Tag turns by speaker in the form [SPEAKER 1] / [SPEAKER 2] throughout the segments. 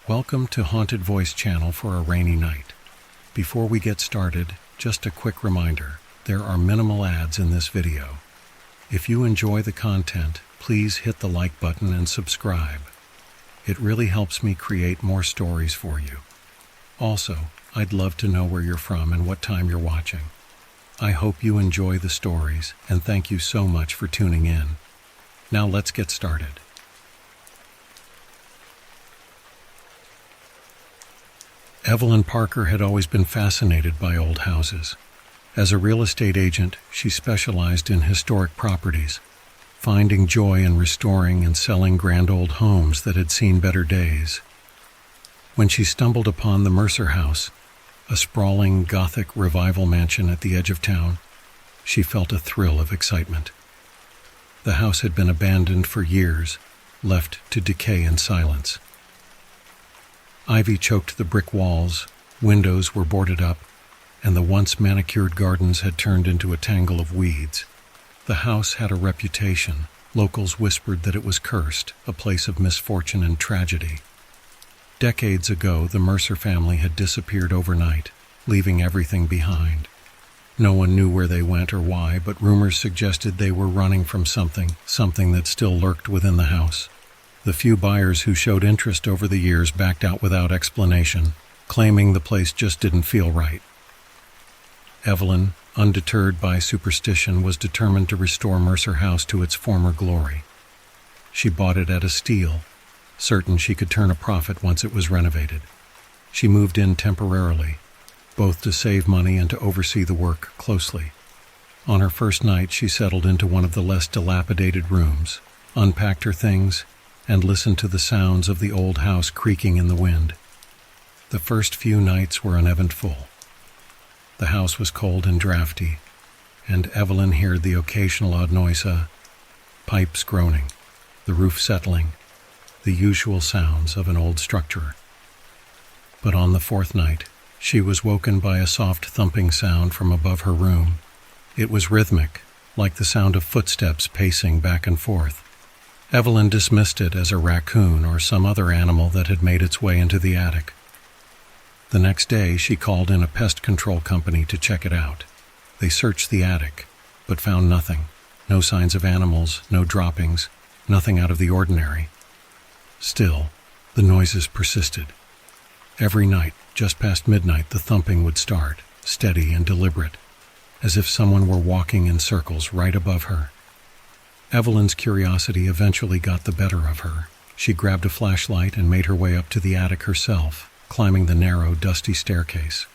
[SPEAKER 1] Welcome to Haunted Voice channel for a rainy night. Before we get started, just a quick reminder, there are minimal ads in this video. If you enjoy the content, please hit the like button and subscribe. It really helps me create more stories for you. Also, I'd love to know where you're from and what time you're watching. I hope you enjoy the stories, and thank you so much for tuning in. Now let's get started. Evelyn Parker had always been fascinated by old houses. As a real estate agent, she specialized in historic properties, finding joy in restoring and selling grand old homes that had seen better days. When she stumbled upon the Mercer House, a sprawling Gothic revival mansion at the edge of town, she felt a thrill of excitement. The house had been abandoned for years, left to decay in silence. Ivy choked the brick walls, windows were boarded up, and the once manicured gardens had turned into a tangle of weeds. The house had a reputation. Locals whispered that it was cursed, a place of misfortune and tragedy. Decades ago, the Mercer family had disappeared overnight, leaving everything behind. No one knew where they went or why, but rumors suggested they were running from something that still lurked within the house. The few buyers who showed interest over the years backed out without explanation, claiming the place just didn't feel right. Evelyn, undeterred by superstition, was determined to restore Mercer House to its former glory. She bought it at a steal, certain she could turn a profit once it was renovated. She moved in temporarily, both to save money and to oversee the work closely. On her first night, she settled into one of the less dilapidated rooms, unpacked her things, and listened to the sounds of the old house creaking in the wind. The first few nights were uneventful. The house was cold and drafty, and Evelyn heard the occasional odd noise, pipes groaning, the roof settling, the usual sounds of an old structure. But on the fourth night, she was woken by a soft thumping sound from above her room. It was rhythmic, like the sound of footsteps pacing back and forth. Evelyn dismissed it as a raccoon or some other animal that had made its way into the attic. The next day, she called in a pest control company to check it out. They searched the attic, but found nothing. No signs of animals, no droppings, nothing out of the ordinary. Still, the noises persisted. Every night, just past midnight, the thumping would start, steady and deliberate, as if someone were walking in circles right above her. Evelyn's curiosity eventually got the better of her. She grabbed a flashlight and made her way up to the attic herself, climbing the narrow, dusty staircase.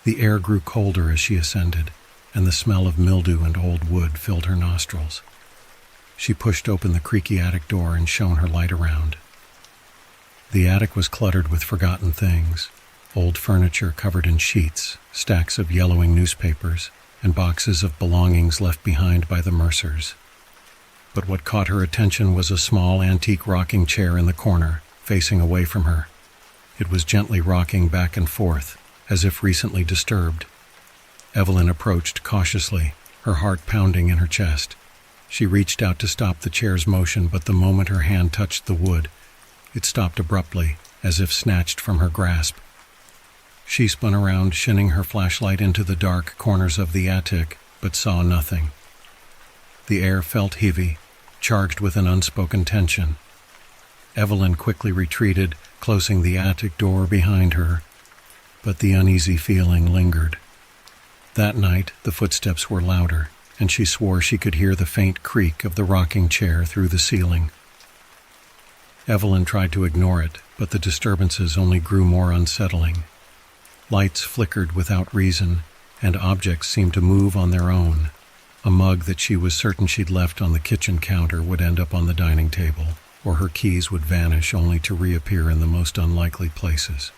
[SPEAKER 1] The air grew colder as she ascended, and the smell of mildew and old wood filled her nostrils. She pushed open the creaky attic door and shone her light around. The attic was cluttered with forgotten things, old furniture covered in sheets, stacks of yellowing newspapers, and boxes of belongings left behind by the Mercers. But what caught her attention was a small antique rocking chair in the corner, facing away from her. It was gently rocking back and forth, as if recently disturbed. Evelyn approached cautiously, her heart pounding in her chest. She reached out to stop the chair's motion, but the moment her hand touched the wood, it stopped abruptly, as if snatched from her grasp. She spun around, shining her flashlight into the dark corners of the attic, but saw nothing. The air felt heavy, charged with an unspoken tension. Evelyn quickly retreated, closing the attic door behind her, but the uneasy feeling lingered. That night, the footsteps were louder, and she swore she could hear the faint creak of the rocking chair through the ceiling. Evelyn tried to ignore it, but the disturbances only grew more unsettling. Lights flickered without reason, and objects seemed to move on their own. A mug that she was certain she'd left on the kitchen counter would end up on the dining table, or her keys would vanish only to reappear in the most unlikely places.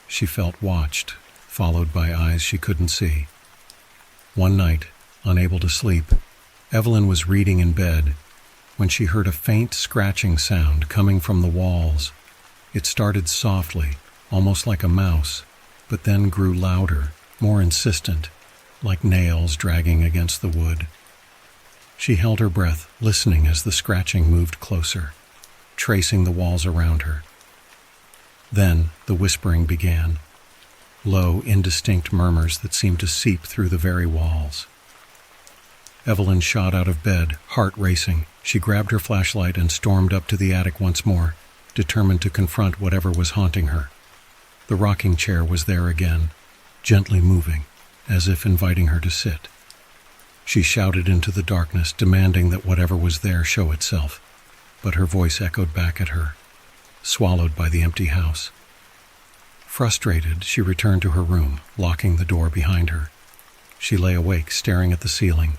[SPEAKER 1] She felt watched, followed by eyes she couldn't see. One night, unable to sleep, Evelyn was reading in bed when she heard a faint scratching sound coming from the walls. It started softly, almost like a mouse, but then grew louder, more insistent, like nails dragging against the wood. She held her breath, listening as the scratching moved closer, tracing the walls around her. Then the whispering began, low, indistinct murmurs that seemed to seep through the very walls. Evelyn shot out of bed, heart racing. She grabbed her flashlight and stormed up to the attic once more, determined to confront whatever was haunting her. The rocking chair was there again, gently moving, as if inviting her to sit. She shouted into the darkness, demanding that whatever was there show itself, but her voice echoed back at her, swallowed by the empty house. Frustrated, she returned to her room, locking the door behind her. She lay awake, staring at the ceiling,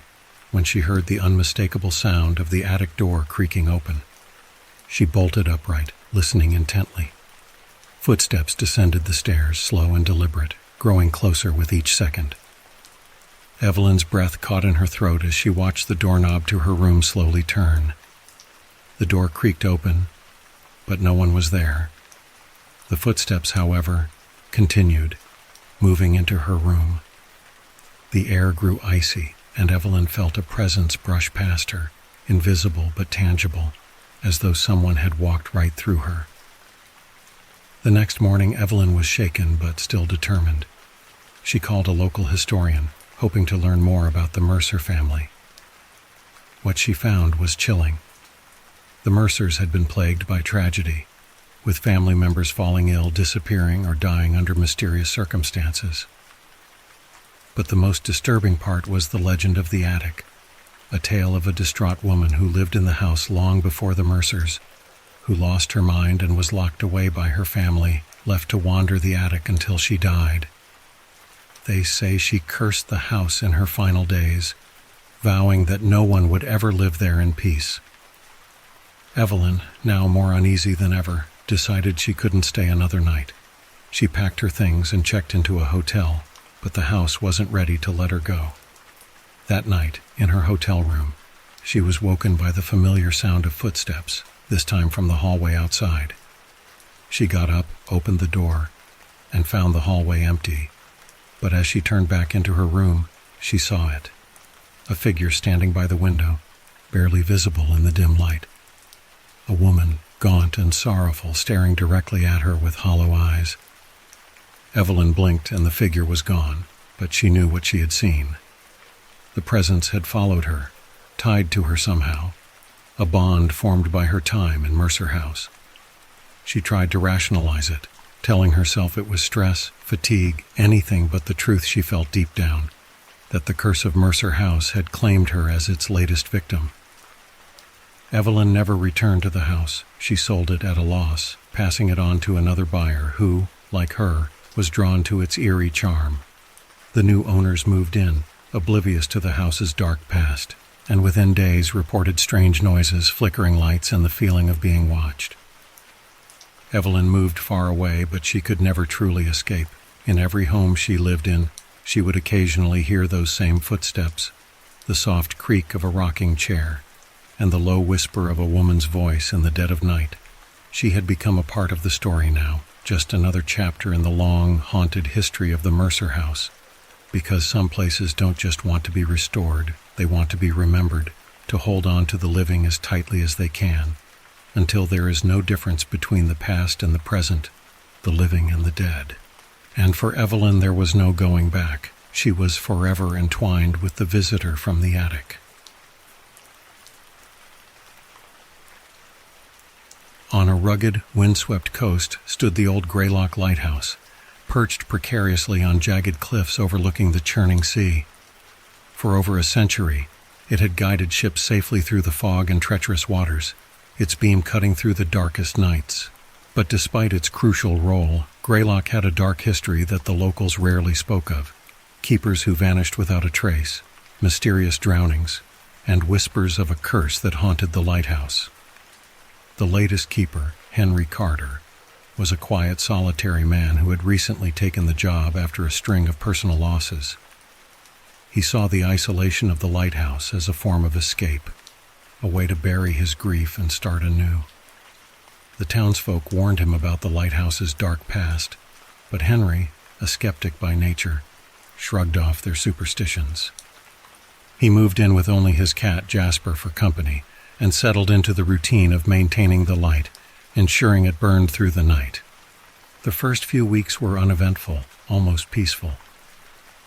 [SPEAKER 1] when she heard the unmistakable sound of the attic door creaking open. She bolted upright, listening intently. Footsteps descended the stairs, slow and deliberate, growing closer with each second. Evelyn's breath caught in her throat as she watched the doorknob to her room slowly turn. The door creaked open, but no one was there. The footsteps, however, continued, moving into her room. The air grew icy, and Evelyn felt a presence brush past her, invisible but tangible, as though someone had walked right through her. The next morning, Evelyn was shaken but still determined. She called a local historian, hoping to learn more about the Mercer family. What she found was chilling. The Mercers had been plagued by tragedy, with family members falling ill, disappearing, or dying under mysterious circumstances. But the most disturbing part was the legend of the attic, a tale of a distraught woman who lived in the house long before the Mercers, who lost her mind and was locked away by her family, left to wander the attic until she died. They say she cursed the house in her final days, vowing that no one would ever live there in peace. Evelyn, now more uneasy than ever, decided she couldn't stay another night. She packed her things and checked into a hotel, but the house wasn't ready to let her go. That night, in her hotel room, she was woken by the familiar sound of footsteps, this time from the hallway outside. She got up, opened the door, and found the hallway empty. But as she turned back into her room, she saw it. A figure standing by the window, barely visible in the dim light. A woman, gaunt and sorrowful, staring directly at her with hollow eyes. Evelyn blinked and the figure was gone, but she knew what she had seen. The presence had followed her, tied to her somehow, a bond formed by her time in Mercer House. She tried to rationalize it, telling herself it was stress, fatigue, anything but the truth she felt deep down, that the curse of Mercer House had claimed her as its latest victim. Evelyn never returned to the house. She sold it at a loss, passing it on to another buyer who, like her, was drawn to its eerie charm. The new owners moved in, oblivious to the house's dark past, and within days reported strange noises, flickering lights, and the feeling of being watched. Evelyn moved far away, but she could never truly escape. In every home she lived in, she would occasionally hear those same footsteps, the soft creak of a rocking chair, and the low whisper of a woman's voice in the dead of night. She had become a part of the story now, just another chapter in the long, haunted history of the Mercer House, because some places don't just want to be restored, they want to be remembered, to hold on to the living as tightly as they can, until there is no difference between the past and the present, the living and the dead. And for Evelyn there was no going back. She was forever entwined with the visitor from the attic. On a rugged, windswept coast stood the old Greylock Lighthouse, perched precariously on jagged cliffs overlooking the churning sea. For over a century, it had guided ships safely through the fog and treacherous waters, its beam cutting through the darkest nights. But despite its crucial role, Greylock had a dark history that the locals rarely spoke of. Keepers who vanished without a trace, mysterious drownings, and whispers of a curse that haunted the lighthouse. The latest keeper, Henry Carter, was a quiet, solitary man who had recently taken the job after a string of personal losses. He saw the isolation of the lighthouse as a form of escape, a way to bury his grief and start anew. The townsfolk warned him about the lighthouse's dark past, but Henry, a skeptic by nature, shrugged off their superstitions. He moved in with only his cat Jasper for company, and settled into the routine of maintaining the light, ensuring it burned through the night. The first few weeks were uneventful, almost peaceful.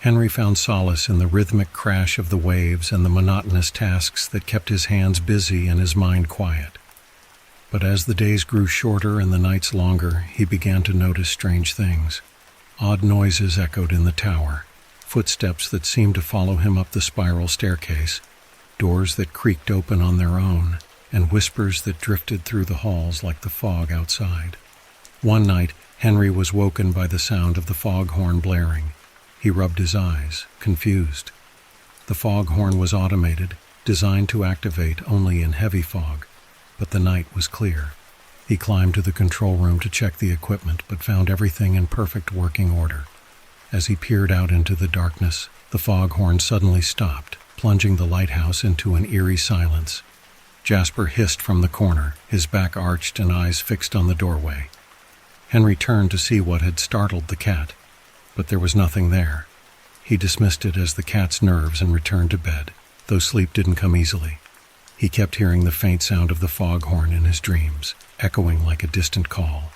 [SPEAKER 1] Henry found solace in the rhythmic crash of the waves and the monotonous tasks that kept his hands busy and his mind quiet. But as the days grew shorter and the nights longer, he began to notice strange things. Odd noises echoed in the tower, footsteps that seemed to follow him up the spiral staircase, doors that creaked open on their own, and whispers that drifted through the halls like the fog outside. One night, Henry was woken by the sound of the foghorn blaring. He rubbed his eyes, confused. The foghorn was automated, designed to activate only in heavy fog, but the night was clear. He climbed to the control room to check the equipment, but found everything in perfect working order. As he peered out into the darkness, the foghorn suddenly stopped, plunging the lighthouse into an eerie silence. Jasper hissed from the corner, his back arched and eyes fixed on the doorway. Henry turned to see what had startled the cat, but there was nothing there. He dismissed it as the cat's nerves and returned to bed, though sleep didn't come easily. He kept hearing the faint sound of the foghorn in his dreams, echoing like a distant call.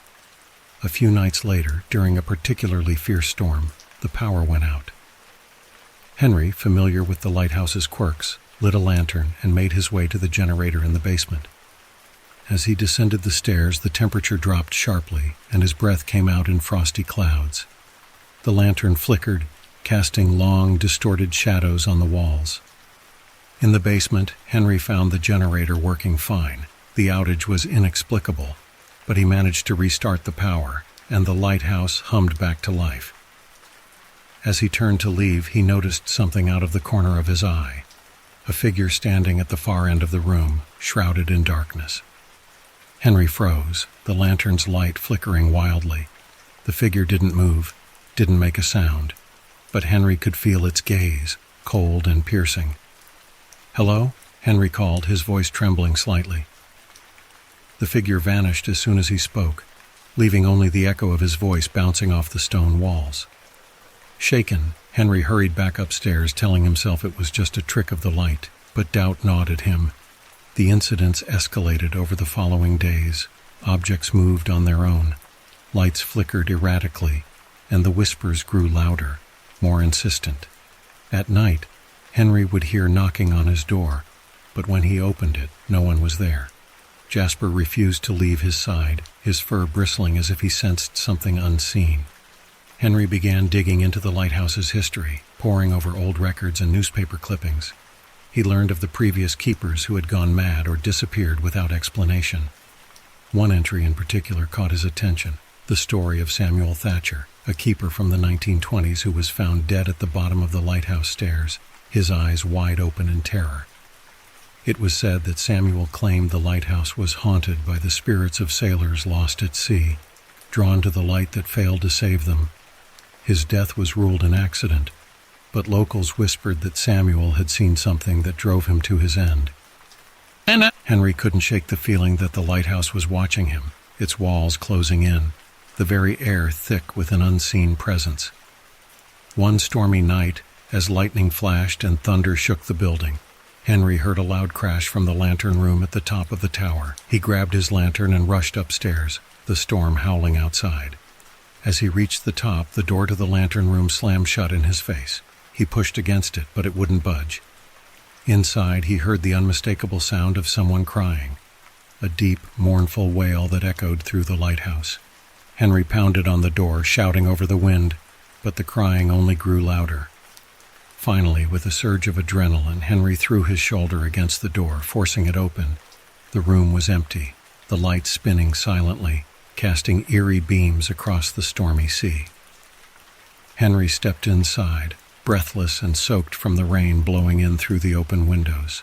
[SPEAKER 1] A few nights later, during a particularly fierce storm, the power went out. Henry, familiar with the lighthouse's quirks, lit a lantern and made his way to the generator in the basement. As he descended the stairs, the temperature dropped sharply, and his breath came out in frosty clouds. The lantern flickered, casting long, distorted shadows on the walls. In the basement, Henry found the generator working fine. The outage was inexplicable, but he managed to restart the power, and the lighthouse hummed back to life. As he turned to leave, he noticed something out of the corner of his eye. A figure standing at the far end of the room, shrouded in darkness. Henry froze, the lantern's light flickering wildly. The figure didn't move, didn't make a sound, but Henry could feel its gaze, cold and piercing. "Hello?" Henry called, his voice trembling slightly. The figure vanished as soon as he spoke, leaving only the echo of his voice bouncing off the stone walls. Shaken, Henry hurried back upstairs, telling himself it was just a trick of the light, but doubt gnawed at him. The incidents escalated over the following days. Objects moved on their own. Lights flickered erratically, and the whispers grew louder, more insistent. At night, Henry would hear knocking on his door, but when he opened it, no one was there. Jasper refused to leave his side, his fur bristling as if he sensed something unseen. Henry began digging into the lighthouse's history, poring over old records and newspaper clippings. He learned of the previous keepers who had gone mad or disappeared without explanation. One entry in particular caught his attention, the story of Samuel Thatcher, a keeper from the 1920s who was found dead at the bottom of the lighthouse stairs, his eyes wide open in terror. It was said that Samuel claimed the lighthouse was haunted by the spirits of sailors lost at sea, drawn to the light that failed to save them. His death was ruled an accident, but locals whispered that Samuel had seen something that drove him to his end. Henry couldn't shake the feeling that the lighthouse was watching him, its walls closing in, the very air thick with an unseen presence. One stormy night, as lightning flashed and thunder shook the building, Henry heard a loud crash from the lantern room at the top of the tower. He grabbed his lantern and rushed upstairs, the storm howling outside. As he reached the top, the door to the lantern room slammed shut in his face. He pushed against it, but it wouldn't budge. Inside, he heard the unmistakable sound of someone crying, a deep, mournful wail that echoed through the lighthouse. Henry pounded on the door, shouting over the wind, but the crying only grew louder. Finally, with a surge of adrenaline, Henry threw his shoulder against the door, forcing it open. The room was empty, the lights spinning silently, casting eerie beams across the stormy sea. Henry stepped inside, breathless and soaked from the rain blowing in through the open windows.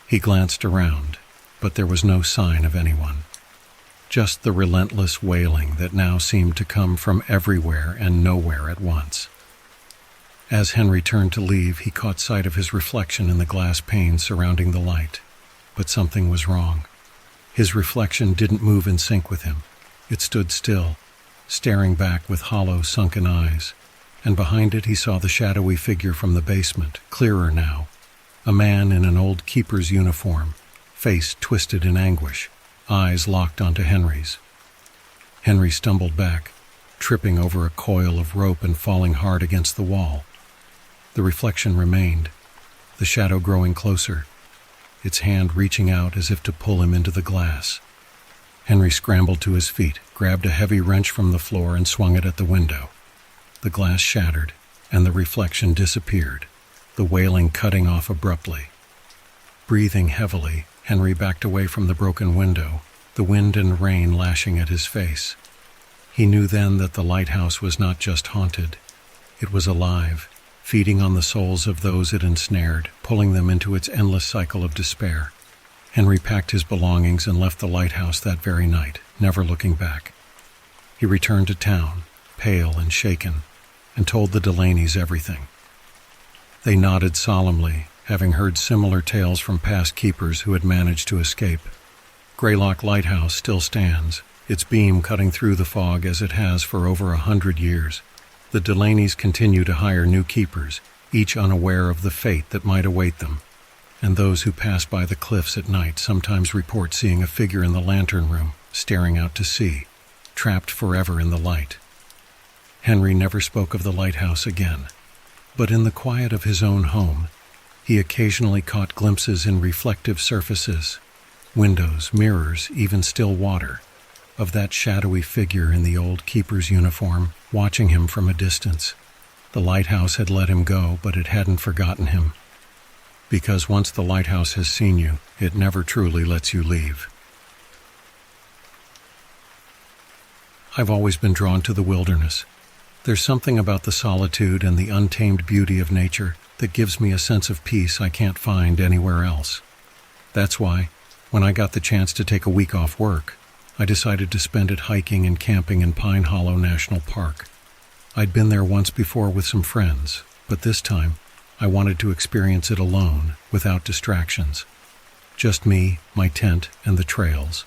[SPEAKER 1] He glanced around, but there was no sign of anyone. Just the relentless wailing that now seemed to come from everywhere and nowhere at once. As Henry turned to leave, he caught sight of his reflection in the glass pane surrounding the light. But something was wrong. His reflection didn't move in sync with him. It stood still, staring back with hollow, sunken eyes, and behind it he saw the shadowy figure from the basement, clearer now, a man in an old keeper's uniform, face twisted in anguish, eyes locked onto Henry's. Henry stumbled back, tripping over a coil of rope and falling hard against the wall. The reflection remained, the shadow growing closer, its hand reaching out as if to pull him into the glass. Henry scrambled to his feet, grabbed a heavy wrench from the floor and swung it at the window. The glass shattered, and the reflection disappeared, the wailing cutting off abruptly. Breathing heavily, Henry backed away from the broken window, the wind and rain lashing at his face. He knew then that the lighthouse was not just haunted. It was alive, feeding on the souls of those it ensnared, pulling them into its endless cycle of despair. Henry packed his belongings and left the lighthouse that very night, never looking back. He returned to town, pale and shaken, and told the Delaney's everything. They nodded solemnly, having heard similar tales from past keepers who had managed to escape. Greylock Lighthouse still stands, its beam cutting through the fog as it has for over 100 years. The Delaneys continue to hire new keepers, each unaware of the fate that might await them. And those who pass by the cliffs at night sometimes report seeing a figure in the lantern room, staring out to sea, trapped forever in the light. Henry never spoke of the lighthouse again, but in the quiet of his own home, he occasionally caught glimpses in reflective surfaces, windows, mirrors, even still water, of that shadowy figure in the old keeper's uniform, watching him from a distance. The lighthouse had let him go, but it hadn't forgotten him. Because once the lighthouse has seen you, it never truly lets you leave. I've always been drawn to the wilderness. There's something about the solitude and the untamed beauty of nature that gives me a sense of peace I can't find anywhere else. That's why, when I got the chance to take a week off work, I decided to spend it hiking and camping in Pine Hollow National Park. I'd been there once before with some friends, but this time, I wanted to experience it alone, without distractions. Just me, my tent, and the trails.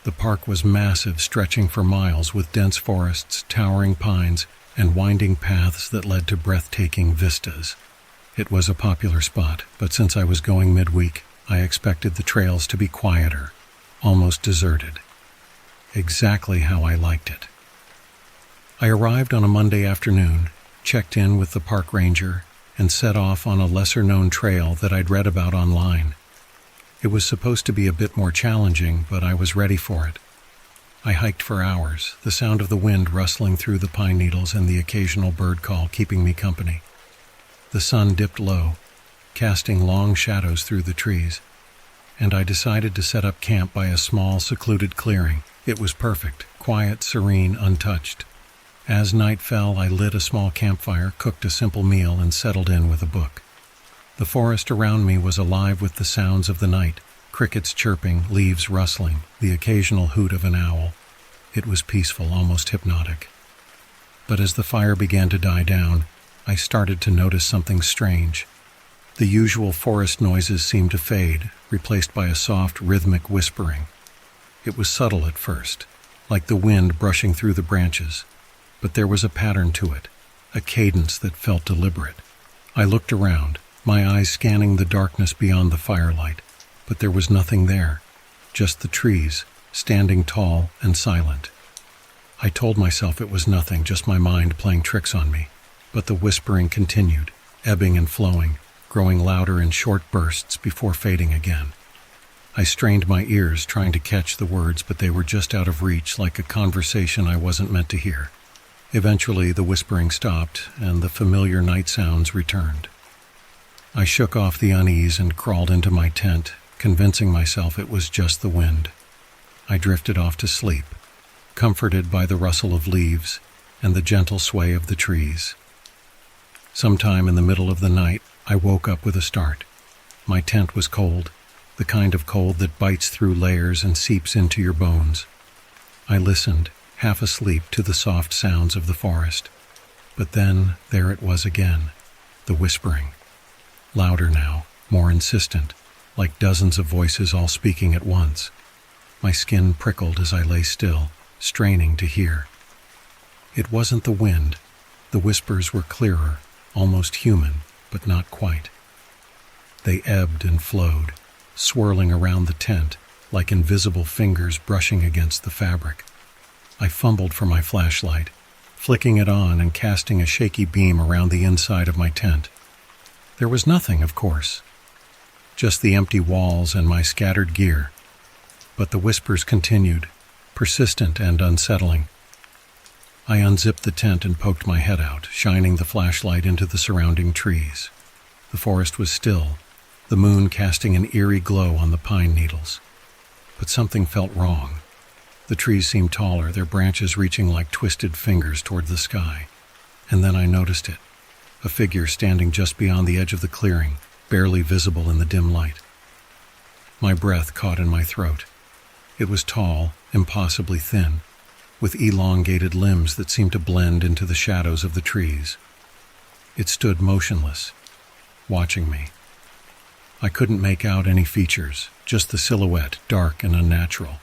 [SPEAKER 1] The park was massive, stretching for miles with dense forests, towering pines, and winding paths that led to breathtaking vistas. It was a popular spot, but since I was going midweek, I expected the trails to be quieter, almost deserted. Exactly how I liked it. I arrived on a Monday afternoon, checked in with the park ranger, and set off on a lesser-known trail that I'd read about online. It was supposed to be a bit more challenging, but I was ready for it. I hiked for hours, the sound of the wind rustling through the pine needles and the occasional bird call keeping me company. The sun dipped low, casting long shadows through the trees, and I decided to set up camp by a small, secluded clearing. It was perfect, quiet, serene, untouched. As night fell, I lit a small campfire, cooked a simple meal, and settled in with a book. The forest around me was alive with the sounds of the night, crickets chirping, leaves rustling, the occasional hoot of an owl. It was peaceful, almost hypnotic. But as the fire began to die down, I started to notice something strange. The usual forest noises seemed to fade, replaced by a soft, rhythmic whispering. It was subtle at first, like the wind brushing through the branches, but there was a pattern to it, a cadence that felt deliberate. I looked around, my eyes scanning the darkness beyond the firelight, but there was nothing there, just the trees, standing tall and silent. I told myself it was nothing, just my mind playing tricks on me, but the whispering continued, ebbing and flowing, growing louder in short bursts before fading again. I strained my ears trying to catch the words, but they were just out of reach, like a conversation I wasn't meant to hear. Eventually, the whispering stopped, and the familiar night sounds returned. I shook off the unease and crawled into my tent, convincing myself it was just the wind. I drifted off to sleep, comforted by the rustle of leaves and the gentle sway of the trees. Sometime in the middle of the night, I woke up with a start. My tent was cold, the kind of cold that bites through layers and seeps into your bones. I listened, half asleep, to the soft sounds of the forest. But then, there it was again, the whispering. Louder now, more insistent, like dozens of voices all speaking at once. My skin prickled as I lay still, straining to hear. It wasn't the wind. The whispers were clearer, almost human, but not quite. They ebbed and flowed, swirling around the tent, like invisible fingers brushing against the fabric. I fumbled for my flashlight, flicking it on and casting a shaky beam around the inside of my tent. There was nothing, of course, just the empty walls and my scattered gear. But the whispers continued, persistent and unsettling. I unzipped the tent and poked my head out, shining the flashlight into the surrounding trees. The forest was still, the moon casting an eerie glow on the pine needles. But something felt wrong. The trees seemed taller, their branches reaching like twisted fingers toward the sky. And then I noticed it, a figure standing just beyond the edge of the clearing, barely visible in the dim light. My breath caught in my throat. It was tall, impossibly thin, with elongated limbs that seemed to blend into the shadows of the trees. It stood motionless, watching me. I couldn't make out any features, just the silhouette, dark and unnatural.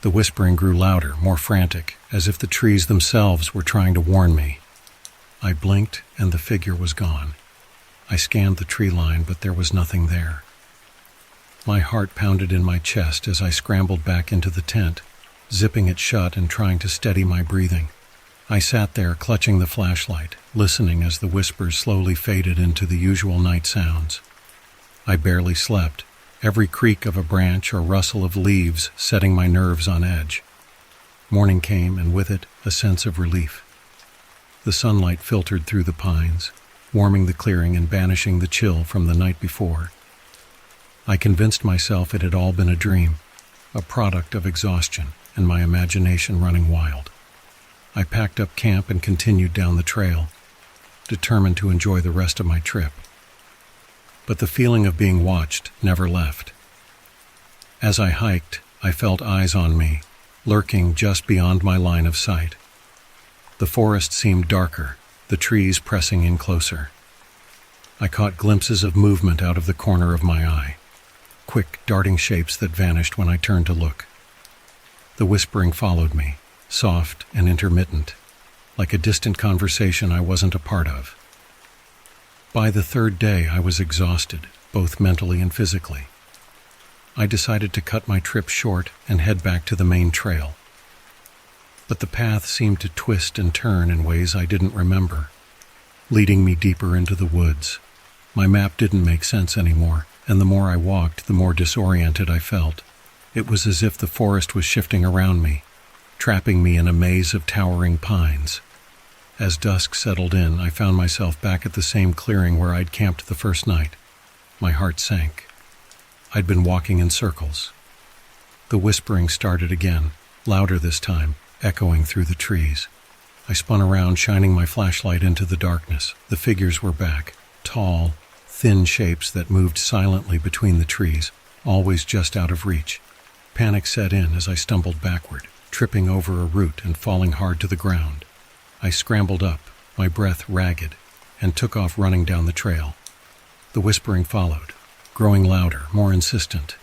[SPEAKER 1] The whispering grew louder, more frantic, as if the trees themselves were trying to warn me. I blinked, and the figure was gone. I scanned the tree line, but there was nothing there. My heart pounded in my chest as I scrambled back into the tent, zipping it shut and trying to steady my breathing. I sat there, clutching the flashlight, listening as the whispers slowly faded into the usual night sounds. I barely slept, every creak of a branch or rustle of leaves setting my nerves on edge. Morning came, and with it, a sense of relief. The sunlight filtered through the pines, warming the clearing and banishing the chill from the night before. I convinced myself it had all been a dream, a product of exhaustion and my imagination running wild. I packed up camp and continued down the trail, determined to enjoy the rest of my trip. But the feeling of being watched never left. As I hiked, I felt eyes on me, lurking just beyond my line of sight. The forest seemed darker, the trees pressing in closer. I caught glimpses of movement out of the corner of my eye, quick, darting shapes that vanished when I turned to look. The whispering followed me, soft and intermittent, like a distant conversation I wasn't a part of. By the third day, I was exhausted, both mentally and physically. I decided to cut my trip short and head back to the main trail. But the path seemed to twist and turn in ways I didn't remember, leading me deeper into the woods. My map didn't make sense anymore, and the more I walked, the more disoriented I felt. It was as if the forest was shifting around me, trapping me in a maze of towering pines. As dusk settled in, I found myself back at the same clearing where I'd camped the first night. My heart sank. I'd been walking in circles. The whispering started again, louder this time, echoing through the trees. I spun around, shining my flashlight into the darkness. The figures were back, tall, thin shapes that moved silently between the trees, always just out of reach. Panic set in as I stumbled backward, tripping over a root and falling hard to the ground. I scrambled up, my breath ragged, and took off running down the trail. The whispering followed, growing louder, more insistent.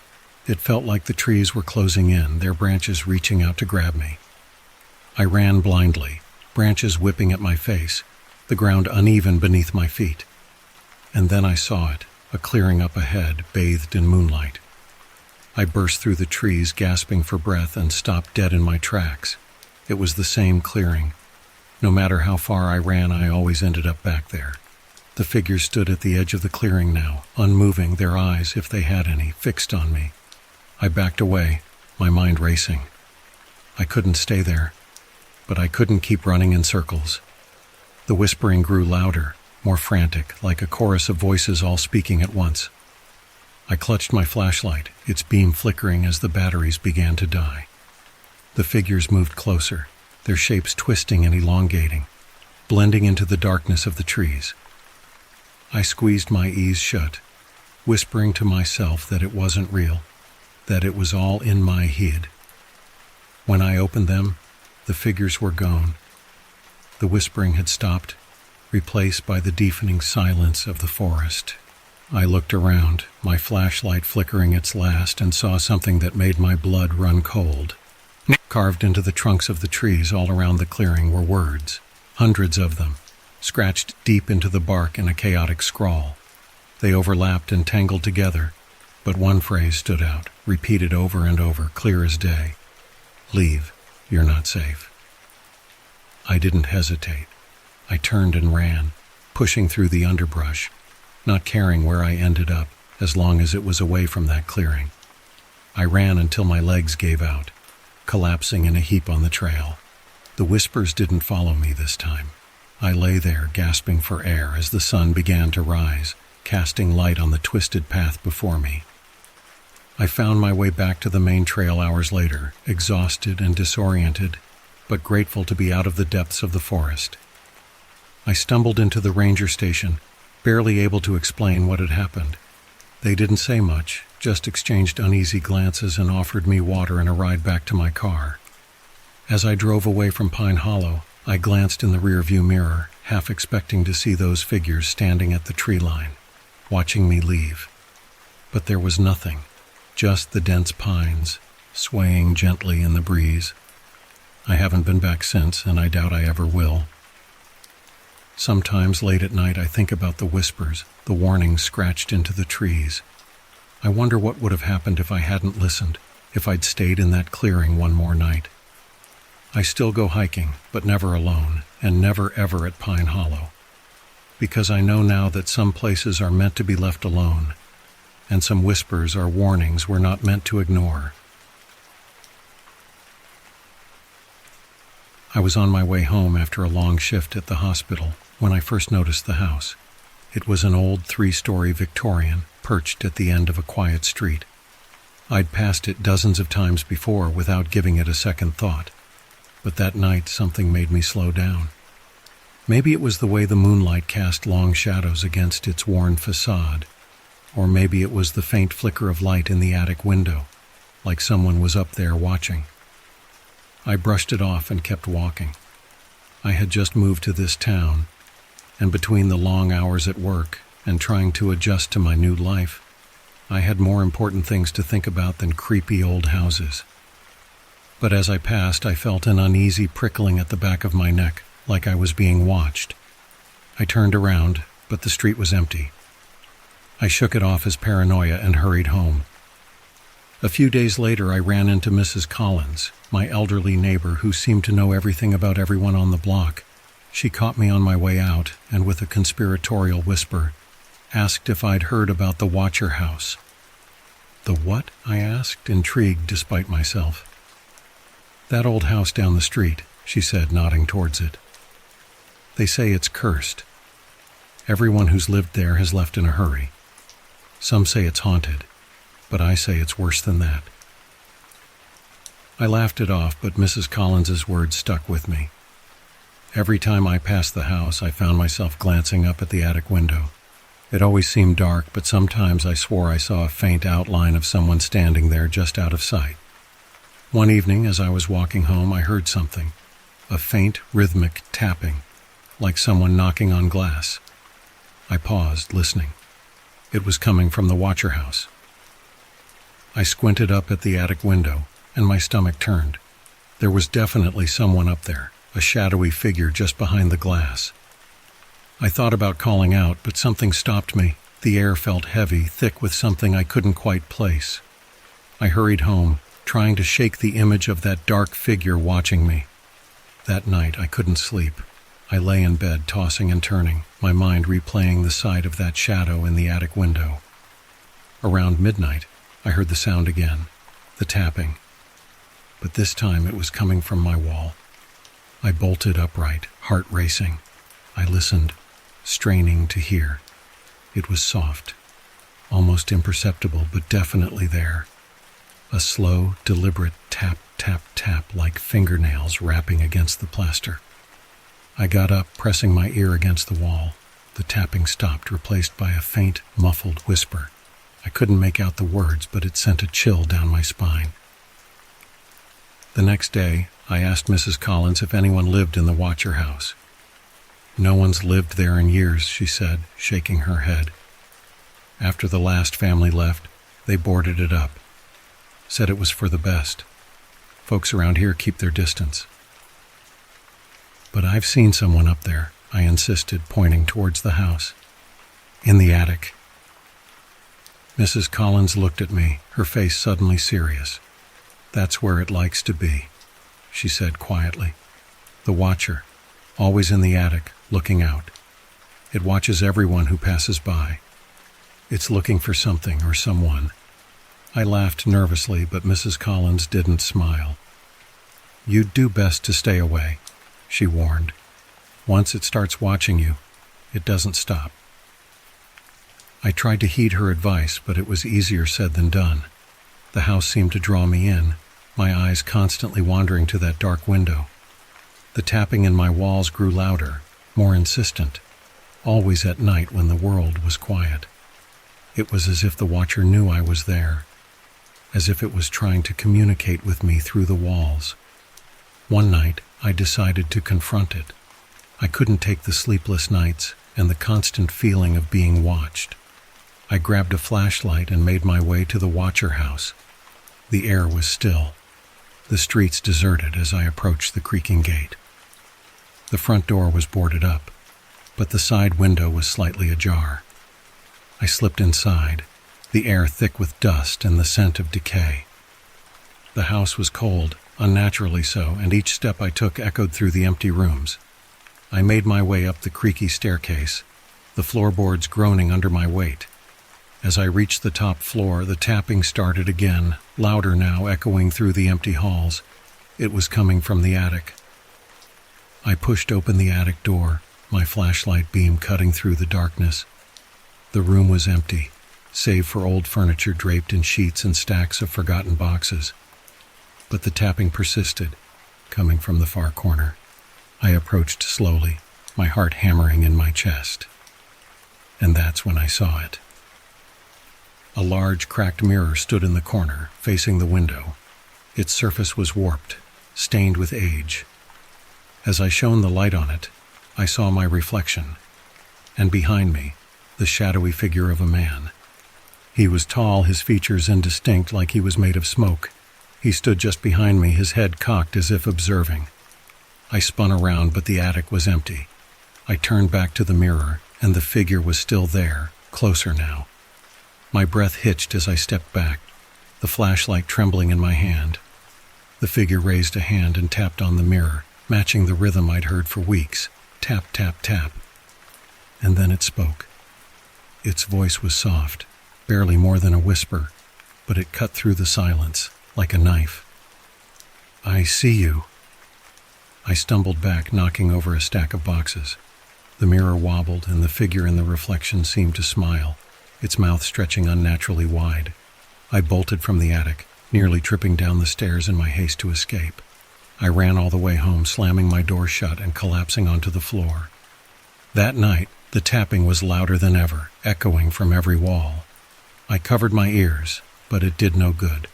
[SPEAKER 1] It felt like the trees were closing in, their branches reaching out to grab me. I ran blindly, branches whipping at my face, the ground uneven beneath my feet. And then I saw it, a clearing up ahead, bathed in moonlight. I burst through the trees, gasping for breath, and stopped dead in my tracks. It was the same clearing. No matter how far I ran, I always ended up back there. The figures stood at the edge of the clearing now, unmoving, their eyes, if they had any, fixed on me. I backed away, my mind racing. I couldn't stay there, but I couldn't keep running in circles. The whispering grew louder, more frantic, like a chorus of voices all speaking at once. I clutched my flashlight, its beam flickering as the batteries began to die. The figures moved closer, their shapes twisting and elongating, blending into the darkness of the trees. I squeezed my eyes shut, whispering to myself that it wasn't real, that it was all in my head. When I opened them, the figures were gone. The whispering had stopped, replaced by the deafening silence of the forest. I looked around, my flashlight flickering its last, and saw something that made my blood run cold. Carved into the trunks of the trees all around the clearing were words, hundreds of them, scratched deep into the bark in a chaotic scrawl. They overlapped and tangled together, but one phrase stood out, repeated over and over, clear as day. Leave, you're not safe. I didn't hesitate. I turned and ran, pushing through the underbrush, not caring where I ended up, as long as it was away from that clearing. I ran until my legs gave out, collapsing in a heap on the trail. The whispers didn't follow me this time. I lay there, gasping for air as the sun began to rise, casting light on the twisted path before me. I found my way back to the main trail hours later, exhausted and disoriented, but grateful to be out of the depths of the forest. I stumbled into the ranger station, barely able to explain what had happened. They didn't say much, just exchanged uneasy glances and offered me water and a ride back to my car. As I drove away from Pine Hollow, I glanced in the rearview mirror, half expecting to see those figures standing at the tree line, watching me leave. But there was nothing, just the dense pines, swaying gently in the breeze. I haven't been back since, and I doubt I ever will. Sometimes late at night I think about the whispers, the warnings scratched into the trees. I wonder what would have happened if I hadn't listened, if I'd stayed in that clearing one more night. I still go hiking, but never alone, and never ever at Pine Hollow. Because I know now that some places are meant to be left alone, and some whispers are warnings we're not meant to ignore. I was on my way home after a long shift at the hospital when I first noticed the house. It was an old 3-story Victorian, perched at the end of a quiet street. I'd passed it dozens of times before without giving it a second thought. But that night something made me slow down. Maybe it was the way the moonlight cast long shadows against its worn facade, or maybe it was the faint flicker of light in the attic window, like someone was up there watching. I brushed it off and kept walking. I had just moved to this town, and between the long hours at work and trying to adjust to my new life, I had more important things to think about than creepy old houses. But as I passed, I felt an uneasy prickling at the back of my neck, like I was being watched. I turned around, but the street was empty. I shook it off as paranoia and hurried home. A few days later, I ran into Mrs. Collins, my elderly neighbor who seemed to know everything about everyone on the block. She caught me on my way out, and with a conspiratorial whisper, asked if I'd heard about the Watcher house. The what? I asked, intrigued despite myself. That old house down the street, she said, nodding towards it. They say it's cursed. Everyone who's lived there has left in a hurry. Some say it's haunted, but I say it's worse than that. I laughed it off, but Mrs. Collins's words stuck with me. Every time I passed the house, I found myself glancing up at the attic window. It always seemed dark, but sometimes I swore I saw a faint outline of someone standing there just out of sight. One evening, as I was walking home, I heard something, a faint, rhythmic tapping, like someone knocking on glass. I paused, listening. It was coming from the Watcher house. I squinted up at the attic window, and my stomach turned. There was definitely someone up there, a shadowy figure just behind the glass. I thought about calling out, but something stopped me. The air felt heavy, thick with something I couldn't quite place. I hurried home, trying to shake the image of that dark figure watching me. That night, I couldn't sleep. I lay in bed, tossing and turning, my mind replaying the sight of that shadow in the attic window. Around midnight, I heard the sound again, the tapping. But this time it was coming from my wall. I bolted upright, heart racing. I listened, straining to hear. It was soft, almost imperceptible, but definitely there. A slow, deliberate tap, tap, tap, like fingernails rapping against the plaster. I got up, pressing my ear against the wall. The tapping stopped, replaced by a faint, muffled whisper. I couldn't make out the words, but it sent a chill down my spine. The next day, I asked Mrs. Collins if anyone lived in the Watcher house. No one's lived there in years, she said, shaking her head. After the last family left, they boarded it up. Said it was for the best. Folks around here keep their distance. But I've seen someone up there, I insisted, pointing towards the house. In the attic. Mrs. Collins looked at me, her face suddenly serious. That's where it likes to be, she said quietly. The Watcher, always in the attic, looking out. It watches everyone who passes by. It's looking for something or someone. I laughed nervously, but Mrs. Collins didn't smile. "You'd do best to stay away," she warned. "Once it starts watching you, it doesn't stop." I tried to heed her advice, but it was easier said than done. The house seemed to draw me in, my eyes constantly wandering to that dark window. The tapping in my walls grew louder, more insistent, always at night when the world was quiet. It was as if the watcher knew I was there, as if it was trying to communicate with me through the walls. One night, I decided to confront it. I couldn't take the sleepless nights and the constant feeling of being watched. I grabbed a flashlight and made my way to the Watcher house. The air was still, the streets deserted as I approached the creaking gate. The front door was boarded up, but the side window was slightly ajar. I slipped inside, the air thick with dust and the scent of decay. The house was cold, unnaturally so, and each step I took echoed through the empty rooms. I made my way up the creaky staircase, the floorboards groaning under my weight. As I reached the top floor, the tapping started again, louder now, echoing through the empty halls. It was coming from the attic. I pushed open the attic door, my flashlight beam cutting through the darkness. The room was empty, save for old furniture draped in sheets and stacks of forgotten boxes. But the tapping persisted, coming from the far corner. I approached slowly, my heart hammering in my chest. And that's when I saw it. A large, cracked mirror stood in the corner, facing the window. Its surface was warped, stained with age. As I shone the light on it, I saw my reflection, and behind me, the shadowy figure of a man. He was tall, his features indistinct, like he was made of smoke. He stood just behind me, his head cocked as if observing. I spun around, but the attic was empty. I turned back to the mirror, and the figure was still there, closer now. My breath hitched as I stepped back, the flashlight trembling in my hand. The figure raised a hand and tapped on the mirror, matching the rhythm I'd heard for weeks. Tap, tap, tap. And then it spoke. Its voice was soft, barely more than a whisper, but it cut through the silence, like a knife. "I see you." I stumbled back, knocking over a stack of boxes. The mirror wobbled, and the figure in the reflection seemed to smile, its mouth stretching unnaturally wide. I bolted from the attic, nearly tripping down the stairs in my haste to escape. I ran all the way home, slamming my door shut and collapsing onto the floor. That night, the tapping was louder than ever, echoing from every wall. I covered my ears, but it did no good.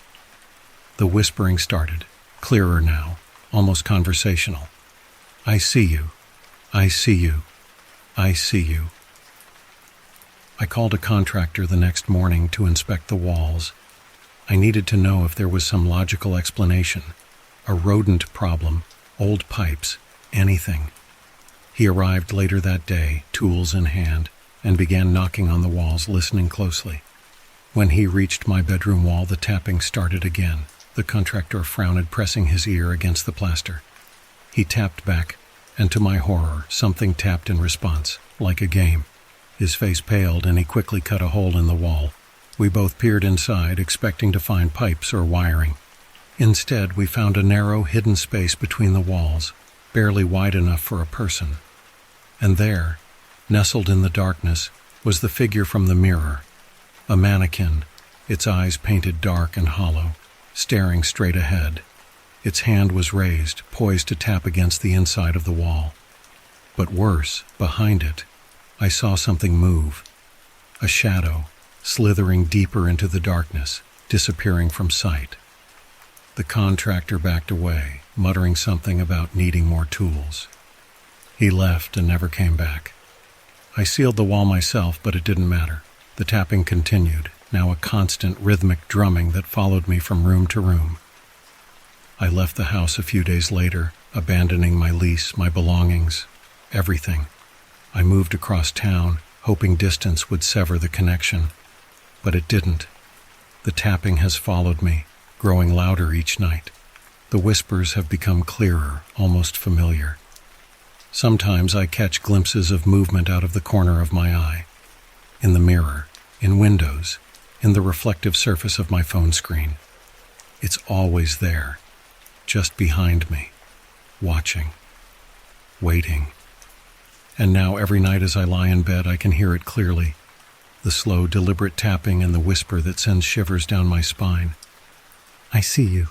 [SPEAKER 1] The whispering started, clearer now, almost conversational. "I see you. I see you. I see you." I called a contractor the next morning to inspect the walls. I needed to know if there was some logical explanation. A rodent problem, old pipes, anything. He arrived later that day, tools in hand, and began knocking on the walls, listening closely. When he reached my bedroom wall, the tapping started again. The contractor frowned, pressing his ear against the plaster. He tapped back, and to my horror, something tapped in response, like a game. His face paled, and he quickly cut a hole in the wall. We both peered inside, expecting to find pipes or wiring. Instead, we found a narrow, hidden space between the walls, barely wide enough for a person. And there, nestled in the darkness, was the figure from the mirror, a mannequin, its eyes painted dark and hollow, staring straight ahead. Its hand was raised, poised to tap against the inside of the wall. But worse, behind it, I saw something move, a shadow, slithering deeper into the darkness, disappearing from sight. The contractor backed away, muttering something about needing more tools. He left and never came back. I sealed the wall myself, but it didn't matter. The tapping continued, now a constant rhythmic drumming that followed me from room to room. I left the house a few days later, abandoning my lease, my belongings, everything. I moved across town, hoping distance would sever the connection. But it didn't. The tapping has followed me, growing louder each night. The whispers have become clearer, almost familiar. Sometimes I catch glimpses of movement out of the corner of my eye, in the mirror, in windows, in the reflective surface of my phone screen. It's always there, just behind me, watching, waiting. And now every night as I lie in bed, I can hear it clearly, the slow, deliberate tapping and the whisper that sends shivers down my spine. I see you.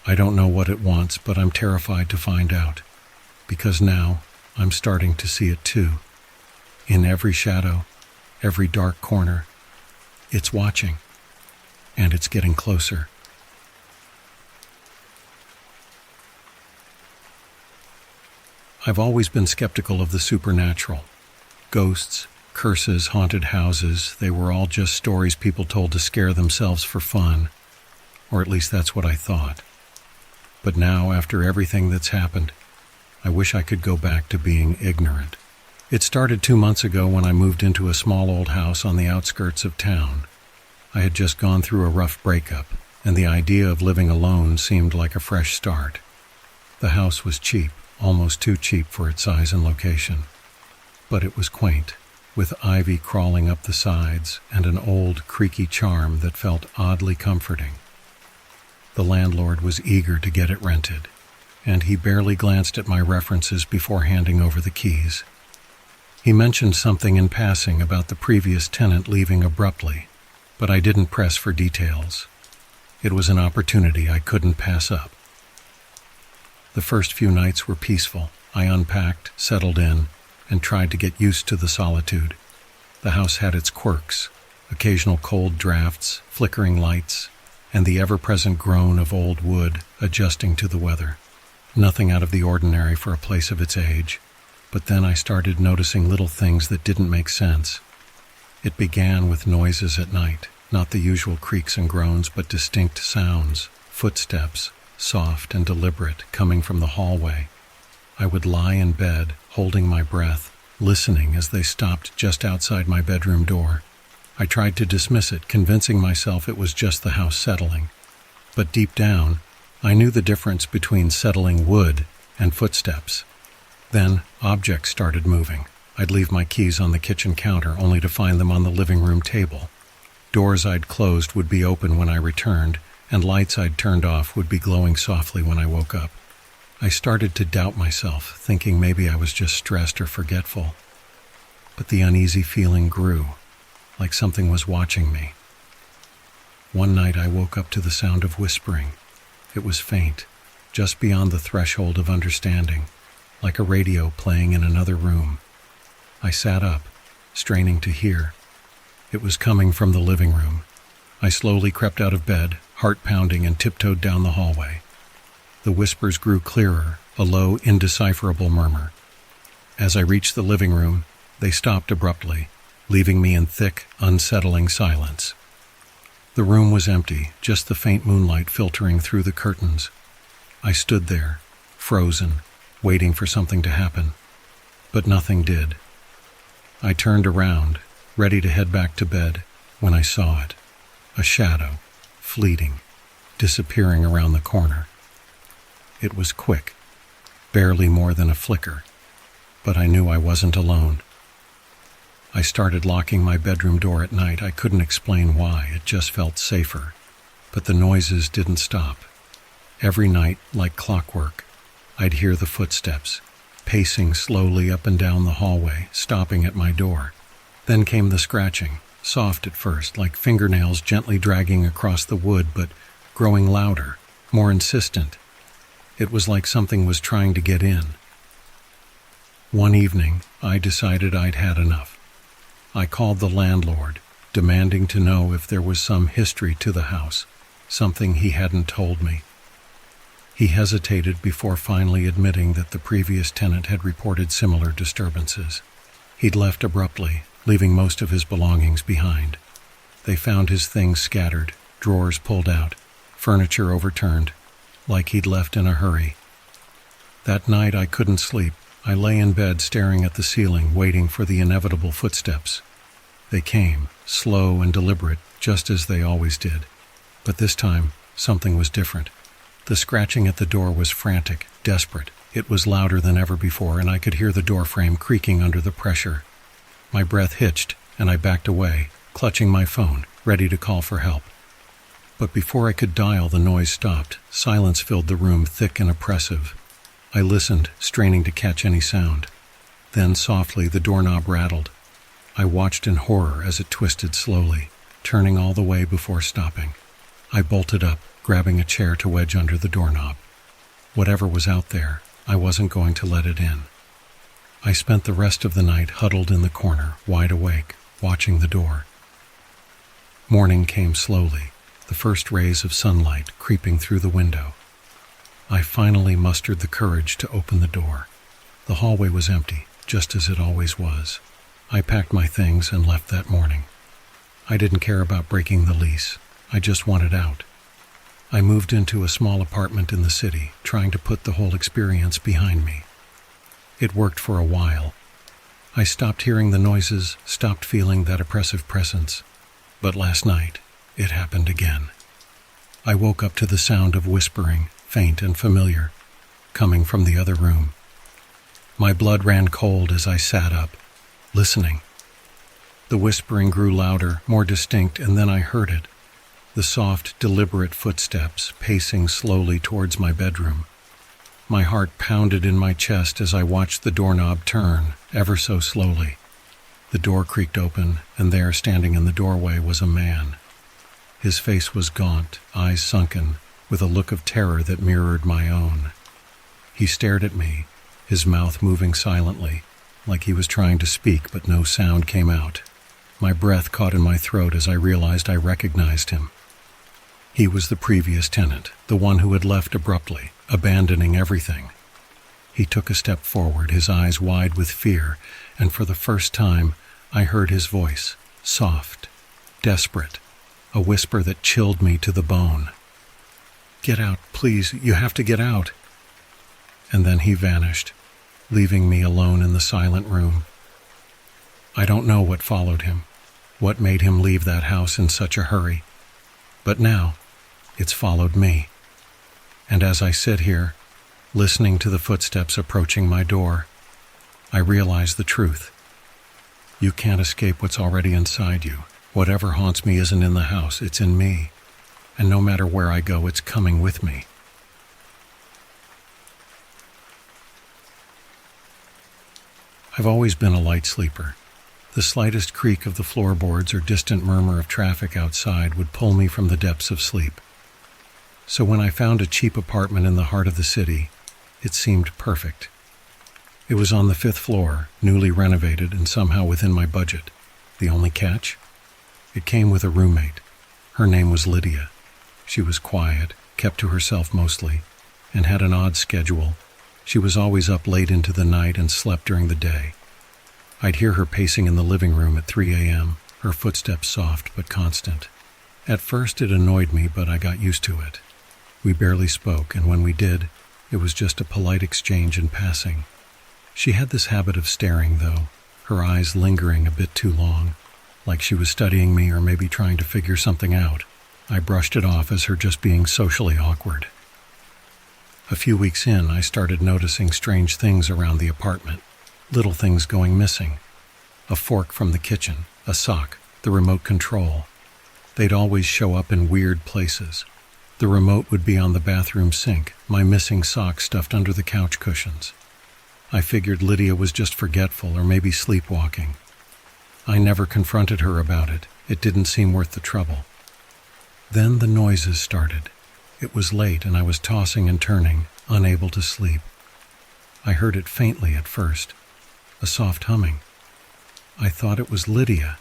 [SPEAKER 1] I don't know what it wants, but I'm terrified to find out, because now I'm starting to see it too. In every shadow, every dark corner, it's watching, and it's getting closer. I've always been skeptical of the supernatural. Ghosts, curses, haunted houses, they were all just stories people told to scare themselves for fun. Or at least that's what I thought. But now, after everything that's happened, I wish I could go back to being ignorant. It started 2 months ago when I moved into a small old house on the outskirts of town. I had just gone through a rough breakup, and the idea of living alone seemed like a fresh start. The house was cheap, almost too cheap for its size and location. But it was quaint, with ivy crawling up the sides and an old, creaky charm that felt oddly comforting. The landlord was eager to get it rented, and he barely glanced at my references before handing over the keys. He mentioned something in passing about the previous tenant leaving abruptly, but I didn't press for details. It was an opportunity I couldn't pass up. The first few nights were peaceful. I unpacked, settled in, and tried to get used to the solitude. The house had its quirks, occasional cold drafts, flickering lights, and the ever-present groan of old wood adjusting to the weather. Nothing out of the ordinary for a place of its age, but then I started noticing little things that didn't make sense. It began with noises at night, not the usual creaks and groans, but distinct sounds, footsteps, soft and deliberate, coming from the hallway. I would lie in bed, holding my breath, listening as they stopped just outside my bedroom door. I tried to dismiss it, convincing myself it was just the house settling. But deep down, I knew the difference between settling wood and footsteps. Then, objects started moving. I'd leave my keys on the kitchen counter, only to find them on the living room table. Doors I'd closed would be open when I returned, and lights I'd turned off would be glowing softly when I woke up. I started to doubt myself, thinking maybe I was just stressed or forgetful. But the uneasy feeling grew, like something was watching me. One night I woke up to the sound of whispering. It was faint, just beyond the threshold of understanding, like a radio playing in another room. I sat up, straining to hear. It was coming from the living room. I slowly crept out of bed, heart pounding, and tiptoed down the hallway. The whispers grew clearer, a low, indecipherable murmur. As I reached the living room, they stopped abruptly, leaving me in thick, unsettling silence. The room was empty, just the faint moonlight filtering through the curtains. I stood there, frozen, waiting for something to happen. But nothing did. I turned around, ready to head back to bed, when I saw it. A shadow, fleeting, disappearing around the corner. It was quick, barely more than a flicker, but I knew I wasn't alone. I started locking my bedroom door at night. I couldn't explain why, it just felt safer. But the noises didn't stop. Every night, like clockwork, I'd hear the footsteps, pacing slowly up and down the hallway, stopping at my door. Then came the scratching, soft at first, like fingernails gently dragging across the wood, but growing louder, more insistent. It was like something was trying to get in. One evening, I decided I'd had enough. I called the landlord, demanding to know if there was some history to the house, something he hadn't told me. He hesitated before finally admitting that the previous tenant had reported similar disturbances. He'd left abruptly, leaving most of his belongings behind. They found his things scattered, drawers pulled out, furniture overturned, like he'd left in a hurry. That night I couldn't sleep. I lay in bed staring at the ceiling, waiting for the inevitable footsteps. They came, slow and deliberate, just as they always did. But this time, something was different. The scratching at the door was frantic, desperate. It was louder than ever before, and I could hear the door frame creaking under the pressure. My breath hitched, and I backed away, clutching my phone, ready to call for help. But before I could dial, the noise stopped. Silence filled the room, thick and oppressive. I listened, straining to catch any sound. Then, softly, the doorknob rattled. I watched in horror as it twisted slowly, turning all the way before stopping. I bolted up, grabbing a chair to wedge under the doorknob. Whatever was out there, I wasn't going to let it in. I spent the rest of the night huddled in the corner, wide awake, watching the door. Morning came slowly, the first rays of sunlight creeping through the window. I finally mustered the courage to open the door. The hallway was empty, just as it always was. I packed my things and left that morning. I didn't care about breaking the lease. I just wanted out. I moved into a small apartment in the city, trying to put the whole experience behind me. It worked for a while. I stopped hearing the noises, stopped feeling that oppressive presence. But last night, it happened again. I woke up to the sound of whispering, faint and familiar, coming from the other room. My blood ran cold as I sat up, listening. The whispering grew louder, more distinct, and then I heard it. The soft, deliberate footsteps pacing slowly towards my bedroom. My heart pounded in my chest as I watched the doorknob turn, ever so slowly. The door creaked open, and there, standing in the doorway, was a man. His face was gaunt, eyes sunken, with a look of terror that mirrored my own. He stared at me, his mouth moving silently, like he was trying to speak, but no sound came out. My breath caught in my throat as I realized I recognized him. He was the previous tenant, the one who had left abruptly, abandoning everything. He took a step forward, his eyes wide with fear, and for the first time, I heard his voice, soft, desperate, a whisper that chilled me to the bone. "Get out, please, you have to get out." And then he vanished, leaving me alone in the silent room. I don't know what followed him, what made him leave that house in such a hurry. But now, it's followed me. And as I sit here, listening to the footsteps approaching my door, I realize the truth. You can't escape what's already inside you. Whatever haunts me isn't in the house, it's in me. And no matter where I go, it's coming with me. I've always been a light sleeper. The slightest creak of the floorboards or distant murmur of traffic outside would pull me from the depths of sleep. So when I found a cheap apartment in the heart of the city, it seemed perfect. It was on the 5th floor, newly renovated and somehow within my budget. The only catch? It came with a roommate. Her name was Lydia. She was quiet, kept to herself mostly, and had an odd schedule. She was always up late into the night and slept during the day. I'd hear her pacing in the living room at 3 a.m., her footsteps soft but constant. At first it annoyed me, but I got used to it. We barely spoke, and when we did, it was just a polite exchange in passing. She had this habit of staring, though, her eyes lingering a bit too long, like she was studying me or maybe trying to figure something out. I brushed it off as her just being socially awkward. A few weeks in, I started noticing strange things around the apartment. Little things going missing. A fork from the kitchen, a sock, the remote control. They'd always show up in weird places. The remote would be on the bathroom sink, my missing sock stuffed under the couch cushions. I figured Lydia was just forgetful or maybe sleepwalking. I never confronted her about it. It didn't seem worth the trouble. Then the noises started. It was late and I was tossing and turning, unable to sleep. I heard it faintly at first, a soft humming. I thought it was Lydia,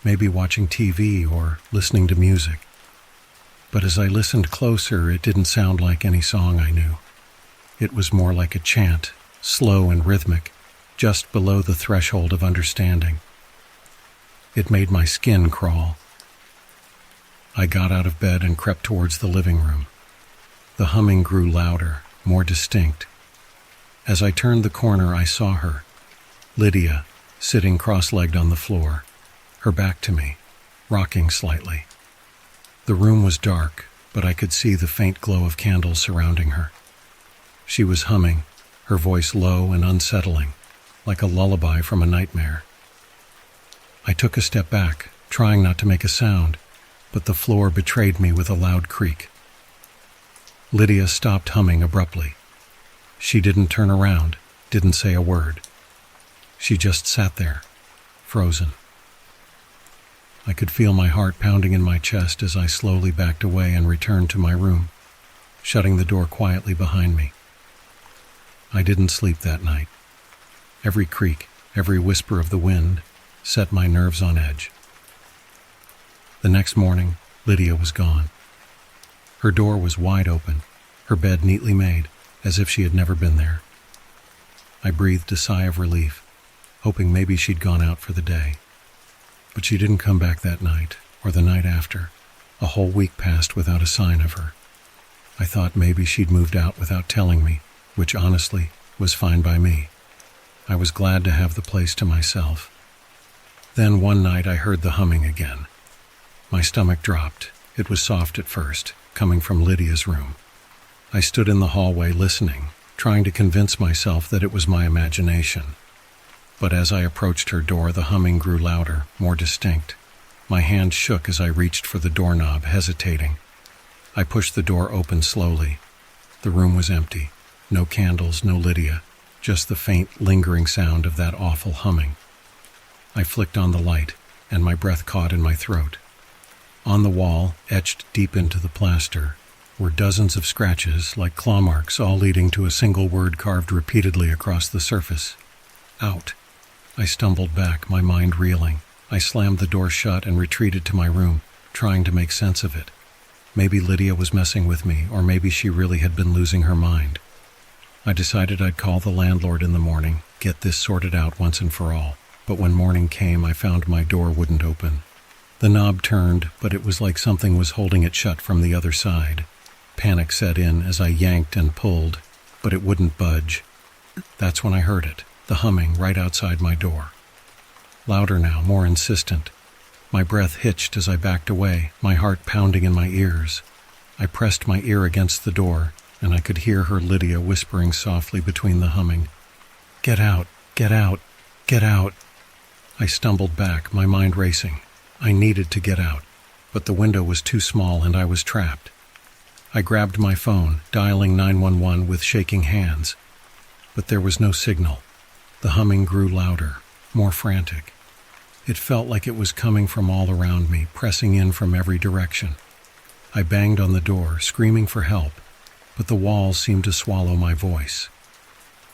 [SPEAKER 1] maybe watching TV or listening to music. But as I listened closer, it didn't sound like any song I knew. It was more like a chant, slow and rhythmic, just below the threshold of understanding. It made my skin crawl. I got out of bed and crept towards the living room. The humming grew louder, more distinct. As I turned the corner, I saw her, Lydia, sitting cross-legged on the floor, her back to me, rocking slightly. The room was dark, but I could see the faint glow of candles surrounding her. She was humming, her voice low and unsettling, like a lullaby from a nightmare. I took a step back, trying not to make a sound, but the floor betrayed me with a loud creak. Lydia stopped humming abruptly. She didn't turn around, didn't say a word. She just sat there, frozen. I could feel my heart pounding in my chest as I slowly backed away and returned to my room, shutting the door quietly behind me. I didn't sleep that night. Every creak, every whisper of the wind set my nerves on edge. The next morning, Lydia was gone. Her door was wide open, her bed neatly made, as if she had never been there. I breathed a sigh of relief, hoping maybe she'd gone out for the day. But she didn't come back that night, or the night after. A whole week passed without a sign of her. I thought maybe she'd moved out without telling me, which honestly was fine by me. I was glad to have the place to myself. Then one night I heard the humming again. My stomach dropped. It was soft at first, coming from Lydia's room. I stood in the hallway listening, trying to convince myself that it was my imagination. But as I approached her door, the humming grew louder, more distinct. My hand shook as I reached for the doorknob, hesitating. I pushed the door open slowly. The room was empty. No candles, no Lydia, just the faint, lingering sound of that awful humming. I flicked on the light, and my breath caught in my throat. On the wall, etched deep into the plaster, were dozens of scratches, like claw marks, all leading to a single word carved repeatedly across the surface. Out. I stumbled back, my mind reeling. I slammed the door shut and retreated to my room, trying to make sense of it. Maybe Lydia was messing with me, or maybe she really had been losing her mind. I decided I'd call the landlord in the morning, get this sorted out once and for all. But when morning came, I found my door wouldn't open. The knob turned, but it was like something was holding it shut from the other side. Panic set in as I yanked and pulled, but it wouldn't budge. That's when I heard it, the humming right outside my door. Louder now, more insistent. My breath hitched as I backed away, my heart pounding in my ears. I pressed my ear against the door, and I could hear her Lydia whispering softly between the humming. "Get out, get out, get out." I stumbled back, my mind racing. I needed to get out, but the window was too small and I was trapped. I grabbed my phone, dialing 911 with shaking hands. But there was no signal. The humming grew louder, more frantic. It felt like it was coming from all around me, pressing in from every direction. I banged on the door, screaming for help, but the walls seemed to swallow my voice.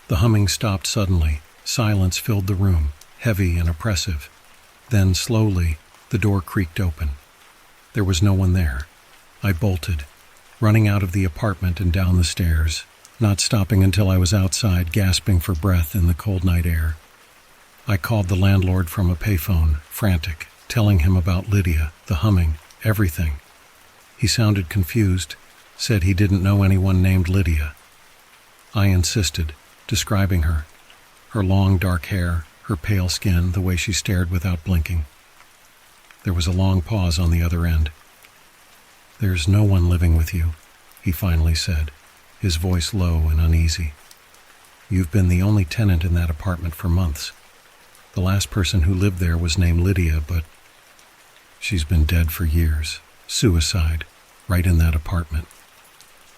[SPEAKER 1] The humming stopped suddenly. Silence filled the room, heavy and oppressive. Then, slowly, the door creaked open. There was no one there. I bolted, running out of the apartment and down the stairs, not stopping until I was outside, gasping for breath in the cold night air. I called the landlord from a payphone, frantic, telling him about Lydia, the humming, everything. He sounded confused, said he didn't know anyone named Lydia. I insisted, describing her long dark hair, her pale skin, the way she stared without blinking. There was a long pause on the other end. "There's no one living with you," he finally said, his voice low and uneasy. "You've been the only tenant in that apartment for months. The last person who lived there was named Lydia, but she's been dead for years. Suicide, right in that apartment.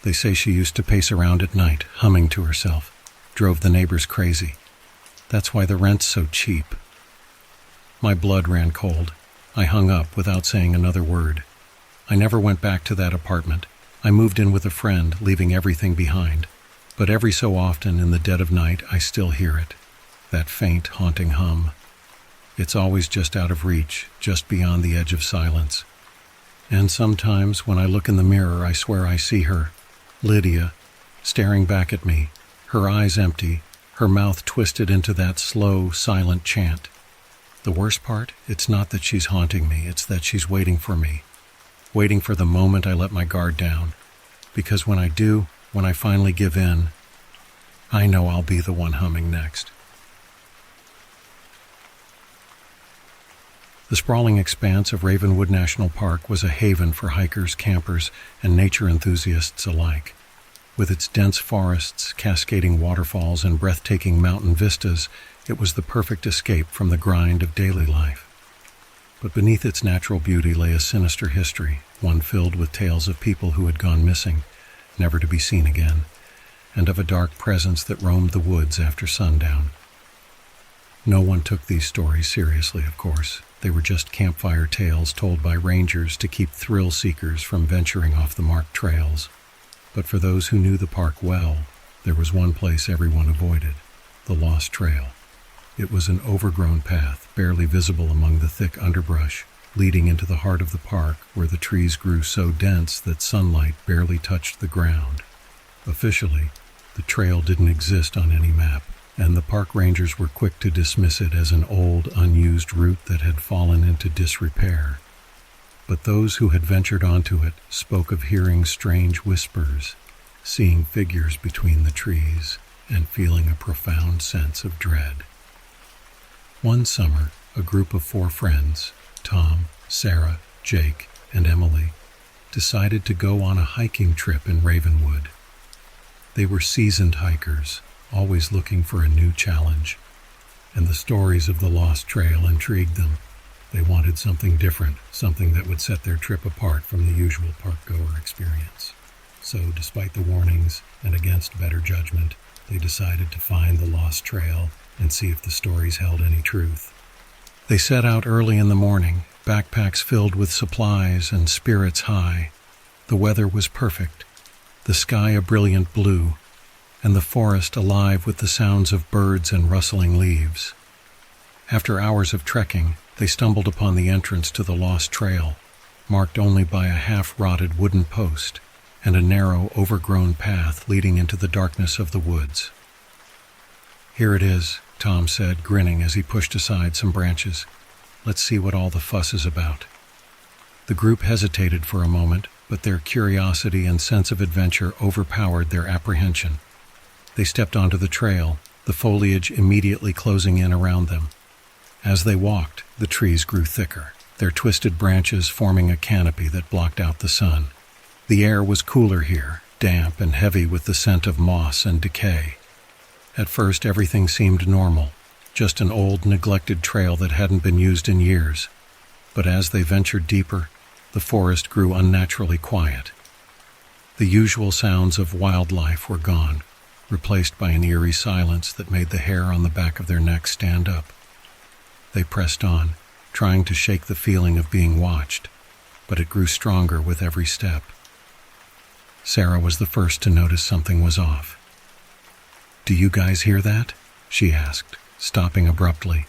[SPEAKER 1] They say she used to pace around at night, humming to herself, drove the neighbors crazy. That's why the rent's so cheap." My blood ran cold. I hung up without saying another word. I never went back to that apartment. I moved in with a friend, leaving everything behind. But every so often, in the dead of night, I still hear it. That faint, haunting hum. It's always just out of reach, just beyond the edge of silence. And sometimes, when I look in the mirror, I swear I see her, Lydia, staring back at me, her eyes empty, her mouth twisted into that slow, silent chant. The worst part, it's not that she's haunting me, it's that she's waiting for me. Waiting for the moment I let my guard down. Because when I do, when I finally give in, I know I'll be the one humming next. The sprawling expanse of Ravenwood National Park was a haven for hikers, campers, and nature enthusiasts alike. With its dense forests, cascading waterfalls, and breathtaking mountain vistas, it was the perfect escape from the grind of daily life. But beneath its natural beauty lay a sinister history, one filled with tales of people who had gone missing, never to be seen again, and of a dark presence that roamed the woods after sundown. No one took these stories seriously, of course. They were just campfire tales told by rangers to keep thrill seekers from venturing off the marked trails. But for those who knew the park well, there was one place everyone avoided: the Lost Trail. It was an overgrown path, barely visible among the thick underbrush, leading into the heart of the park, where the trees grew so dense that sunlight barely touched the ground. Officially, the trail didn't exist on any map, and the park rangers were quick to dismiss it as an old, unused route that had fallen into disrepair. But those who had ventured onto it spoke of hearing strange whispers, seeing figures between the trees, and feeling a profound sense of dread. One summer, a group of 4 friends, Tom, Sarah, Jake, and Emily, decided to go on a hiking trip in Ravenwood. They were seasoned hikers, always looking for a new challenge, and the stories of the Lost Trail intrigued them. They wanted something different, something that would set their trip apart from the usual park-goer experience. So, despite the warnings and against better judgment, they decided to find the Lost Trail and see if the stories held any truth. They set out early in the morning, backpacks filled with supplies and spirits high. The weather was perfect, the sky a brilliant blue, and the forest alive with the sounds of birds and rustling leaves. After hours of trekking, they stumbled upon the entrance to the Lost Trail, marked only by a half-rotted wooden post and a narrow, overgrown path leading into the darkness of the woods. "Here it is," Tom said, grinning as he pushed aside some branches. "Let's see what all the fuss is about." The group hesitated for a moment, but their curiosity and sense of adventure overpowered their apprehension. They stepped onto the trail, the foliage immediately closing in around them. As they walked, the trees grew thicker, their twisted branches forming a canopy that blocked out the sun. The air was cooler here, damp and heavy with the scent of moss and decay. At first, everything seemed normal, just an old, neglected trail that hadn't been used in years. But as they ventured deeper, the forest grew unnaturally quiet. The usual sounds of wildlife were gone, replaced by an eerie silence that made the hair on the back of their necks stand up. They pressed on, trying to shake the feeling of being watched, but it grew stronger with every step. Sarah was the first to notice something was off. "Do you guys hear that?" she asked, stopping abruptly.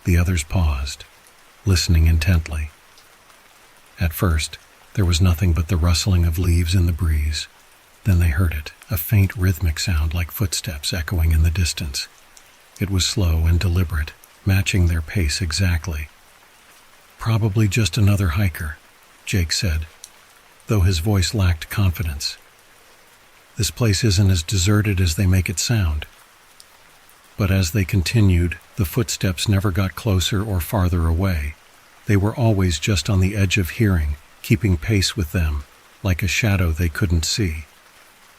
[SPEAKER 1] The others paused, listening intently. At first, there was nothing but the rustling of leaves in the breeze. Then they heard it, a faint rhythmic sound like footsteps echoing in the distance. It was slow and deliberate, matching their pace exactly. "Probably just another hiker," Jake said, though his voice lacked confidence. "This place isn't as deserted as they make it sound." But as they continued, the footsteps never got closer or farther away. They were always just on the edge of hearing, keeping pace with them, like a shadow they couldn't see.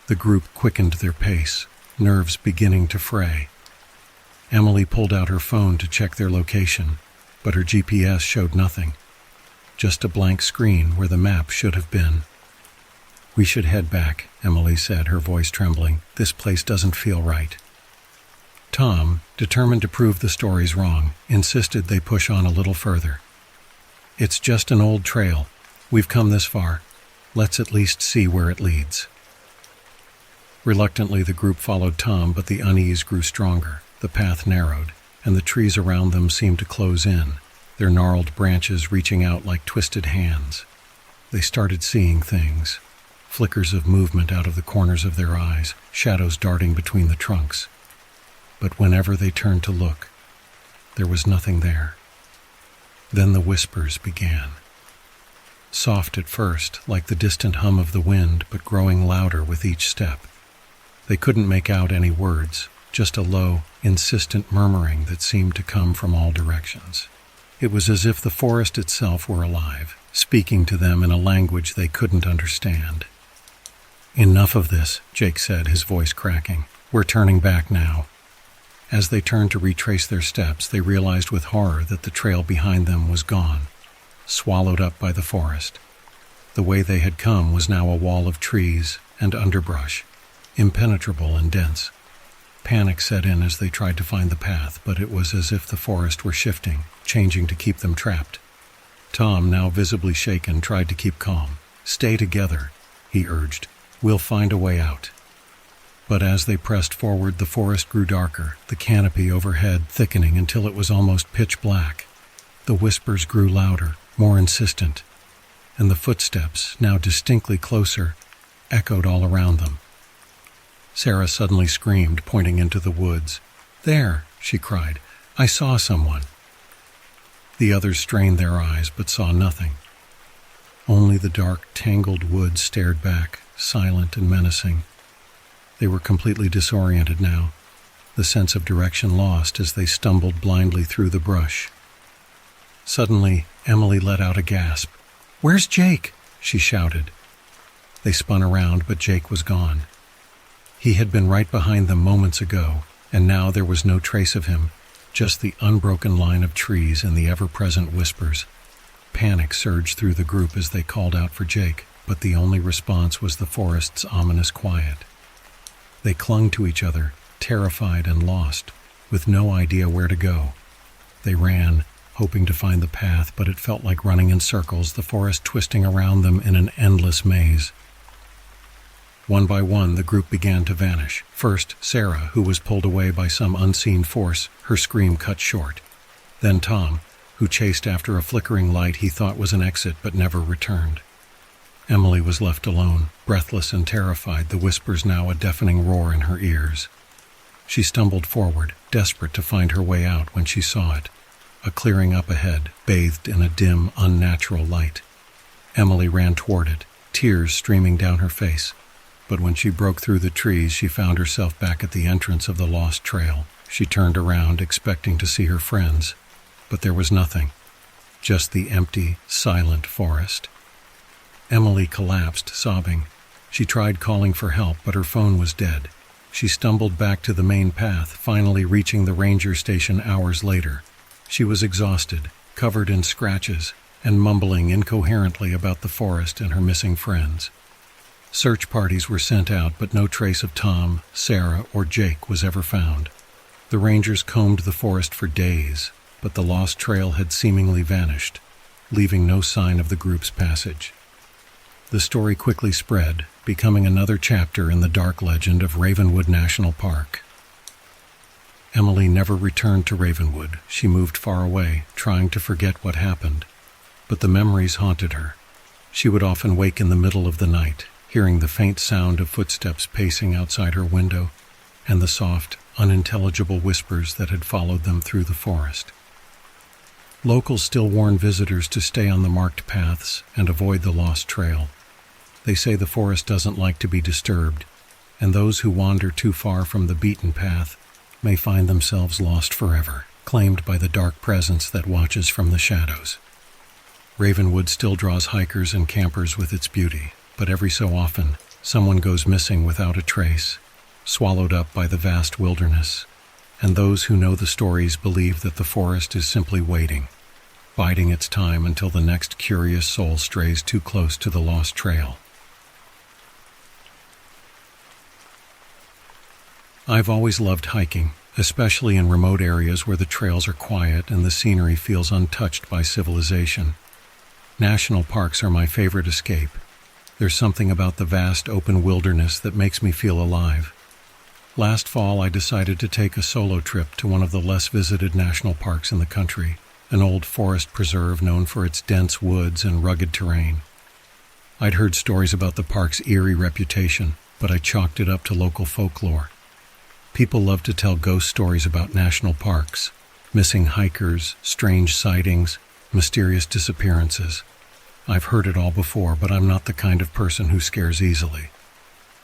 [SPEAKER 1] The group quickened their pace, nerves beginning to fray. Emily pulled out her phone to check their location, but her GPS showed nothing. Just a blank screen where the map should have been. "We should head back," Emily said, her voice trembling. "This place doesn't feel right." Tom, determined to prove the stories wrong, insisted they push on a little further. "It's just an old trail. We've come this far. Let's at least see where it leads." Reluctantly, the group followed Tom, but the unease grew stronger. The path narrowed, and the trees around them seemed to close in, their gnarled branches reaching out like twisted hands. They started seeing things, flickers of movement out of the corners of their eyes, shadows darting between the trunks. But whenever they turned to look, there was nothing there. Then the whispers began. Soft at first, like the distant hum of the wind, but growing louder with each step. They couldn't make out any words, just a low, insistent murmuring that seemed to come from all directions. It was as if the forest itself were alive, speaking to them in a language they couldn't understand. Enough of this, Jake said, his voice cracking. We're turning back now. As they turned to retrace their steps, they realized with horror that the trail behind them was gone, swallowed up by the forest. The way they had come was now a wall of trees and underbrush, impenetrable and dense. Panic set in as they tried to find the path, but it was as if the forest were shifting, changing to keep them trapped. Tom, now visibly shaken, tried to keep calm. "Stay together," he urged. "We'll find a way out." But as they pressed forward, the forest grew darker, the canopy overhead thickening until it was almost pitch black. The whispers grew louder, more insistent, and the footsteps, now distinctly closer, echoed all around them. Sarah suddenly screamed, pointing into the woods. "There," she cried. "I saw someone." The others strained their eyes but saw nothing. Only the dark, tangled woods stared back, silent and menacing. They were completely disoriented now, the sense of direction lost as they stumbled blindly through the brush. Suddenly, Emily let out a gasp. "Where's Jake?" she shouted. They spun around, but Jake was gone. He had been right behind them moments ago, and now there was no trace of him, just the unbroken line of trees and the ever-present whispers. Panic surged through the group as they called out for Jake, but the only response was the forest's ominous quiet. They clung to each other, terrified and lost, with no idea where to go. They ran, hoping to find the path, but it felt like running in circles, the forest twisting around them in an endless maze. One by one, the group began to vanish. First, Sarah, who was pulled away by some unseen force, her scream cut short. Then Tom, who chased after a flickering light he thought was an exit but never returned. Emily was left alone, breathless and terrified, the whispers now a deafening roar in her ears. She stumbled forward, desperate to find her way out when she saw it. A clearing up ahead, bathed in a dim, unnatural light. Emily ran toward it, tears streaming down her face. But when she broke through the trees, she found herself back at the entrance of the lost trail. She turned around, expecting to see her friends, but there was nothing, just the empty, silent forest. Emily collapsed, sobbing. She tried calling for help, but her phone was dead. She stumbled back to the main path, finally reaching the ranger station hours later. She was exhausted, covered in scratches, and mumbling incoherently about the forest and her missing friends. Search parties were sent out, but no trace of Tom, Sarah, or Jake was ever found. The rangers combed the forest for days, but the lost trail had seemingly vanished, leaving no sign of the group's passage. The story quickly spread, becoming another chapter in the dark legend of Ravenwood National Park. Emily never returned to Ravenwood. She moved far away, trying to forget what happened. But the memories haunted her. She would often wake in the middle of the night, hearing the faint sound of footsteps pacing outside her window and the soft, unintelligible whispers that had followed them through the forest. Locals still warn visitors to stay on the marked paths and avoid the lost trail. They say the forest doesn't like to be disturbed, and those who wander too far from the beaten path may find themselves lost forever, claimed by the dark presence that watches from the shadows. Ravenwood still draws hikers and campers with its beauty, but every so often, someone goes missing without a trace, swallowed up by the vast wilderness, and those who know the stories believe that the forest is simply waiting, biding its time until the next curious soul strays too close to the lost trail. I've always loved hiking, especially in remote areas where the trails are quiet and the scenery feels untouched by civilization. National parks are my favorite escape. There's something about the vast open wilderness that makes me feel alive. Last fall, I decided to take a solo trip to one of the less visited national parks in the country, an old forest preserve known for its dense woods and rugged terrain. I'd heard stories about the park's eerie reputation, but I chalked it up to local folklore. People love to tell ghost stories about national parks, missing hikers, strange sightings, mysterious disappearances. I've heard it all before, but I'm not the kind of person who scares easily.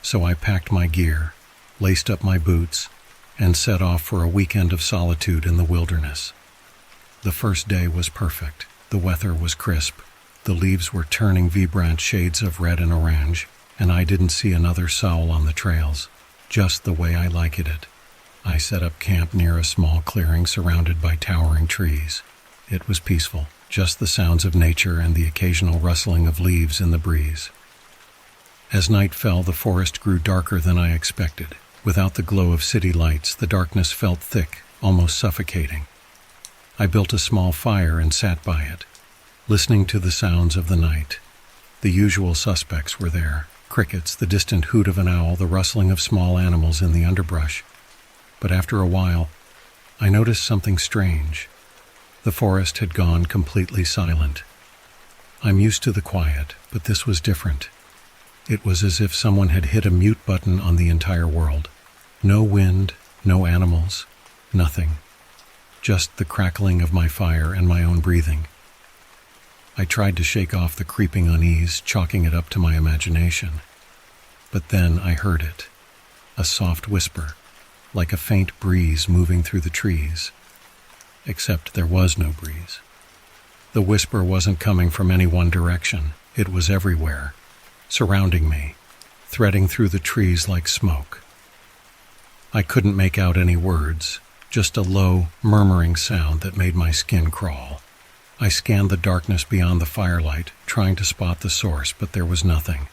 [SPEAKER 1] So I packed my gear, laced up my boots, and set off for a weekend of solitude in the wilderness. The first day was perfect. The weather was crisp. The leaves were turning vibrant shades of red and orange, and I didn't see another soul on the trails, just the way I liked it. I set up camp near a small clearing surrounded by towering trees. It was peaceful, just the sounds of nature and the occasional rustling of leaves in the breeze. As night fell, the forest grew darker than I expected. Without the glow of city lights, the darkness felt thick, almost suffocating. I built a small fire and sat by it, listening to the sounds of the night. The usual suspects were there: crickets, the distant hoot of an owl, the rustling of small animals in the underbrush. But after a while, I noticed something strange. The forest had gone completely silent. I'm used to the quiet, but this was different. It was as if someone had hit a mute button on the entire world. No wind, no animals, nothing. Just the crackling of my fire and my own breathing. I tried to shake off the creeping unease, chalking it up to my imagination. But then I heard it. A soft whisper, like a faint breeze moving through the trees. Except there was no breeze. The whisper wasn't coming from any one direction. It was everywhere, surrounding me, threading through the trees like smoke. I couldn't make out any words, just a low, murmuring sound that made my skin crawl. I scanned the darkness beyond the firelight, trying to spot the source, but there was nothing.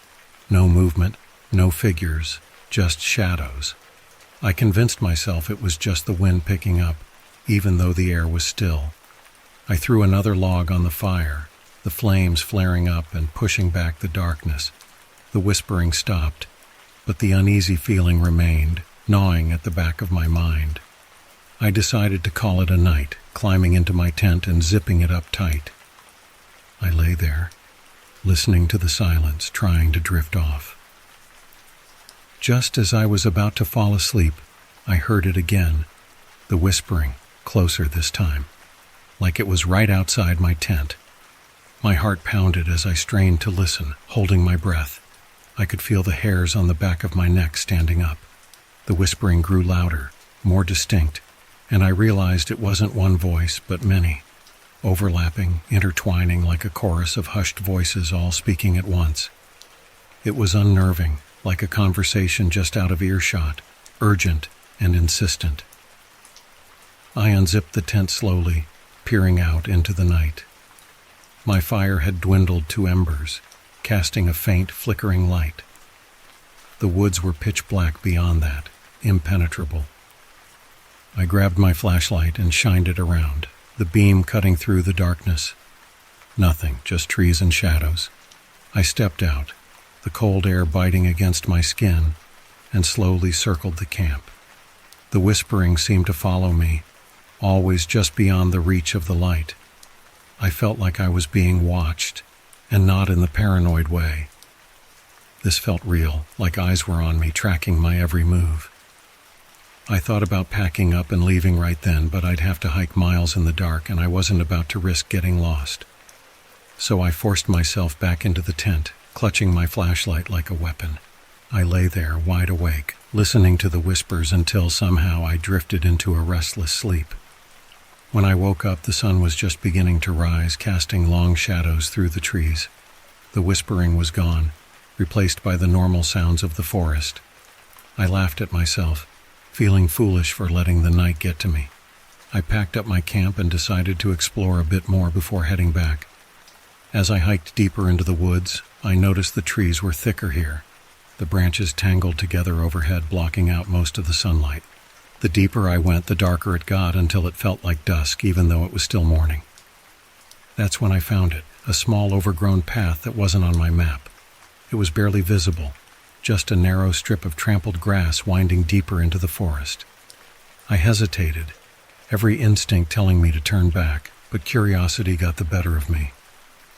[SPEAKER 1] No movement, no figures, just shadows. I convinced myself it was just the wind picking up, even though the air was still. I threw another log on the fire, the flames flaring up and pushing back the darkness. The whispering stopped, but the uneasy feeling remained, gnawing at the back of my mind. I decided to call it a night, climbing into my tent and zipping it up tight. I lay there, listening to the silence, trying to drift off. Just as I was about to fall asleep, I heard it again, the whispering, closer this time, like it was right outside my tent. My heart pounded as I strained to listen, holding my breath. I could feel the hairs on the back of my neck standing up. The whispering grew louder, more distinct, and I realized it wasn't one voice, but many, overlapping, intertwining like a chorus of hushed voices all speaking at once. It was unnerving, like a conversation just out of earshot, urgent and insistent. I unzipped the tent slowly, peering out into the night. My fire had dwindled to embers, casting a faint, flickering light. The woods were pitch black beyond that, impenetrable. I grabbed my flashlight and shined it around, the beam cutting through the darkness. Nothing, just trees and shadows. I stepped out, the cold air biting against my skin, and slowly circled the camp. The whispering seemed to follow me, always just beyond the reach of the light. I felt like I was being watched, and not in the paranoid way. This felt real, like eyes were on me, tracking my every move. I thought about packing up and leaving right then, but I'd have to hike miles in the dark, and I wasn't about to risk getting lost. So I forced myself back into the tent, clutching my flashlight like a weapon. I lay there, wide awake, listening to the whispers until somehow I drifted into a restless sleep. When I woke up, the sun was just beginning to rise, casting long shadows through the trees. The whispering was gone, replaced by the normal sounds of the forest. I laughed at myself, feeling foolish for letting the night get to me. I packed up my camp and decided to explore a bit more before heading back. As I hiked deeper into the woods, I noticed the trees were thicker here, the branches tangled together overhead, blocking out most of the sunlight. The deeper I went, the darker it got until it felt like dusk, even though it was still morning. That's when I found it, a small overgrown path that wasn't on my map. It was barely visible, just a narrow strip of trampled grass winding deeper into the forest. I hesitated, every instinct telling me to turn back, but curiosity got the better of me.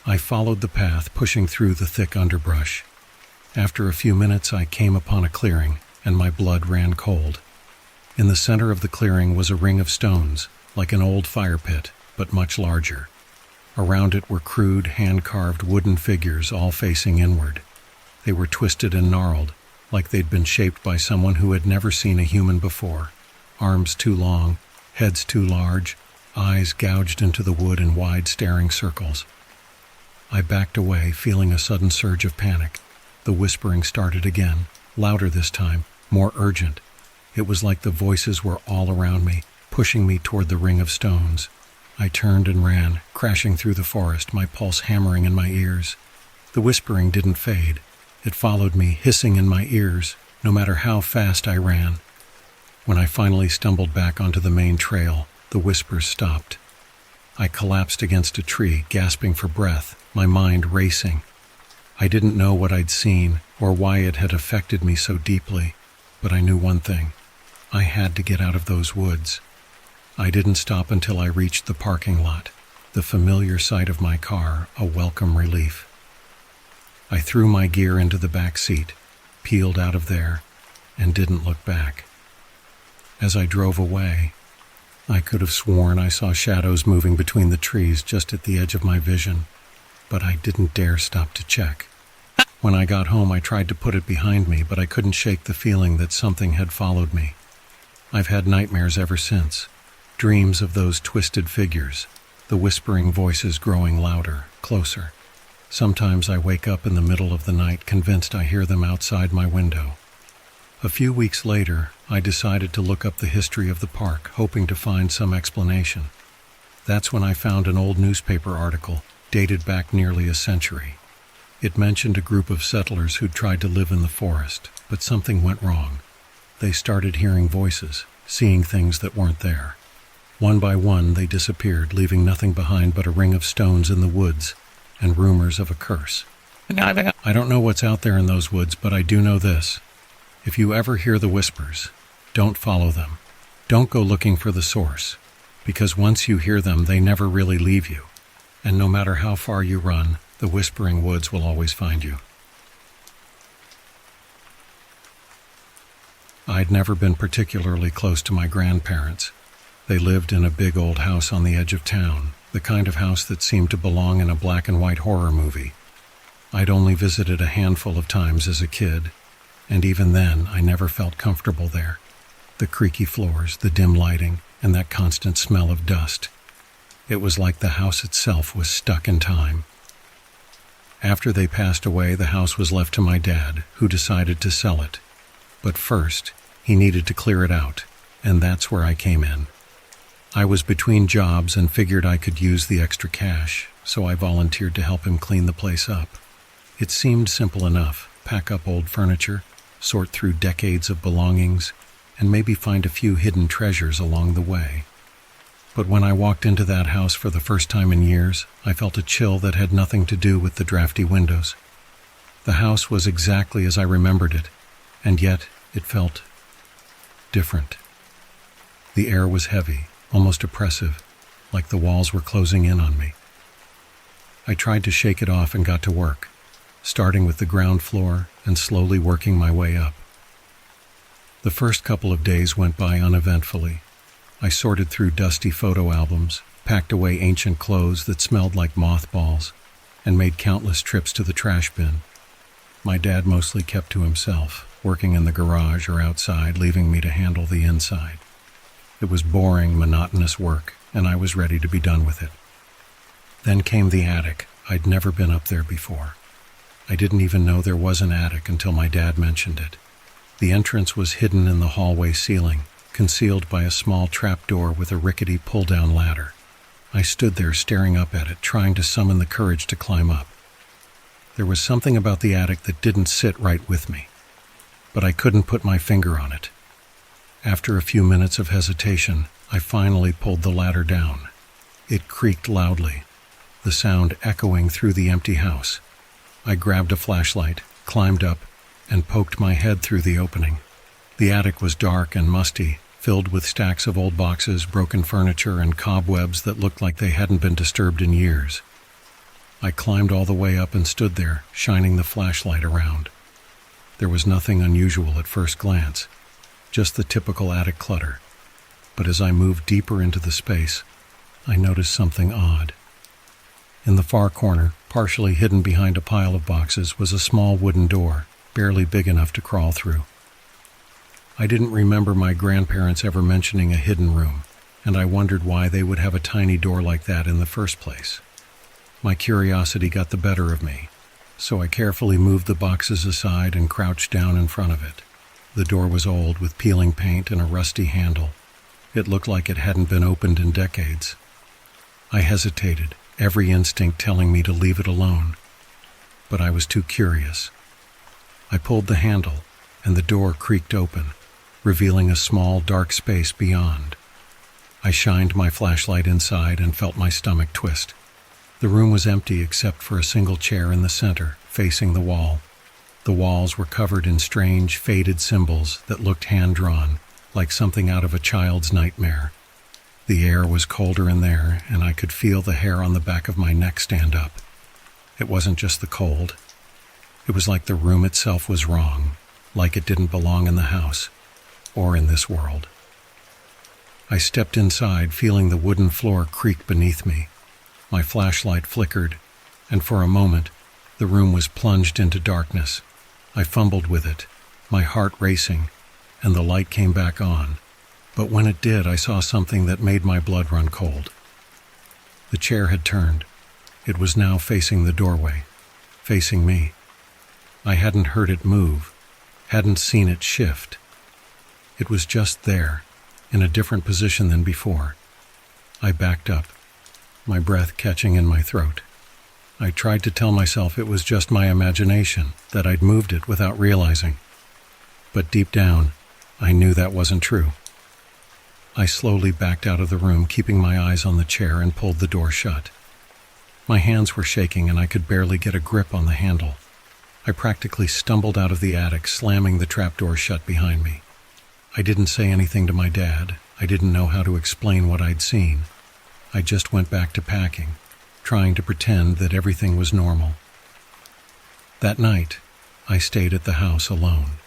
[SPEAKER 1] I followed the path, pushing through the thick underbrush. After a few minutes, I came upon a clearing, and my blood ran cold. In the center of the clearing was a ring of stones, like an old fire pit, but much larger. Around it were crude, hand-carved wooden figures, all facing inward. They were twisted and gnarled, like they'd been shaped by someone who had never seen a human before. Arms too long, heads too large, eyes gouged into the wood in wide, staring circles. I backed away, feeling a sudden surge of panic. The whispering started again, louder this time, more urgent. It was like the voices were all around me, pushing me toward the ring of stones. I turned and ran, crashing through the forest, my pulse hammering in my ears. The whispering didn't fade. It followed me, hissing in my ears, no matter how fast I ran. When I finally stumbled back onto the main trail, the whispers stopped. I collapsed against a tree, gasping for breath, my mind racing. I didn't know what I'd seen or why it had affected me so deeply, but I knew one thing. I had to get out of those woods. I didn't stop until I reached the parking lot, the familiar sight of my car, a welcome relief. I threw my gear into the back seat, peeled out of there, and didn't look back. As I drove away, I could have sworn I saw shadows moving between the trees just at the edge of my vision, but I didn't dare stop to check. When I got home, I tried to put it behind me, but I couldn't shake the feeling that something had followed me. I've had nightmares ever since, dreams of those twisted figures, the whispering voices growing louder, closer. Sometimes I wake up in the middle of the night convinced I hear them outside my window. A few weeks later, I decided to look up the history of the park, hoping to find some explanation. That's when I found an old newspaper article, dated back nearly a century. It mentioned a group of settlers who'd tried to live in the forest, but something went wrong. They started hearing voices, seeing things that weren't there. One by one, they disappeared, leaving nothing behind but a ring of stones in the woods and rumors of a curse. I don't know what's out there in those woods, but I do know this. If you ever hear the whispers, don't follow them. Don't go looking for the source, because once you hear them, they never really leave you. And no matter how far you run, the whispering woods will always find you. I'd never been particularly close to my grandparents. They lived in a big old house on the edge of town, the kind of house that seemed to belong in a black and white horror movie. I'd only visited a handful of times as a kid, and even then I never felt comfortable there. The creaky floors, the dim lighting, and that constant smell of dust. It was like the house itself was stuck in time. After they passed away, the house was left to my dad, who decided to sell it. But first, he needed to clear it out, and that's where I came in. I was between jobs and figured I could use the extra cash, so I volunteered to help him clean the place up. It seemed simple enough: pack up old furniture, sort through decades of belongings, and maybe find a few hidden treasures along the way. But when I walked into that house for the first time in years, I felt a chill that had nothing to do with the drafty windows. The house was exactly as I remembered it, and yet it felt different. The air was heavy, almost oppressive, like the walls were closing in on me. I tried to shake it off and got to work, starting with the ground floor and slowly working my way up. The first couple of days went by uneventfully. I sorted through dusty photo albums, packed away ancient clothes that smelled like mothballs, and made countless trips to the trash bin. My dad mostly kept to himself, working in the garage or outside, leaving me to handle the inside. It was boring, monotonous work, and I was ready to be done with it. Then came the attic. I'd never been up there before. I didn't even know there was an attic until my dad mentioned it. The entrance was hidden in the hallway ceiling, concealed by a small trapdoor with a rickety pull-down ladder. I stood there staring up at it, trying to summon the courage to climb up. There was something about the attic that didn't sit right with me, but I couldn't put my finger on it. After a few minutes of hesitation, I finally pulled the ladder down. It creaked loudly, the sound echoing through the empty house. I grabbed a flashlight, climbed up, and poked my head through the opening. The attic was dark and musty, filled with stacks of old boxes, broken furniture, and cobwebs that looked like they hadn't been disturbed in years. I climbed all the way up and stood there, shining the flashlight around. There was nothing unusual at first glance, just the typical attic clutter. But as I moved deeper into the space, I noticed something odd. In the far corner, partially hidden behind a pile of boxes, was a small wooden door, barely big enough to crawl through. I didn't remember my grandparents ever mentioning a hidden room, and I wondered why they would have a tiny door like that in the first place. My curiosity got the better of me, so I carefully moved the boxes aside and crouched down in front of it. The door was old, with peeling paint and a rusty handle. It looked like it hadn't been opened in decades. I hesitated, every instinct telling me to leave it alone. But I was too curious. I pulled the handle, and the door creaked open, revealing a small, dark space beyond. I shined my flashlight inside and felt my stomach twist. The room was empty except for a single chair in the center, facing the wall. The walls were covered in strange, faded symbols that looked hand-drawn, like something out of a child's nightmare. The air was colder in there, and I could feel the hair on the back of my neck stand up. It wasn't just the cold. It was like the room itself was wrong, like it didn't belong in the house, or in this world. I stepped inside, feeling the wooden floor creak beneath me. My flashlight flickered, and for a moment, the room was plunged into darkness. I fumbled with it, my heart racing, and the light came back on. But when it did, I saw something that made my blood run cold. The chair had turned. It was now facing the doorway, facing me. I hadn't heard it move, hadn't seen it shift. It was just there, in a different position than before. I backed up, my breath catching in my throat. I tried to tell myself it was just my imagination, that I'd moved it without realizing. But deep down, I knew that wasn't true. I slowly backed out of the room, keeping my eyes on the chair, and pulled the door shut. My hands were shaking and I could barely get a grip on the handle. I practically stumbled out of the attic, slamming the trapdoor shut behind me. I didn't say anything to my dad. I didn't know how to explain what I'd seen. I just went back to packing, trying to pretend that everything was normal. That night, I stayed at the house alone.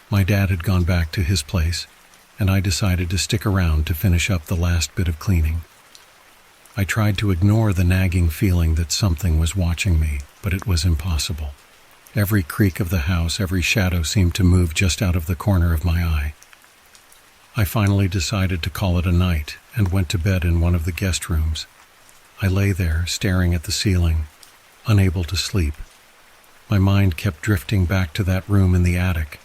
[SPEAKER 1] My dad had gone back to his place, and I decided to stick around to finish up the last bit of cleaning. I tried to ignore the nagging feeling that something was watching me, but it was impossible. Every creak of the house, every shadow seemed to move just out of the corner of my eye. I finally decided to call it a night and went to bed in one of the guest rooms. I lay there, staring at the ceiling, unable to sleep. My mind kept drifting back to that room in the attic,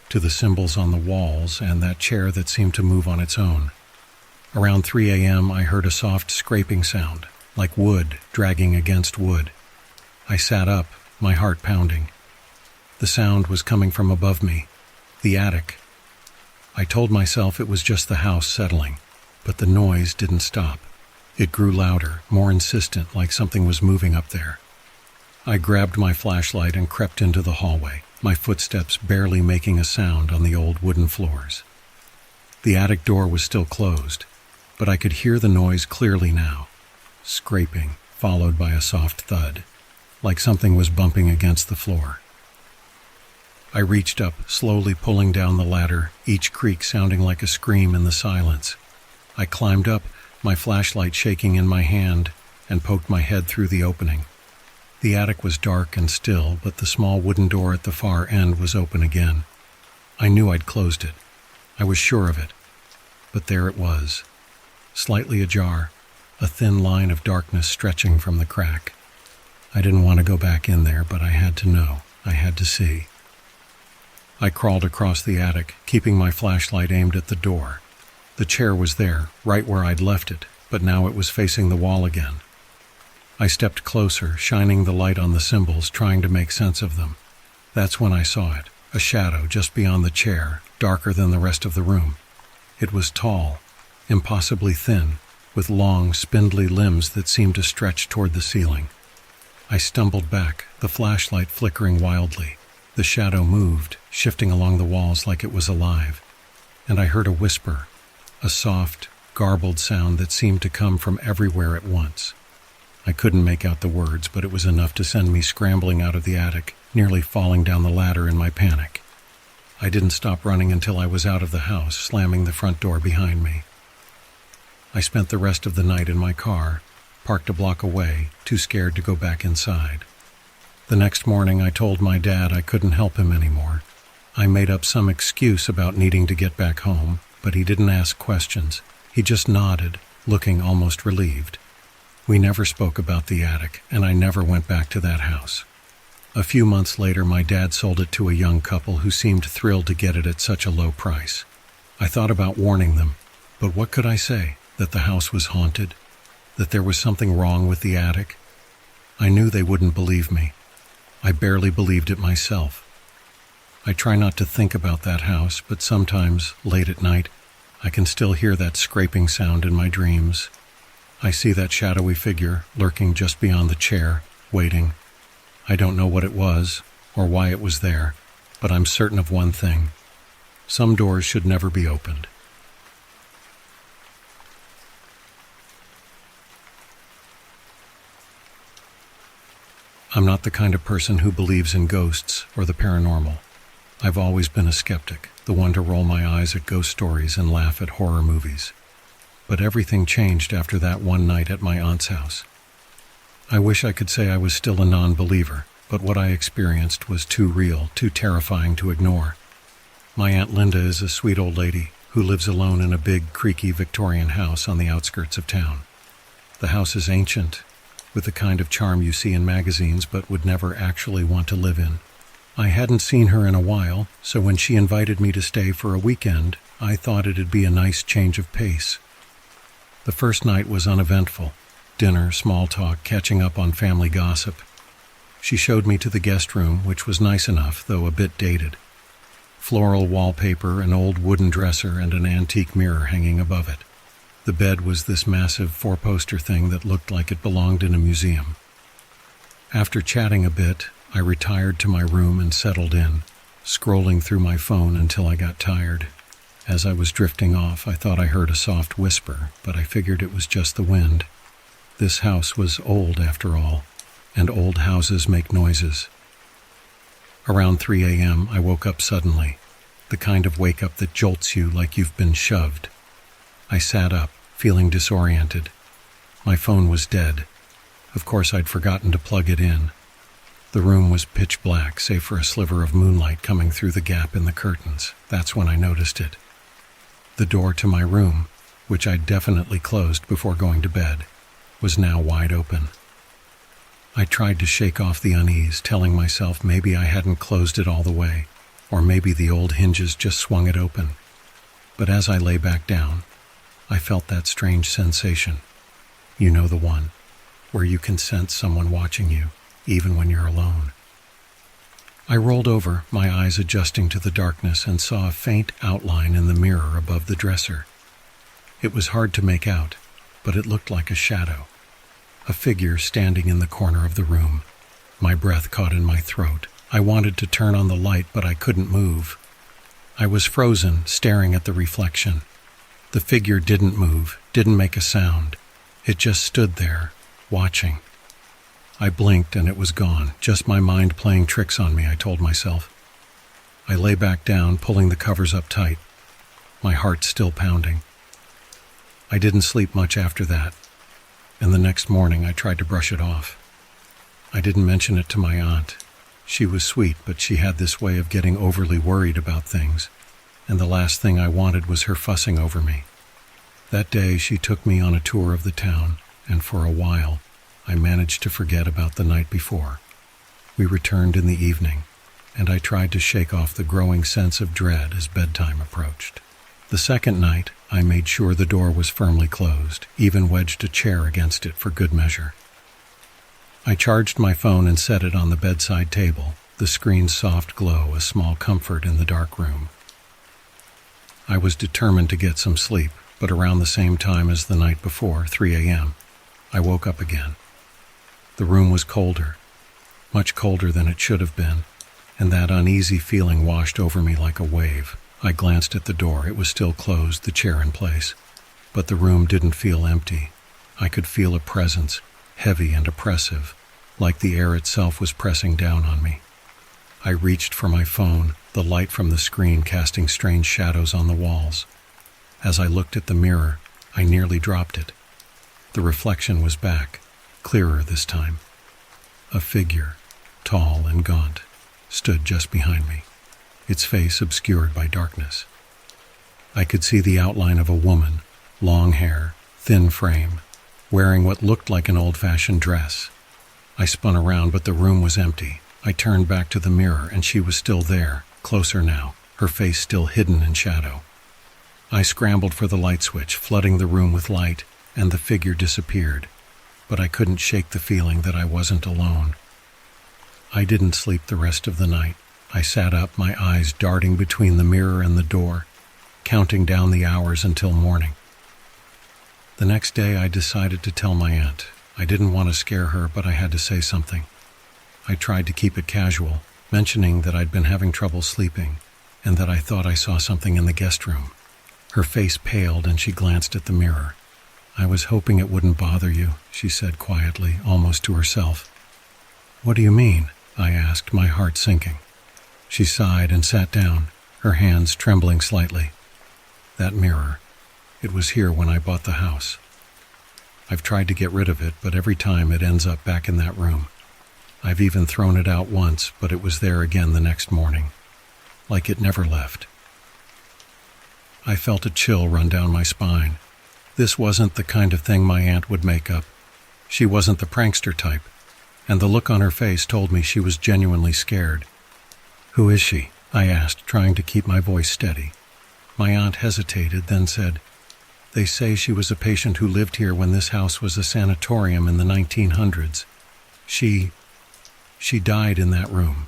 [SPEAKER 1] to the symbols on the walls and that chair that seemed to move on its own. Around 3 a.m., I heard a soft scraping sound, like wood dragging against wood. I sat up, my heart pounding. The sound was coming from above me, the attic. I told myself it was just the house settling, but the noise didn't stop. It grew louder, more insistent, like something was moving up there. I grabbed my flashlight and crept into the hallway, my footsteps barely making a sound on the old wooden floors. The attic door was still closed, but I could hear the noise clearly now, scraping, followed by a soft thud, like something was bumping against the floor. I reached up, slowly pulling down the ladder, each creak sounding like a scream in the silence. I climbed up, my flashlight shaking in my hand, and poked my head through the opening. The attic was dark and still, but the small wooden door at the far end was open again. I knew I'd closed it. I was sure of it. But there it was, slightly ajar, a thin line of darkness stretching from the crack. I didn't want to go back in there, but I had to know. I had to see. I crawled across the attic, keeping my flashlight aimed at the door. The chair was there, right where I'd left it, but now it was facing the wall again. I stepped closer, shining the light on the symbols, trying to make sense of them. That's when I saw it, a shadow just beyond the chair, darker than the rest of the room. It was tall, impossibly thin, with long, spindly limbs that seemed to stretch toward the ceiling. I stumbled back, the flashlight flickering wildly. The shadow moved, shifting along the walls like it was alive. And I heard a whisper, a soft, garbled sound that seemed to come from everywhere at once. I couldn't make out the words, but it was enough to send me scrambling out of the attic, nearly falling down the ladder in my panic. I didn't stop running until I was out of the house, slamming the front door behind me. I spent the rest of the night in my car, parked a block away, too scared to go back inside. The next morning I told my dad I couldn't help him anymore. I made up some excuse about needing to get back home, but he didn't ask questions. He just nodded, looking almost relieved. We never spoke about the attic, and I never went back to that house. A few months later, my dad sold it to a young couple who seemed thrilled to get it at such a low price. I thought about warning them, but what could I say? That the house was haunted? That there was something wrong with the attic? I knew they wouldn't believe me. I barely believed it myself. I try not to think about that house, but sometimes, late at night, I can still hear that scraping sound in my dreams. I see that shadowy figure lurking just beyond the chair, waiting. I don't know what it was, or why it was there, but I'm certain of one thing. Some doors should never be opened. I'm not the kind of person who believes in ghosts or the paranormal. I've always been a skeptic, the one to roll my eyes at ghost stories and laugh at horror movies. But everything changed after that one night at my aunt's house. I wish I could say I was still a non-believer, but what I experienced was too real, too terrifying to ignore. My Aunt Linda is a sweet old lady who lives alone in a big, creaky Victorian house on the outskirts of town. The house is ancient, with the kind of charm you see in magazines but would never actually want to live in. I hadn't seen her in a while, so when she invited me to stay for a weekend, I thought it'd be a nice change of pace. The first night was uneventful. Dinner, small talk, catching up on family gossip. She showed me to the guest room, which was nice enough, though a bit dated. Floral wallpaper, an old wooden dresser, and an antique mirror hanging above it. The bed was this massive four-poster thing that looked like it belonged in a museum. After chatting a bit, I retired to my room and settled in, scrolling through my phone until I got tired. As I was drifting off, I thought I heard a soft whisper, but I figured it was just the wind. This house was old after all, and old houses make noises. Around 3 a.m., I woke up suddenly, the kind of wake-up that jolts you like you've been shoved. I sat up, feeling disoriented. My phone was dead. Of course, I'd forgotten to plug it in. The room was pitch black, save for a sliver of moonlight coming through the gap in the curtains. That's when I noticed it. The door to my room, which I'd definitely closed before going to bed, was now wide open. I tried to shake off the unease, telling myself maybe I hadn't closed it all the way, or maybe the old hinges just swung it open. But as I lay back down, I felt that strange sensation. You know the one, where you can sense someone watching you, even when you're alone. I rolled over, my eyes adjusting to the darkness, and saw a faint outline in the mirror above the dresser. It was hard to make out, but it looked like a shadow. A figure standing in the corner of the room. My breath caught in my throat. I wanted to turn on the light, but I couldn't move. I was frozen, staring at the reflection. The figure didn't move, didn't make a sound. It just stood there, watching. I blinked and it was gone, just my mind playing tricks on me, I told myself. I lay back down, pulling the covers up tight, my heart still pounding. I didn't sleep much after that, and the next morning I tried to brush it off. I didn't mention it to my aunt. She was sweet, but she had this way of getting overly worried about things, and the last thing I wanted was her fussing over me. That day she took me on a tour of the town, and for a while I managed to forget about the night before. We returned in the evening, and I tried to shake off the growing sense of dread as bedtime approached. The second night, I made sure the door was firmly closed, even wedged a chair against it for good measure. I charged my phone and set it on the bedside table, the screen's soft glow a small comfort in the dark room. I was determined to get some sleep, but around the same time as the night before, 3 a.m., I woke up again. The room was colder, much colder than it should have been, and that uneasy feeling washed over me like a wave. I glanced at the door. It was still closed, the chair in place, but the room didn't feel empty. I could feel a presence, heavy and oppressive, like the air itself was pressing down on me. I reached for my phone, the light from the screen casting strange shadows on the walls. As I looked at the mirror, I nearly dropped it. The reflection was back, clearer this time. A figure, tall and gaunt, stood just behind me, its face obscured by darkness. I could see the outline of a woman, long hair, thin frame, wearing what looked like an old-fashioned dress. I spun around, but the room was empty. I turned back to the mirror, and she was still there, closer now, her face still hidden in shadow. I scrambled for the light switch, flooding the room with light, and the figure disappeared. But I couldn't shake the feeling that I wasn't alone. I didn't sleep the rest of the night. I sat up, my eyes darting between the mirror and the door, counting down the hours until morning. The next day I decided to tell my aunt. I didn't want to scare her, but I had to say something. I tried to keep it casual, mentioning that I'd been having trouble sleeping, and that I thought I saw something in the guest room. Her face paled and she glanced at the mirror. "I was hoping it wouldn't bother you," she said quietly, almost to herself. "What do you mean?" I asked, my heart sinking. She sighed and sat down, her hands trembling slightly. "That mirror. It was here when I bought the house. I've tried to get rid of it, but every time it ends up back in that room. I've even thrown it out once, but it was there again the next morning. Like it never left." I felt a chill run down my spine. This wasn't the kind of thing my aunt would make up. She wasn't the prankster type, and the look on her face told me she was genuinely scared. "Who is she?" I asked, trying to keep my voice steady. My aunt hesitated, then said, "They say she was a patient who lived here when this house was a sanatorium in the 1900s. She died in that room.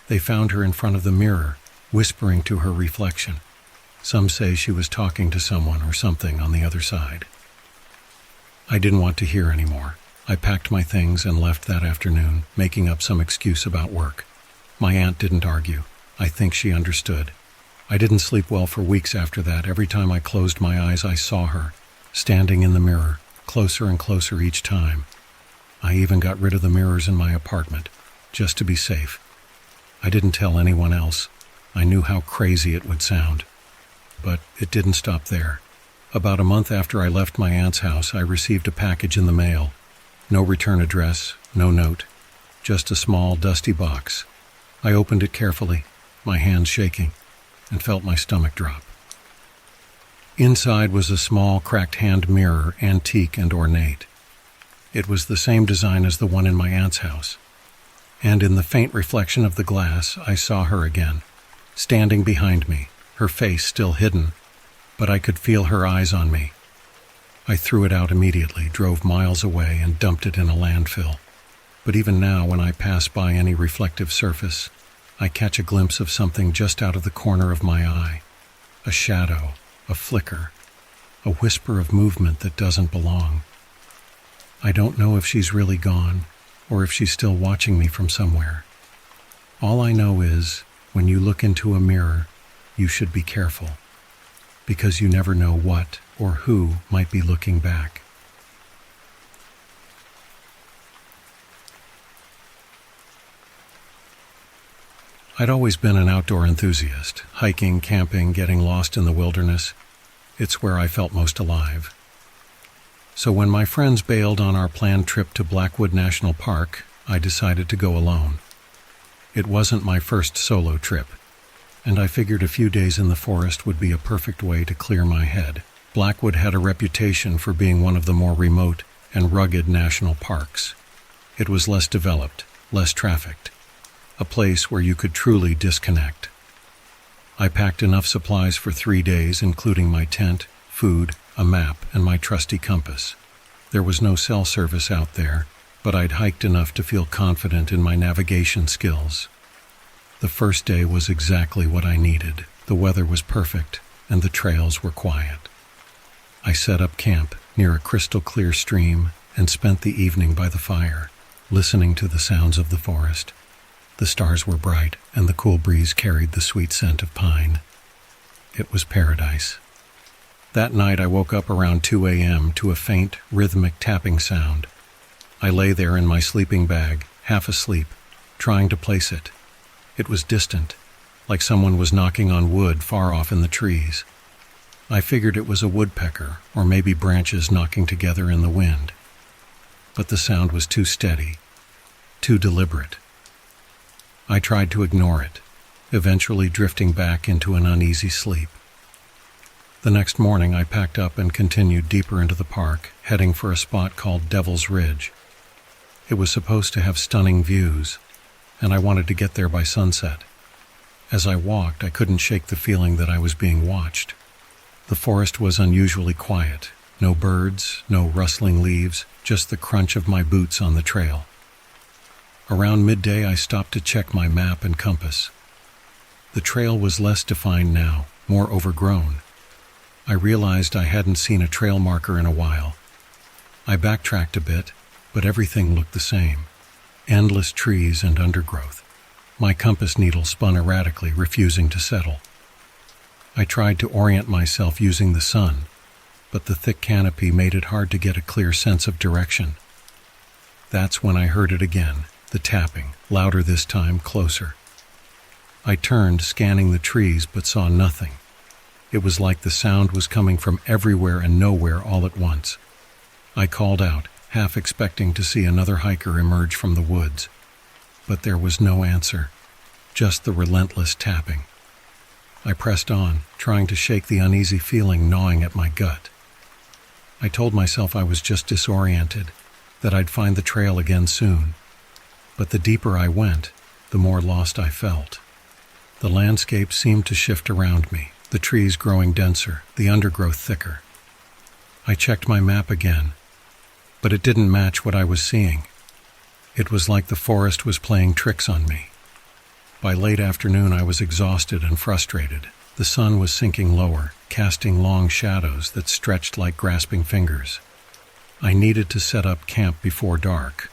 [SPEAKER 1] They found her in front of the mirror, whispering to her reflection. Some say she was talking to someone or something on the other side." I didn't want to hear anymore. I packed my things and left that afternoon, making up some excuse about work. My aunt didn't argue. I think she understood. I didn't sleep well for weeks after that. Every time I closed my eyes, I saw her, standing in the mirror, closer and closer each time. I even got rid of the mirrors in my apartment, just to be safe. I didn't tell anyone else. I knew how crazy it would sound. But it didn't stop there. About a month after I left my aunt's house, I received a package in the mail. No return address, no note, just a small, dusty box. I opened it carefully, my hands shaking, and felt my stomach drop. Inside was a small, cracked hand mirror, antique and ornate. It was the same design as the one in my aunt's house. And in the faint reflection of the glass, I saw her again, standing behind me, her face still hidden, but I could feel her eyes on me. I threw it out immediately, drove miles away, and dumped it in a landfill. But even now, when I pass by any reflective surface, I catch a glimpse of something just out of the corner of my eye. A shadow, a flicker, a whisper of movement that doesn't belong. I don't know if she's really gone, or if she's still watching me from somewhere. All I know is, when you look into a mirror, you should be careful, because you never know what or who might be looking back. I'd always been an outdoor enthusiast, hiking, camping, getting lost in the wilderness. It's where I felt most alive. So when my friends bailed on our planned trip to Blackwood National Park, I decided to go alone. It wasn't my first solo trip, and I figured a few days in the forest would be a perfect way to clear my head. Blackwood had a reputation for being one of the more remote and rugged national parks. It was less developed, less trafficked, a place where you could truly disconnect. I packed enough supplies for 3 days, including my tent, food, a map, and my trusty compass. There was no cell service out there, but I'd hiked enough to feel confident in my navigation skills. The first day was exactly what I needed. The weather was perfect, and the trails were quiet. I set up camp near a crystal-clear stream and spent the evening by the fire, listening to the sounds of the forest. The stars were bright, and the cool breeze carried the sweet scent of pine. It was paradise. That night I woke up around 2 a.m. to a faint, rhythmic tapping sound. I lay there in my sleeping bag, half asleep, trying to place it. It was distant, like someone was knocking on wood far off in the trees. I figured it was a woodpecker, or maybe branches knocking together in the wind. But the sound was too steady, too deliberate. I tried to ignore it, eventually drifting back into an uneasy sleep. The next morning I packed up and continued deeper into the park, heading for a spot called Devil's Ridge. It was supposed to have stunning views, and I wanted to get there by sunset. As I walked, I couldn't shake the feeling that I was being watched. The forest was unusually quiet. No birds, no rustling leaves, just the crunch of my boots on the trail. Around midday, I stopped to check my map and compass. The trail was less defined now, more overgrown. I realized I hadn't seen a trail marker in a while. I backtracked a bit, but everything looked the same. Endless trees and undergrowth. My compass needle spun erratically, refusing to settle. I tried to orient myself using the sun, but the thick canopy made it hard to get a clear sense of direction. That's when I heard it again, the tapping, louder this time, closer. I turned, scanning the trees, but saw nothing. It was like the sound was coming from everywhere and nowhere all at once. I called out, half expecting to see another hiker emerge from the woods. But there was no answer, just the relentless tapping. I pressed on, trying to shake the uneasy feeling gnawing at my gut. I told myself I was just disoriented, that I'd find the trail again soon. But the deeper I went, the more lost I felt. The landscape seemed to shift around me, the trees growing denser, the undergrowth thicker. I checked my map again, but it didn't match what I was seeing. It was like the forest was playing tricks on me. By late afternoon, I was exhausted and frustrated. The sun was sinking lower, casting long shadows that stretched like grasping fingers. I needed to set up camp before dark,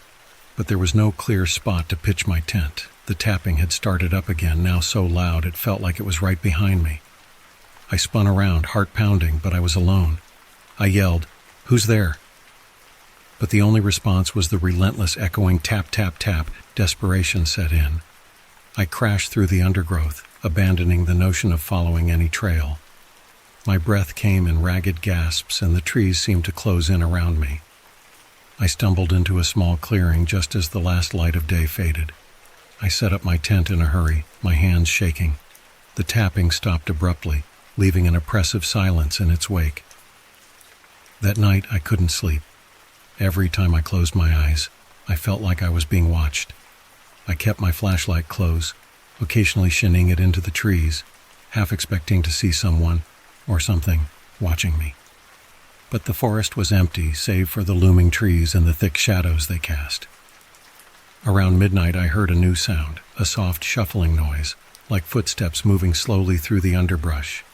[SPEAKER 1] but there was no clear spot to pitch my tent. The tapping had started up again, now so loud it felt like it was right behind me. I spun around, heart pounding, but I was alone. I yelled, "Who's there?" But the only response was the relentless echoing tap, tap, tap. Desperation set in. I crashed through the undergrowth, abandoning the notion of following any trail. My breath came in ragged gasps, and the trees seemed to close in around me. I stumbled into a small clearing just as the last light of day faded. I set up my tent in a hurry, my hands shaking. The tapping stopped abruptly, leaving an oppressive silence in its wake. That night, I couldn't sleep. Every time I closed my eyes, I felt like I was being watched. I kept my flashlight close, occasionally shining it into the trees, half expecting to see someone or something watching me. But the forest was empty, save for the looming trees and the thick shadows they cast. Around midnight, I heard a new sound, a soft shuffling noise, like footsteps moving slowly through the underbrush.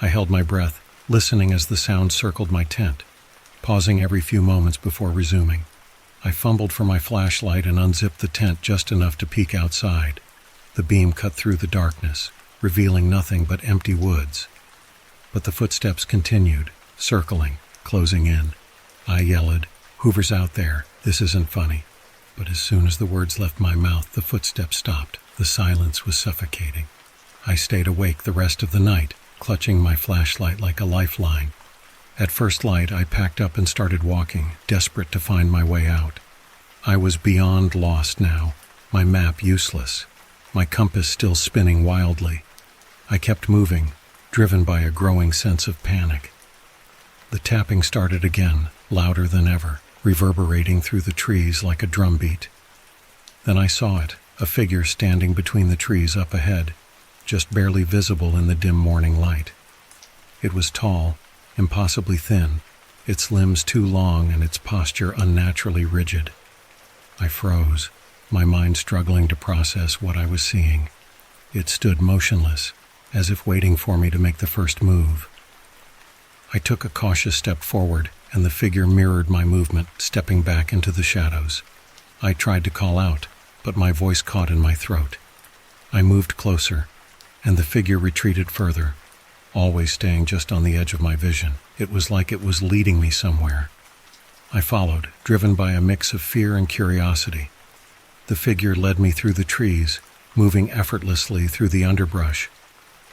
[SPEAKER 1] I held my breath, listening as the sound circled my tent, pausing every few moments before resuming. I fumbled for my flashlight and unzipped the tent just enough to peek outside. The beam cut through the darkness, revealing nothing but empty woods. But the footsteps continued, circling, closing in. I yelled, "Whoever's out there, this isn't funny." But as soon as the words left my mouth, the footsteps stopped. The silence was suffocating. I stayed awake the rest of the night, clutching my flashlight like a lifeline. At first light, I packed up and started walking, desperate to find my way out. I was beyond lost now, my map useless, my compass still spinning wildly. I kept moving, driven by a growing sense of panic. The tapping started again, louder than ever, reverberating through the trees like a drumbeat. Then I saw it, a figure standing between the trees up ahead, just barely visible in the dim morning light. It was tall, impossibly thin, its limbs too long and its posture unnaturally rigid. I froze, my mind struggling to process what I was seeing. It stood motionless, as if waiting for me to make the first move. I took a cautious step forward, and the figure mirrored my movement, stepping back into the shadows. I tried to call out, but my voice caught in my throat. I moved closer, and the figure retreated further, always staying just on the edge of my vision. It was like it was leading me somewhere. I followed, driven by a mix of fear and curiosity. The figure led me through the trees, moving effortlessly through the underbrush.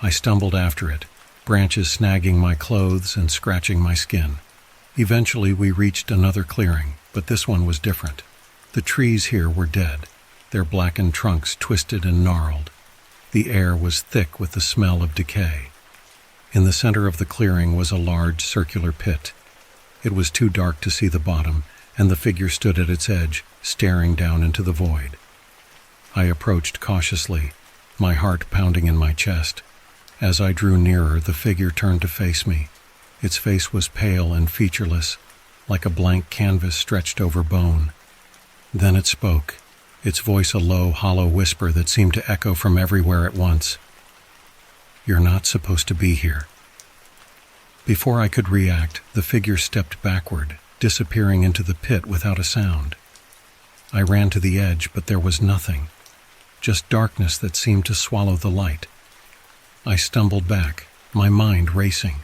[SPEAKER 1] I stumbled after it, branches snagging my clothes and scratching my skin. Eventually, we reached another clearing, but this one was different. The trees here were dead, their blackened trunks twisted and gnarled. The air was thick with the smell of decay. In the center of the clearing was a large circular pit. It was too dark to see the bottom, and the figure stood at its edge, staring down into the void. I approached cautiously, my heart pounding in my chest. As I drew nearer, the figure turned to face me. Its face was pale and featureless, like a blank canvas stretched over bone. Then it spoke, its voice a low, hollow whisper that seemed to echo from everywhere at once. "You're not supposed to be here." Before I could react, the figure stepped backward, disappearing into the pit without a sound. I ran to the edge, but there was nothing, just darkness that seemed to swallow the light. I stumbled back, my mind racing.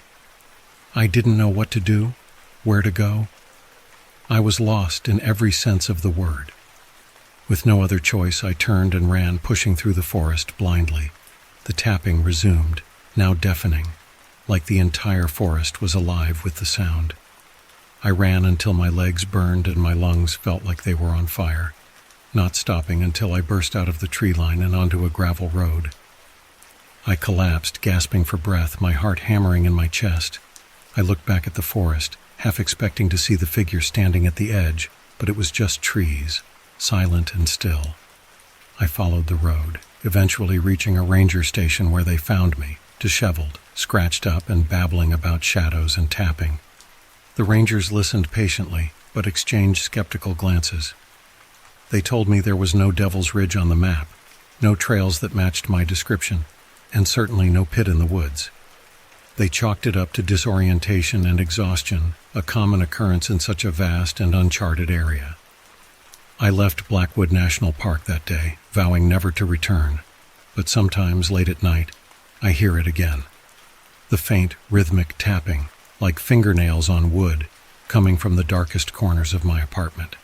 [SPEAKER 1] I didn't know what to do, where to go. I was lost in every sense of the word. With no other choice, I turned and ran, pushing through the forest blindly. The tapping resumed, now deafening, like the entire forest was alive with the sound. I ran until my legs burned and my lungs felt like they were on fire, not stopping until I burst out of the tree line and onto a gravel road. I collapsed, gasping for breath, my heart hammering in my chest. I looked back at the forest, half expecting to see the figure standing at the edge, but it was just trees, silent and still. I followed the road, eventually reaching a ranger station where they found me, disheveled, scratched up and babbling about shadows and tapping. The rangers listened patiently, but exchanged skeptical glances. They told me there was no Devil's Ridge on the map, no trails that matched my description, and certainly no pit in the woods. They chalked it up to disorientation and exhaustion, a common occurrence in such a vast and uncharted area. I left Blackwood National Park that day, vowing never to return, but sometimes late at night, I hear it again. The faint, rhythmic tapping, like fingernails on wood, coming from the darkest corners of my apartment.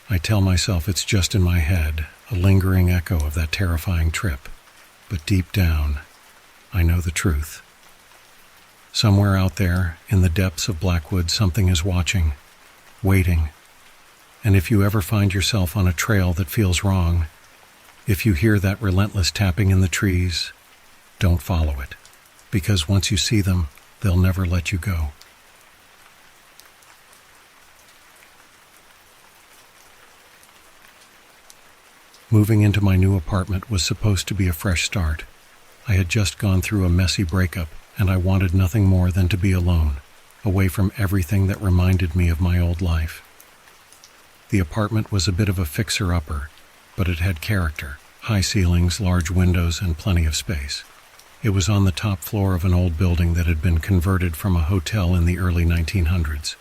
[SPEAKER 1] I tell myself it's just in my head, a lingering echo of that terrifying trip. But deep down, I know the truth. Somewhere out there, in the depths of Blackwood, something is watching, waiting. And if you ever find yourself on a trail that feels wrong, if you hear that relentless tapping in the trees, don't follow it, because once you see them, they'll never let you go. Moving into my new apartment was supposed to be a fresh start. I had just gone through a messy breakup, and I wanted nothing more than to be alone, away from everything that reminded me of my old life. The apartment was a bit of a fixer-upper, but it had character, high ceilings, large windows, and plenty of space. It was on the top floor of an old building that had been converted from a hotel in the early 1900s.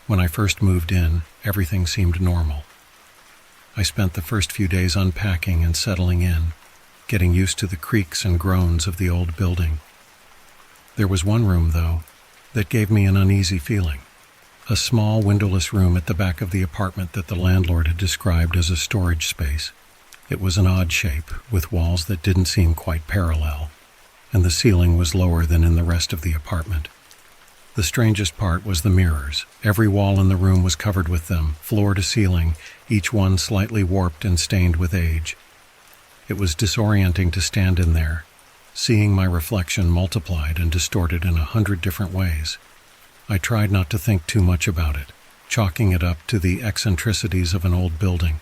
[SPEAKER 1] When I first moved in, everything seemed normal. I spent the first few days unpacking and settling in, getting used to the creaks and groans of the old building. There was one room, though, that gave me an uneasy feeling. A small, windowless room at the back of the apartment that the landlord had described as a storage space. It was an odd shape, with walls that didn't seem quite parallel, and the ceiling was lower than in the rest of the apartment. The strangest part was the mirrors. Every wall in the room was covered with them, floor to ceiling, each one slightly warped and stained with age. It was disorienting to stand in there, seeing my reflection multiplied and distorted in 100 different ways. I tried not to think too much about it, chalking it up to the eccentricities of an old building.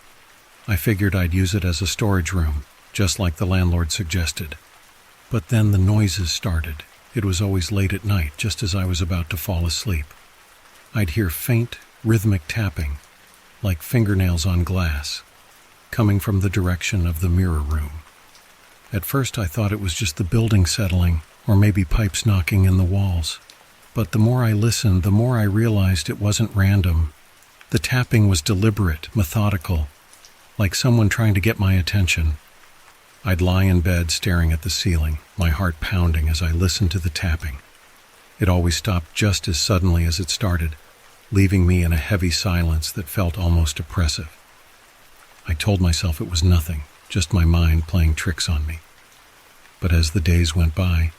[SPEAKER 1] I figured I'd use it as a storage room, just like the landlord suggested. But then the noises started. It was always late at night, just as I was about to fall asleep. I'd hear faint, rhythmic tapping, like fingernails on glass, coming from the direction of the mirror room. At first I thought it was just the building settling, or maybe pipes knocking in the walls. But the more I listened, the more I realized it wasn't random. The tapping was deliberate, methodical, like someone trying to get my attention. I'd lie in bed staring at the ceiling, my heart pounding as I listened to the tapping. It always stopped just as suddenly as it started, leaving me in a heavy silence that felt almost oppressive. I told myself it was nothing, just my mind playing tricks on me. But as the days went by,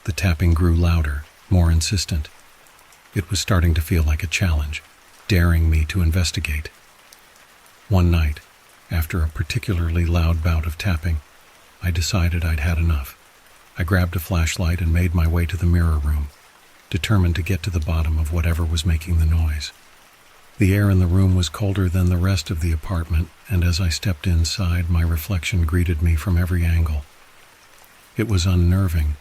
[SPEAKER 1] the tapping grew louder, more insistent. It was starting to feel like a challenge, daring me to investigate. One night, after a particularly loud bout of tapping, I decided I'd had enough. I grabbed a flashlight and made my way to the mirror room, determined to get to the bottom of whatever was making the noise. The air in the room was colder than the rest of the apartment, and as I stepped inside, my reflection greeted me from every angle. It was unnerving,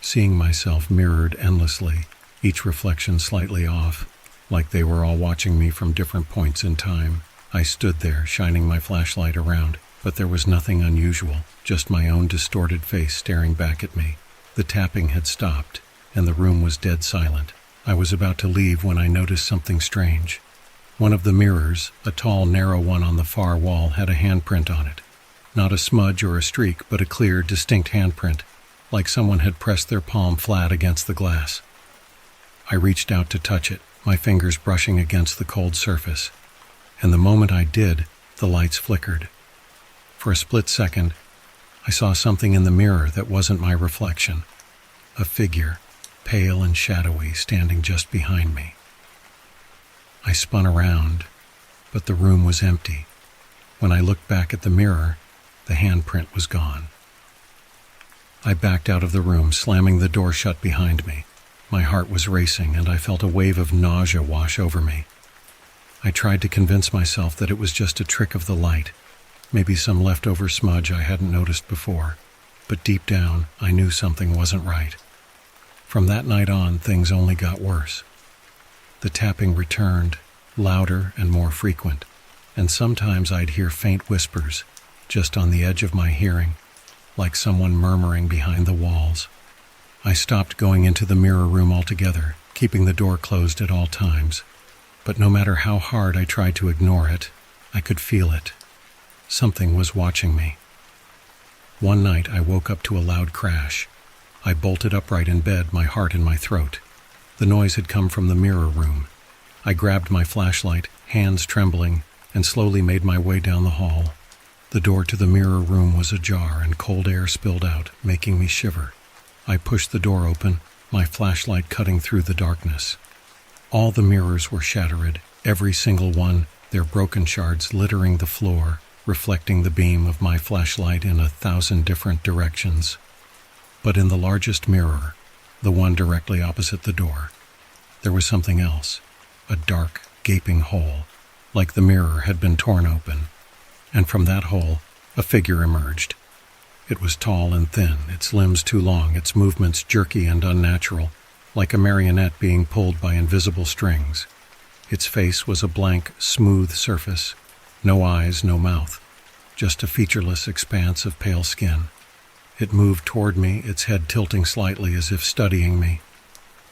[SPEAKER 1] seeing myself mirrored endlessly, each reflection slightly off, like they were all watching me from different points in time. I stood there, shining my flashlight around, but there was nothing unusual, just my own distorted face staring back at me. The tapping had stopped, and the room was dead silent. I was about to leave when I noticed something strange. One of the mirrors, a tall, narrow one on the far wall, had a handprint on it. Not a smudge or a streak, but a clear, distinct handprint, like someone had pressed their palm flat against the glass. I reached out to touch it, my fingers brushing against the cold surface, and the moment I did, the lights flickered. For a split second, I saw something in the mirror that wasn't my reflection. A figure, pale and shadowy, standing just behind me. I spun around, but the room was empty. When I looked back at the mirror, the handprint was gone. I backed out of the room, slamming the door shut behind me. My heart was racing, and I felt a wave of nausea wash over me. I tried to convince myself that it was just a trick of the light, maybe some leftover smudge I hadn't noticed before, but deep down, I knew something wasn't right. From that night on, things only got worse. The tapping returned, louder and more frequent, and sometimes I'd hear faint whispers, just on the edge of my hearing, like someone murmuring behind the walls. I stopped going into the mirror room altogether, keeping the door closed at all times. But no matter how hard I tried to ignore it, I could feel it. Something was watching me. One night I woke up to a loud crash. I bolted upright in bed, my heart in my throat. The noise had come from the mirror room. I grabbed my flashlight, hands trembling, and slowly made my way down the hall. The door to the mirror room was ajar, and cold air spilled out, making me shiver. I pushed the door open, my flashlight cutting through the darkness. All the mirrors were shattered, every single one, their broken shards littering the floor, reflecting the beam of my flashlight in 1,000 different directions. But in the largest mirror, the one directly opposite the door, there was something else, a dark, gaping hole, like the mirror had been torn open. And from that hole, a figure emerged. It was tall and thin, its limbs too long, its movements jerky and unnatural, like a marionette being pulled by invisible strings. Its face was a blank, smooth surface, no eyes, no mouth, just a featureless expanse of pale skin. It moved toward me, its head tilting slightly as if studying me,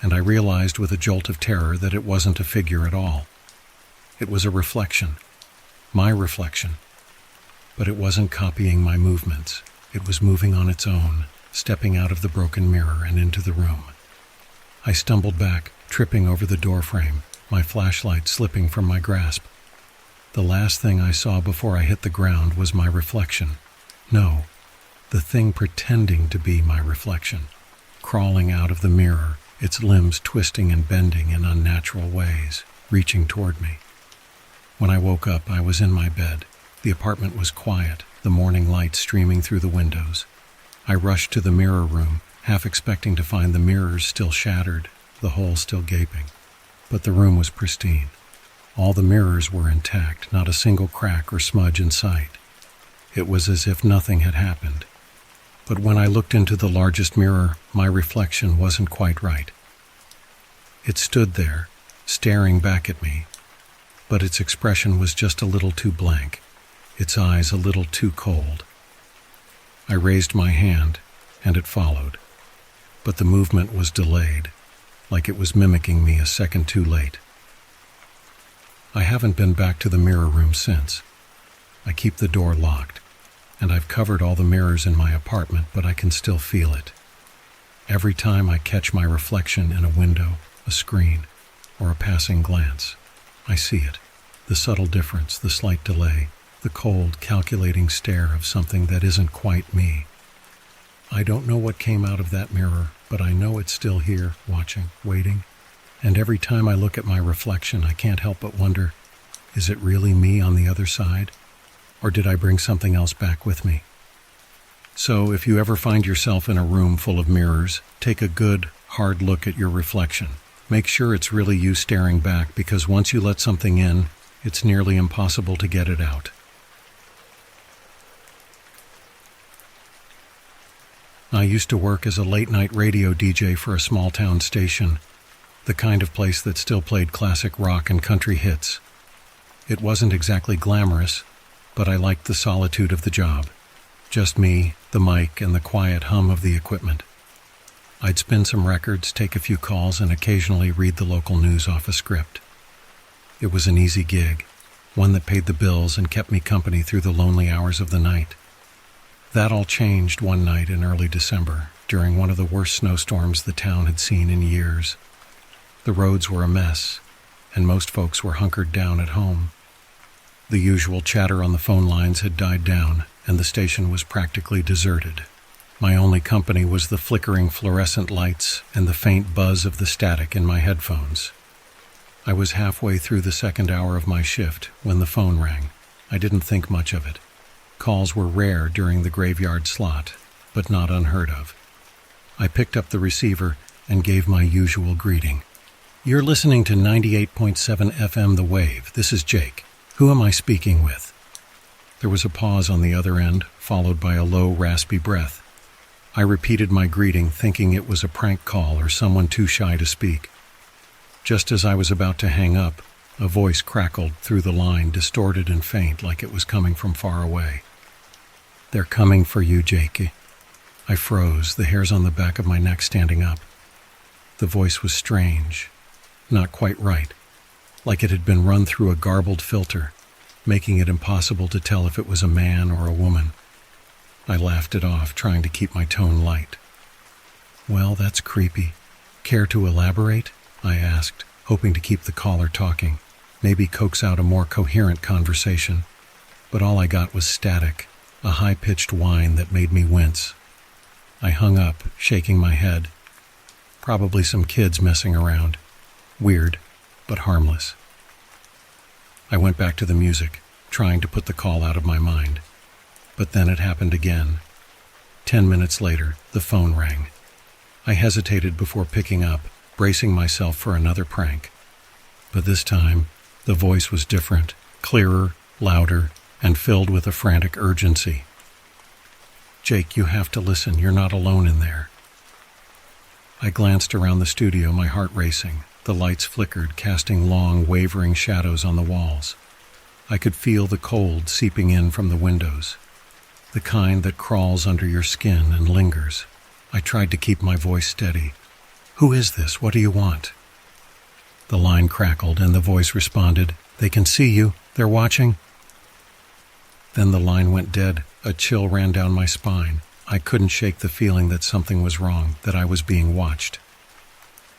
[SPEAKER 1] and I realized with a jolt of terror that it wasn't a figure at all. It was a reflection, my reflection, but it wasn't copying my movements. It was moving on its own, stepping out of the broken mirror and into the room. I stumbled back, tripping over the doorframe, my flashlight slipping from my grasp. The last thing I saw before I hit the ground was my reflection. No, the thing pretending to be my reflection, crawling out of the mirror, its limbs twisting and bending in unnatural ways, reaching toward me. When I woke up, I was in my bed. The apartment was quiet, the morning light streaming through the windows. I rushed to the mirror room, half expecting to find the mirrors still shattered, the hole still gaping. But the room was pristine. All the mirrors were intact, not a single crack or smudge in sight. It was as if nothing had happened. But when I looked into the largest mirror, my reflection wasn't quite right. It stood there, staring back at me, but its expression was just a little too blank, its eyes a little too cold. I raised my hand, and it followed, but the movement was delayed, like it was mimicking me a second too late. I haven't been back to the mirror room since. I keep the door locked, and I've covered all the mirrors in my apartment, but I can still feel it. Every time I catch my reflection in a window, a screen, or a passing glance, I see it. The subtle difference, the slight delay, the cold, calculating stare of something that isn't quite me. I don't know what came out of that mirror, but I know it's still here, watching, waiting. And every time I look at my reflection, I can't help but wonder, is it really me on the other side? Or did I bring something else back with me? So if you ever find yourself in a room full of mirrors, take a good, hard look at your reflection. Make sure it's really you staring back, because once you let something in, it's nearly impossible to get it out. I used to work as a late-night radio DJ for a small-town station, the kind of place that still played classic rock and country hits. It wasn't exactly glamorous, but I liked the solitude of the job. Just me, the mic, and the quiet hum of the equipment. I'd spin some records, take a few calls, and occasionally read the local news off a script. It was an easy gig, one that paid the bills and kept me company through the lonely hours of the night. That all changed one night in early December, during one of the worst snowstorms the town had seen in years. The roads were a mess, and most folks were hunkered down at home. The usual chatter on the phone lines had died down, and the station was practically deserted. My only company was the flickering fluorescent lights and the faint buzz of the static in my headphones. I was halfway through the second hour of my shift when the phone rang. I didn't think much of it. Calls were rare during the graveyard slot, but not unheard of. I picked up the receiver and gave my usual greeting. "You're listening to 98.7 FM The Wave. This is Jake. Who am I speaking with?" There was a pause on the other end, followed by a low, raspy breath. I repeated my greeting, thinking it was a prank call or someone too shy to speak. Just as I was about to hang up, a voice crackled through the line, distorted and faint, like it was coming from far away. "They're coming for you, Jake." I froze, the hairs on the back of my neck standing up. The voice was strange, not quite right, like it had been run through a garbled filter, making it impossible to tell if it was a man or a woman. I laughed it off, trying to keep my tone light. "Well, that's creepy. Care to elaborate?" I asked, hoping to keep the caller talking, maybe coax out a more coherent conversation. But all I got was static, a high-pitched whine that made me wince. I hung up, shaking my head. Probably some kids messing around. Weird, but harmless. I went back to the music, trying to put the call out of my mind. But then it happened again. 10 minutes later, the phone rang. I hesitated before picking up, bracing myself for another prank. But this time, the voice was different, clearer, louder, and filled with a frantic urgency. "Jake, you have to listen. You're not alone in there." I glanced around the studio, my heart racing. The lights flickered, casting long, wavering shadows on the walls. I could feel the cold seeping in from the windows, the kind that crawls under your skin and lingers. I tried to keep my voice steady. "Who is this? What do you want?" The line crackled, and the voice responded, "They can see you. They're watching." Then the line went dead. A chill ran down my spine. I couldn't shake the feeling that something was wrong, that I was being watched.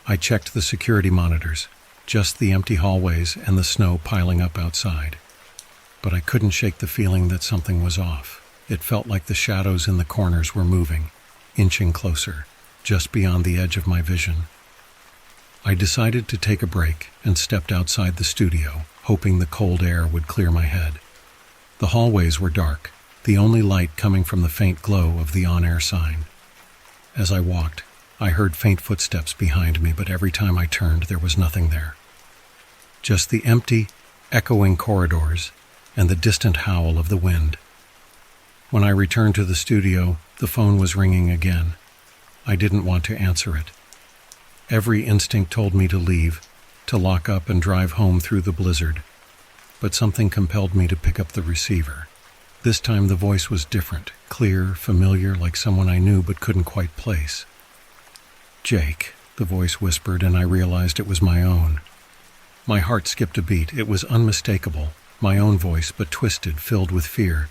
[SPEAKER 1] I checked the security monitors, just the empty hallways and the snow piling up outside. But I couldn't shake the feeling that something was off. It felt like the shadows in the corners were moving, inching closer, just beyond the edge of my vision. I decided to take a break and stepped outside the studio, hoping the cold air would clear my head. The hallways were dark, the only light coming from the faint glow of the on-air sign. As I walked, I heard faint footsteps behind me, but every time I turned, there was nothing there. Just the empty, echoing corridors and the distant howl of the wind. When I returned to the studio, the phone was ringing again. I didn't want to answer it. Every instinct told me to leave, to lock up and drive home through the blizzard. But something compelled me to pick up the receiver. This time the voice was different, clear, familiar, like someone I knew but couldn't quite place. "Jake," the voice whispered, and I realized it was my own. My heart skipped a beat. It was unmistakable, my own voice, but twisted, filled with fear.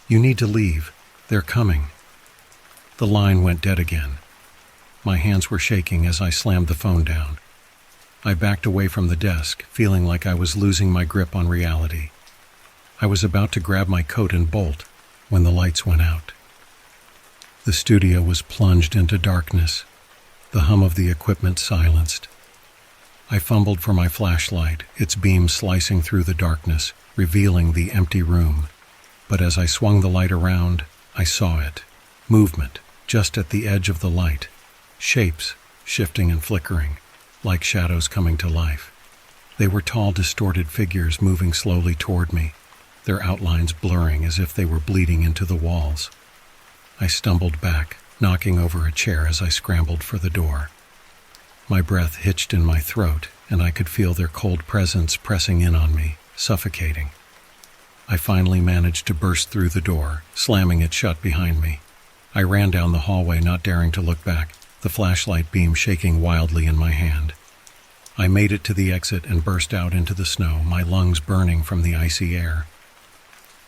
[SPEAKER 1] "You need to leave. They're coming." The line went dead again. My hands were shaking as I slammed the phone down. I backed away from the desk, feeling like I was losing my grip on reality. I was about to grab my coat and bolt when the lights went out. The studio was plunged into darkness, the hum of the equipment silenced. I fumbled for my flashlight, its beam slicing through the darkness, revealing the empty room. But as I swung the light around, I saw it. Movement, just at the edge of the light. Shapes, shifting and flickering, like shadows coming to life. They were tall, distorted figures moving slowly toward me, their outlines blurring as if they were bleeding into the walls. I stumbled back, knocking over a chair as I scrambled for the door. My breath hitched in my throat, and I could feel their cold presence pressing in on me, suffocating. I finally managed to burst through the door, slamming it shut behind me. I ran down the hallway, not daring to look back, the flashlight beam shaking wildly in my hand. I made it to the exit and burst out into the snow, my lungs burning from the icy air.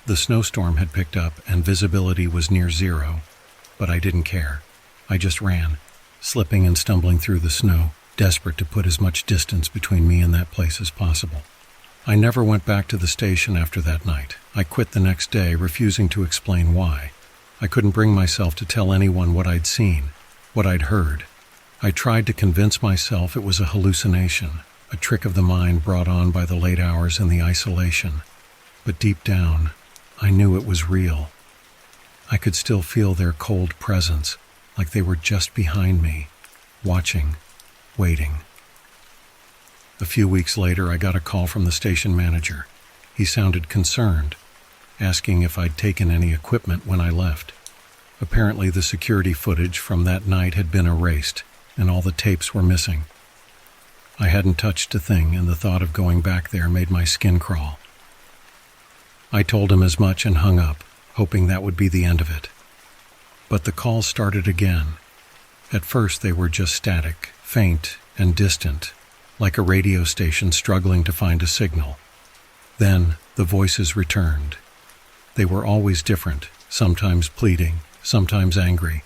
[SPEAKER 1] The snowstorm had picked up and visibility was near zero, but I didn't care. I just ran, slipping and stumbling through the snow, desperate to put as much distance between me and that place as possible. I never went back to the station after that night. I quit the next day, refusing to explain why. I couldn't bring myself to tell anyone what I'd seen, what I'd heard. I tried to convince myself it was a hallucination, a trick of the mind brought on by the late hours and the isolation. But deep down, I knew it was real. I could still feel their cold presence, like they were just behind me, watching, waiting. A few weeks later, I got a call from the station manager. He sounded concerned, asking if I'd taken any equipment when I left. Apparently, the security footage from that night had been erased, and all the tapes were missing. I hadn't touched a thing, and the thought of going back there made my skin crawl. I told him as much and hung up, hoping that would be the end of it. But the calls started again. At first, they were just static, faint, and distant, like a radio station struggling to find a signal. Then, the voices returned. They were always different, sometimes pleading, sometimes angry,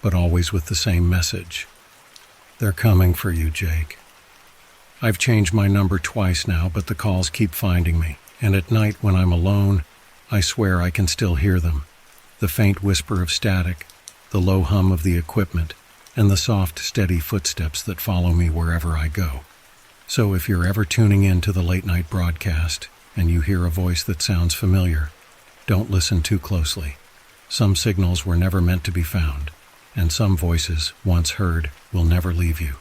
[SPEAKER 1] but always with the same message. "They're coming for you, Jake." I've changed my number twice now, but the calls keep finding me, and at night when I'm alone, I swear I can still hear them. The faint whisper of static, the low hum of the equipment, and the soft, steady footsteps that follow me wherever I go. So if you're ever tuning in to the late-night broadcast and you hear a voice that sounds familiar, don't listen too closely. Some signals were never meant to be found, and some voices, once heard, will never leave you.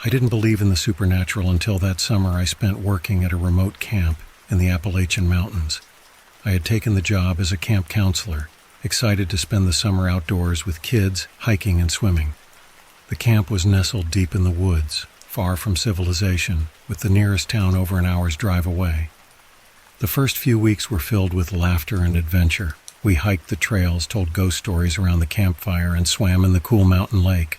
[SPEAKER 1] I didn't believe in the supernatural until that summer I spent working at a remote camp in the Appalachian Mountains. I had taken the job as a camp counselor, excited to spend the summer outdoors with kids, hiking and swimming. The camp was nestled deep in the woods, far from civilization, with the nearest town over an hour's drive away. The first few weeks were filled with laughter and adventure. We hiked the trails, told ghost stories around the campfire, and swam in the cool mountain lake.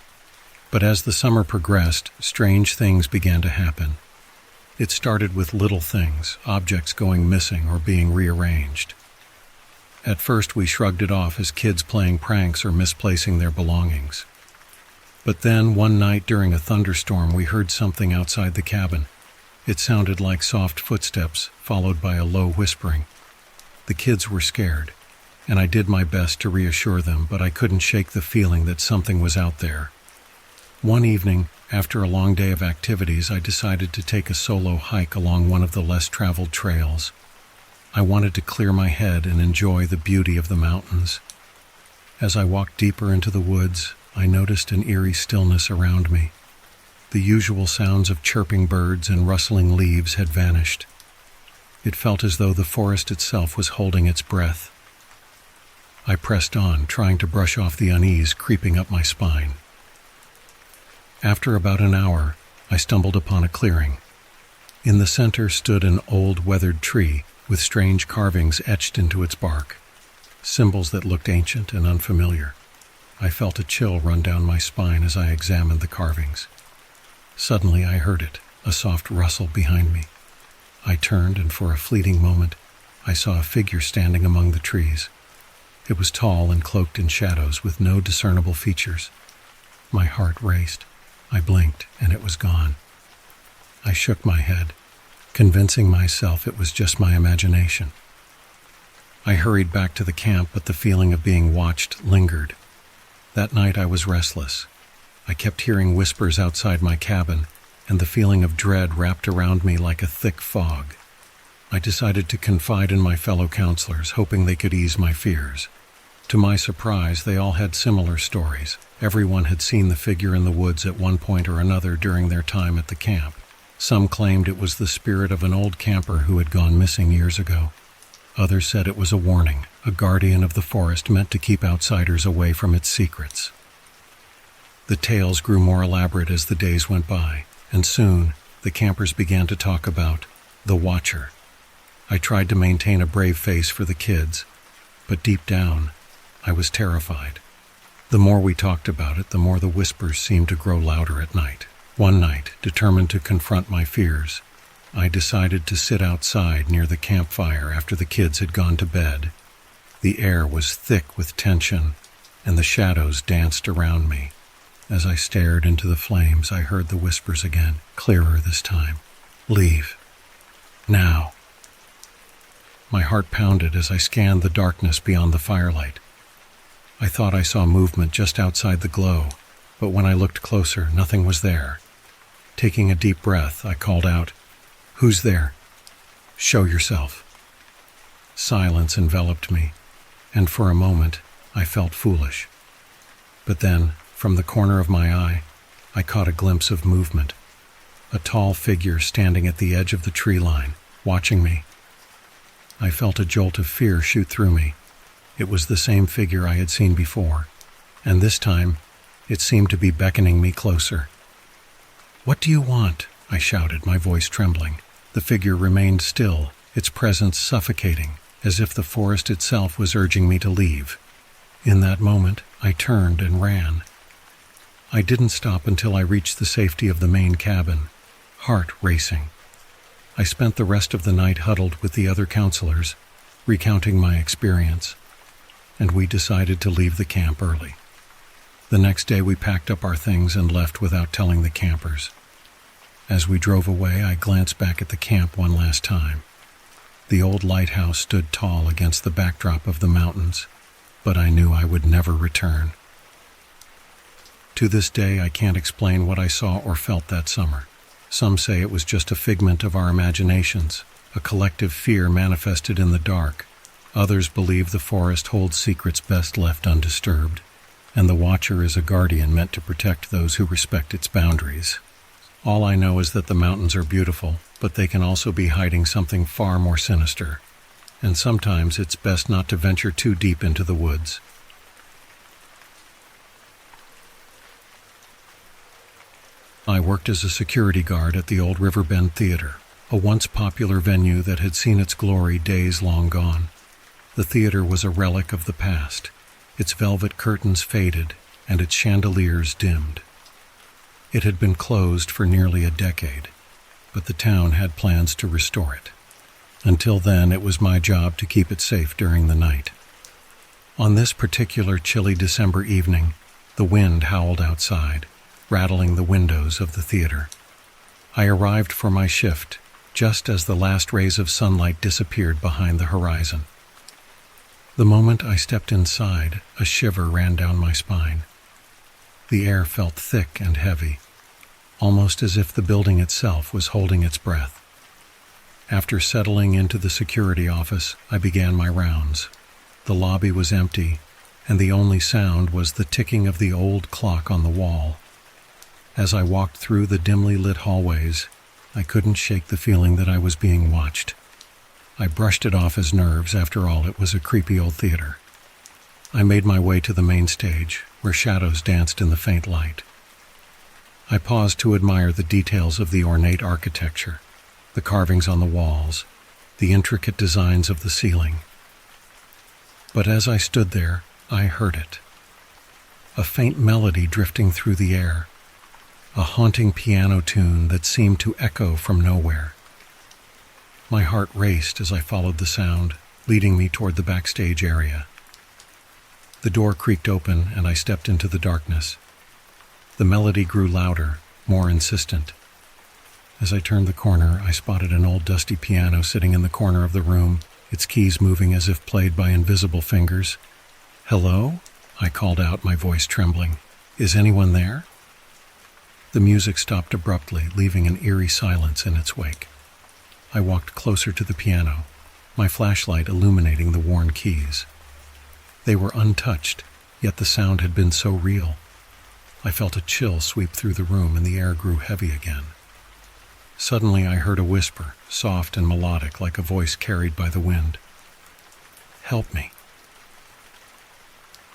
[SPEAKER 1] But as the summer progressed, strange things began to happen. It started with little things, objects going missing or being rearranged. At first we shrugged it off as kids playing pranks or misplacing their belongings. But then, one night during a thunderstorm, we heard something outside the cabin. It sounded like soft footsteps, followed by a low whispering. The kids were scared, and I did my best to reassure them, but I couldn't shake the feeling that something was out there. One evening, after a long day of activities, I decided to take a solo hike along one of the less-traveled trails. I wanted to clear my head and enjoy the beauty of the mountains. As I walked deeper into the woods, I noticed an eerie stillness around me. The usual sounds of chirping birds and rustling leaves had vanished. It felt as though the forest itself was holding its breath. I pressed on, trying to brush off the unease creeping up my spine. After about an hour, I stumbled upon a clearing. In the center stood an old, weathered tree with strange carvings etched into its bark, symbols that looked ancient and unfamiliar. I felt a chill run down my spine as I examined the carvings. Suddenly I heard it, a soft rustle behind me. I turned, and for a fleeting moment, I saw a figure standing among the trees. It was tall and cloaked in shadows with no discernible features. My heart raced. I blinked, and it was gone. I shook my head, convincing myself it was just my imagination. I hurried back to the camp, but the feeling of being watched lingered. That night I was restless. I kept hearing whispers outside my cabin, and the feeling of dread wrapped around me like a thick fog. I decided to confide in my fellow counselors, hoping they could ease my fears. To my surprise, they all had similar stories. Everyone had seen the figure in the woods at one point or another during their time at the camp. Some claimed it was the spirit of an old camper who had gone missing years ago. Others said it was a warning, a guardian of the forest meant to keep outsiders away from its secrets. The tales grew more elaborate as the days went by, and soon the campers began to talk about the Watcher. I tried to maintain a brave face for the kids, but deep down, I was terrified. The more we talked about it, the more the whispers seemed to grow louder at night. One night, determined to confront my fears, I decided to sit outside near the campfire after the kids had gone to bed. The air was thick with tension, and the shadows danced around me. As I stared into the flames, I heard the whispers again, clearer this time. "Leave. Now." My heart pounded as I scanned the darkness beyond the firelight. I thought I saw movement just outside the glow, but when I looked closer, nothing was there. Taking a deep breath, I called out, "Who's there? Show yourself." Silence enveloped me, and for a moment, I felt foolish. But then, from the corner of my eye, I caught a glimpse of movement. A tall figure standing at the edge of the tree line, watching me. I felt a jolt of fear shoot through me. It was the same figure I had seen before, and this time, it seemed to be beckoning me closer. "What do you want?" I shouted, my voice trembling. The figure remained still, its presence suffocating, as if the forest itself was urging me to leave. In that moment, I turned and ran. I didn't stop until I reached the safety of the main cabin, heart racing. I spent the rest of the night huddled with the other counselors, recounting my experience, and we decided to leave the camp early. The next day we packed up our things and left without telling the campers. As we drove away, I glanced back at the camp one last time. The old lighthouse stood tall against the backdrop of the mountains, but I knew I would never return. To this day, I can't explain what I saw or felt that summer. Some say it was just a figment of our imaginations, a collective fear manifested in the dark. Others believe the forest holds secrets best left undisturbed, and the Watcher is a guardian meant to protect those who respect its boundaries. All I know is that the mountains are beautiful, but they can also be hiding something far more sinister, and sometimes it's best not to venture too deep into the woods. I worked as a security guard at the old Riverbend Theater, a once popular venue that had seen its glory days long gone. The theater was a relic of the past, its velvet curtains faded and its chandeliers dimmed. It had been closed for nearly a decade, but the town had plans to restore it. Until then, it was my job to keep it safe during the night. On this particular chilly December evening, the wind howled outside, rattling the windows of the theater. I arrived for my shift just as the last rays of sunlight disappeared behind the horizon. The moment I stepped inside, a shiver ran down my spine. The air felt thick and heavy, almost as if the building itself was holding its breath. After settling into the security office, I began my rounds. The lobby was empty, and the only sound was the ticking of the old clock on the wall. As I walked through the dimly lit hallways, I couldn't shake the feeling that I was being watched. I brushed it off as nerves. After all, it was a creepy old theater. I made my way to the main stage, where shadows danced in the faint light. I paused to admire the details of the ornate architecture, the carvings on the walls, the intricate designs of the ceiling. But as I stood there, I heard it. A faint melody drifting through the air, a haunting piano tune that seemed to echo from nowhere. My heart raced as I followed the sound, leading me toward the backstage area. The door creaked open and I stepped into the darkness. The melody grew louder, more insistent. As I turned the corner, I spotted an old dusty piano sitting in the corner of the room, its keys moving as if played by invisible fingers. "Hello?" I called out, my voice trembling. "Is anyone there?" The music stopped abruptly, leaving an eerie silence in its wake. I walked closer to the piano, my flashlight illuminating the worn keys. They were untouched, yet the sound had been so real. I felt a chill sweep through the room and the air grew heavy again. Suddenly I heard a whisper, soft and melodic like a voice carried by the wind. "Help me."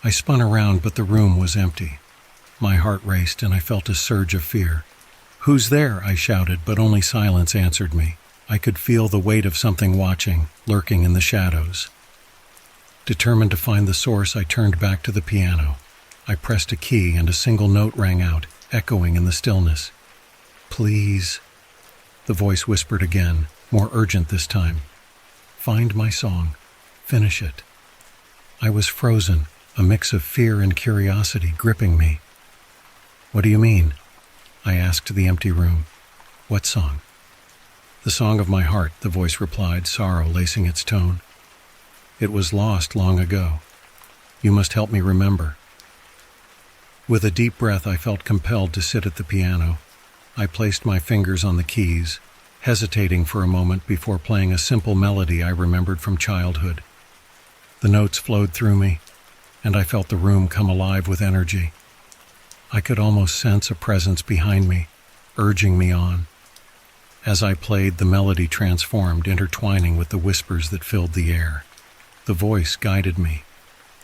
[SPEAKER 1] I spun around, but the room was empty. My heart raced and I felt a surge of fear. "Who's there?" I shouted, but only silence answered me. I could feel the weight of something watching, lurking in the shadows. Determined to find the source, I turned back to the piano. I pressed a key and a single note rang out, echoing in the stillness. "Please," the voice whispered again, more urgent this time. "Find my song. Finish it." I was frozen, a mix of fear and curiosity gripping me. "What do you mean?" I asked the empty room. "What song?" "The song of my heart," the voice replied, sorrow lacing its tone. "It was lost long ago. You must help me remember." With a deep breath, I felt compelled to sit at the piano. I placed my fingers on the keys, hesitating for a moment before playing a simple melody I remembered from childhood. The notes flowed through me, and I felt the room come alive with energy. I could almost sense a presence behind me, urging me on. As I played, the melody transformed, intertwining with the whispers that filled the air. The voice guided me,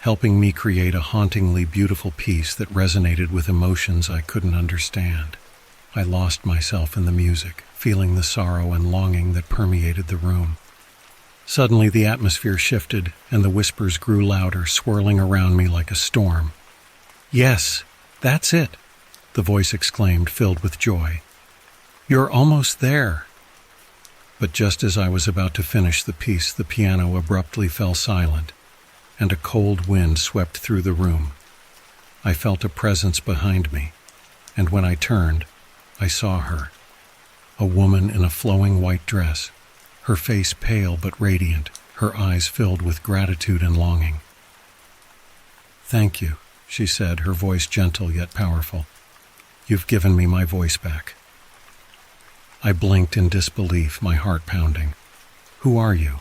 [SPEAKER 1] helping me create a hauntingly beautiful piece that resonated with emotions I couldn't understand. I lost myself in the music, feeling the sorrow and longing that permeated the room. Suddenly the atmosphere shifted, and the whispers grew louder, swirling around me like a storm. "Yes, that's it," the voice exclaimed, filled with joy. "You're almost there." But just as I was about to finish the piece, the piano abruptly fell silent, and a cold wind swept through the room. I felt a presence behind me, and when I turned, I saw her. A woman in a flowing white dress, her face pale but radiant, her eyes filled with gratitude and longing. "Thank you," she said, her voice gentle yet powerful. "You've given me my voice back." I blinked in disbelief, my heart pounding. "Who are you?"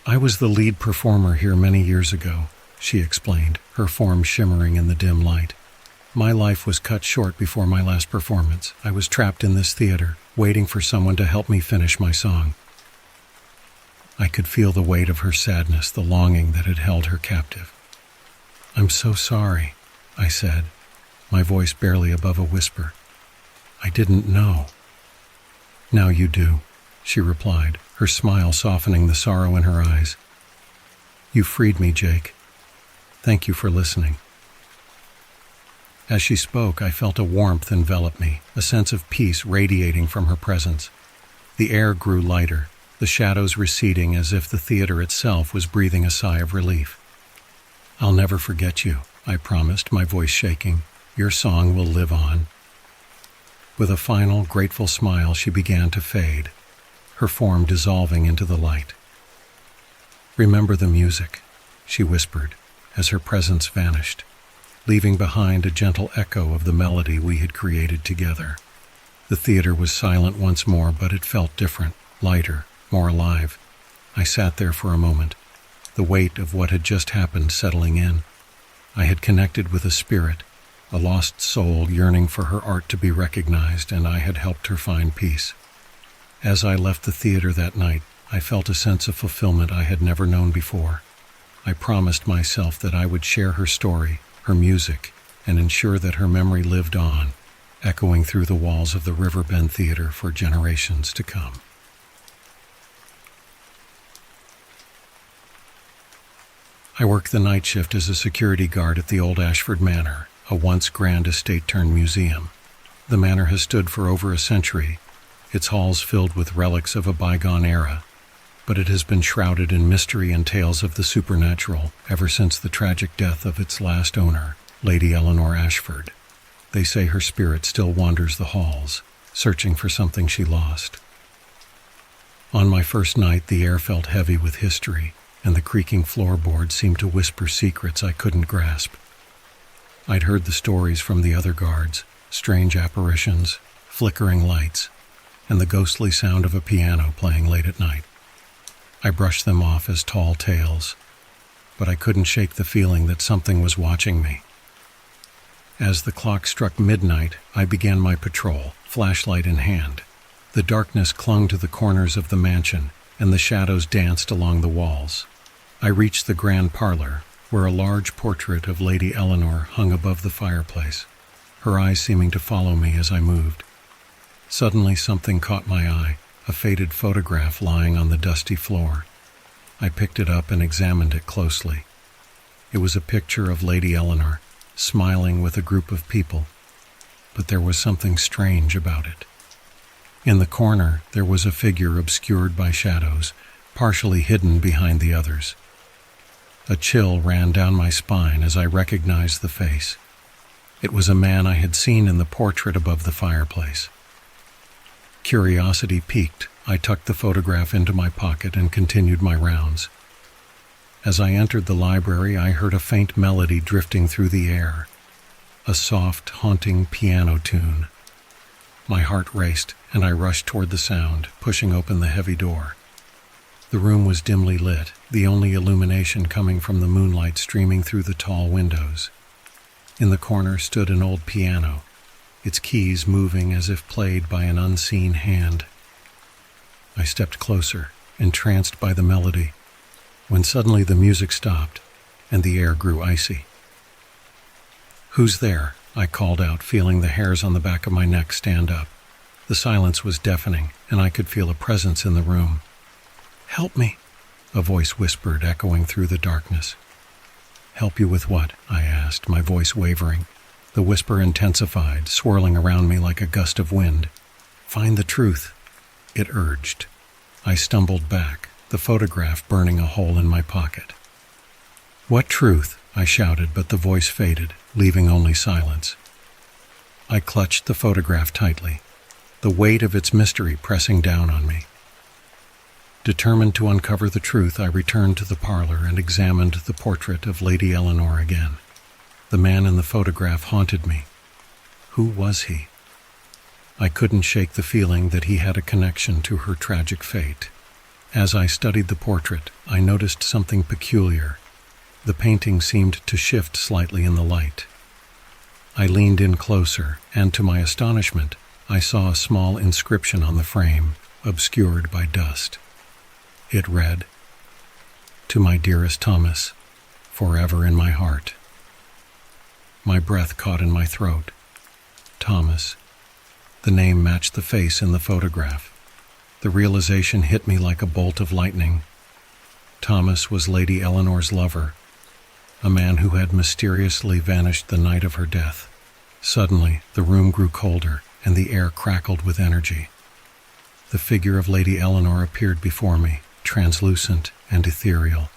[SPEAKER 1] "I was the lead performer here many years ago," she explained, her form shimmering in the dim light. "My life was cut short before my last performance. I was trapped in this theater, waiting for someone to help me finish my song." I could feel the weight of her sadness, the longing that had held her captive. "I'm so sorry," I said, my voice barely above a whisper. "I didn't know." "Now you do," she replied, her smile softening the sorrow in her eyes. "You freed me, Jake. Thank you for listening." As she spoke, I felt a warmth envelop me, a sense of peace radiating from her presence. The air grew lighter, the shadows receding as if the theater itself was breathing a sigh of relief. "I'll never forget you," I promised, my voice shaking. "Your song will live on." With a final, grateful smile, she began to fade, her form dissolving into the light. "Remember the music," she whispered, as her presence vanished, leaving behind a gentle echo of the melody we had created together. The theater was silent once more, but it felt different, lighter, more alive. I sat there for a moment, the weight of what had just happened settling in. I had connected with a spirit, a lost soul yearning for her art to be recognized, and I had helped her find peace. As I left the theater that night, I felt a sense of fulfillment I had never known before. I promised myself that I would share her story, her music, and ensure that her memory lived on, echoing through the walls of the Riverbend Theater for generations to come. I worked the night shift as a security guard at the old Ashford Manor, a once grand estate-turned-museum. The manor has stood for over a century, its halls filled with relics of a bygone era, but it has been shrouded in mystery and tales of the supernatural ever since the tragic death of its last owner, Lady Eleanor Ashford. They say her spirit still wanders the halls, searching for something she lost. On my first night, the air felt heavy with history, and the creaking floorboards seemed to whisper secrets I couldn't grasp. I'd heard the stories from the other guards, strange apparitions, flickering lights, and the ghostly sound of a piano playing late at night. I brushed them off as tall tales, but I couldn't shake the feeling that something was watching me. As the clock struck midnight, I began my patrol, flashlight in hand. The darkness clung to the corners of the mansion, and the shadows danced along the walls. I reached the grand parlor, where a large portrait of Lady Eleanor hung above the fireplace, her eyes seeming to follow me as I moved. Suddenly something caught my eye, a faded photograph lying on the dusty floor. I picked it up and examined it closely. It was a picture of Lady Eleanor, smiling with a group of people, but there was something strange about it. In the corner, there was a figure obscured by shadows, partially hidden behind the others. A chill ran down my spine as I recognized the face. It was a man I had seen in the portrait above the fireplace. Curiosity piqued, I tucked the photograph into my pocket and continued my rounds. As I entered the library, I heard a faint melody drifting through the air, a soft, haunting piano tune. My heart raced, and I rushed toward the sound, pushing open the heavy door. The room was dimly lit, the only illumination coming from the moonlight streaming through the tall windows. In the corner stood an old piano, its keys moving as if played by an unseen hand. I stepped closer, entranced by the melody, when suddenly the music stopped, and the air grew icy. "Who's there?" I called out, feeling the hairs on the back of my neck stand up. The silence was deafening, and I could feel a presence in the room. "Help me," a voice whispered, echoing through the darkness. "Help you with what?" I asked, my voice wavering. The whisper intensified, swirling around me like a gust of wind. "Find the truth," it urged. I stumbled back, the photograph burning a hole in my pocket. "What truth?" I shouted, but the voice faded, leaving only silence. I clutched the photograph tightly, the weight of its mystery pressing down on me. Determined to uncover the truth, I returned to the parlor and examined the portrait of Lady Eleanor again. The man in the photograph haunted me. Who was he? I couldn't shake the feeling that he had a connection to her tragic fate. As I studied the portrait, I noticed something peculiar. The painting seemed to shift slightly in the light. I leaned in closer, and to my astonishment, I saw a small inscription on the frame, obscured by dust. It read, "To my dearest Thomas, forever in my heart." My breath caught in my throat. Thomas. The name matched the face in the photograph. The realization hit me like a bolt of lightning. Thomas was Lady Eleanor's lover, a man who had mysteriously vanished the night of her death. Suddenly, the room grew colder, and the air crackled with energy. The figure of Lady Eleanor appeared before me, translucent and ethereal.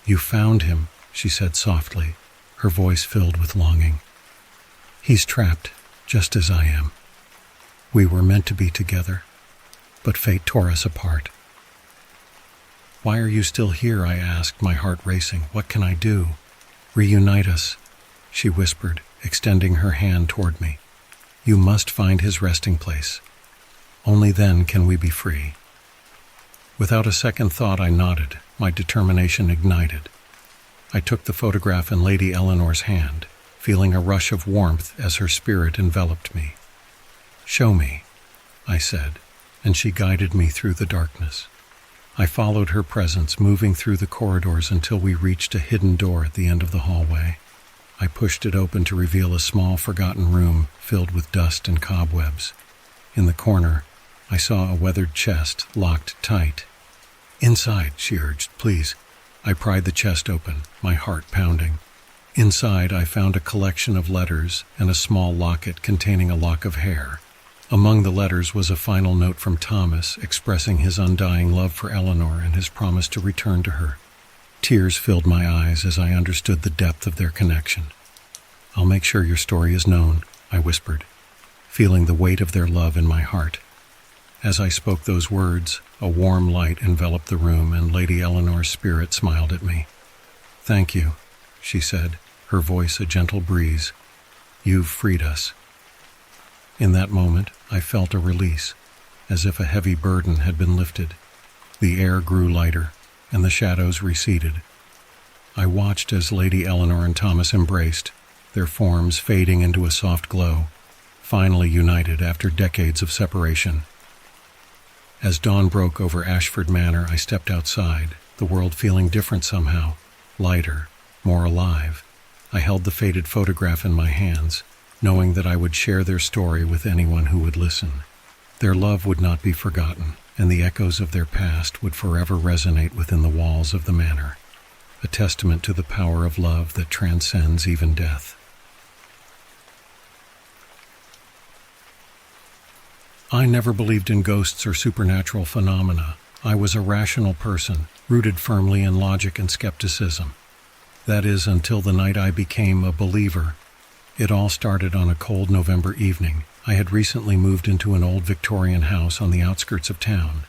[SPEAKER 1] "You found him," she said softly, her voice filled with longing. "He's trapped, just as I am. We were meant to be together, but fate tore us apart." "Why are you still here?" I asked, my heart racing. "What can I do?" "Reunite us," she whispered, extending her hand toward me. "You must find his resting place. Only then can we be free." Without a second thought, I nodded, my determination ignited. I took the photograph in Lady Eleanor's hand, feeling a rush of warmth as her spirit enveloped me. "Show me," I said, and she guided me through the darkness. I followed her presence, moving through the corridors until we reached a hidden door at the end of the hallway. I pushed it open to reveal a small, forgotten room filled with dust and cobwebs. In the corner, I saw a weathered chest, locked tight. "Inside," she urged, "please." I pried the chest open, my heart pounding. Inside, I found a collection of letters and a small locket containing a lock of hair. Among the letters was a final note from Thomas expressing his undying love for Eleanor and his promise to return to her. Tears filled my eyes as I understood the depth of their connection. "I'll make sure your story is known," I whispered, feeling the weight of their love in my heart. As I spoke those words, a warm light enveloped the room, and Lady Eleanor's spirit smiled at me. "Thank you," she said, her voice a gentle breeze. "You've freed us." In that moment, I felt a release. as if a heavy burden had been lifted. The air grew lighter, and the shadows receded. I watched as Lady Eleanor and Thomas embraced, their forms fading into a soft glow, finally united after decades of separation. As dawn broke over Ashford Manor, I stepped outside, the world feeling different somehow, lighter, more alive. I held the faded photograph in my hands, knowing that I would share their story with anyone who would listen. Their love would not be forgotten, and the echoes of their past would forever resonate within the walls of the manor, a testament to the power of love that transcends even death. I never believed in ghosts or supernatural phenomena. I was a rational person, rooted firmly in logic and skepticism. That is, until the night I became a believer. It all started on a cold November evening. I had recently moved into an old Victorian house on the outskirts of town.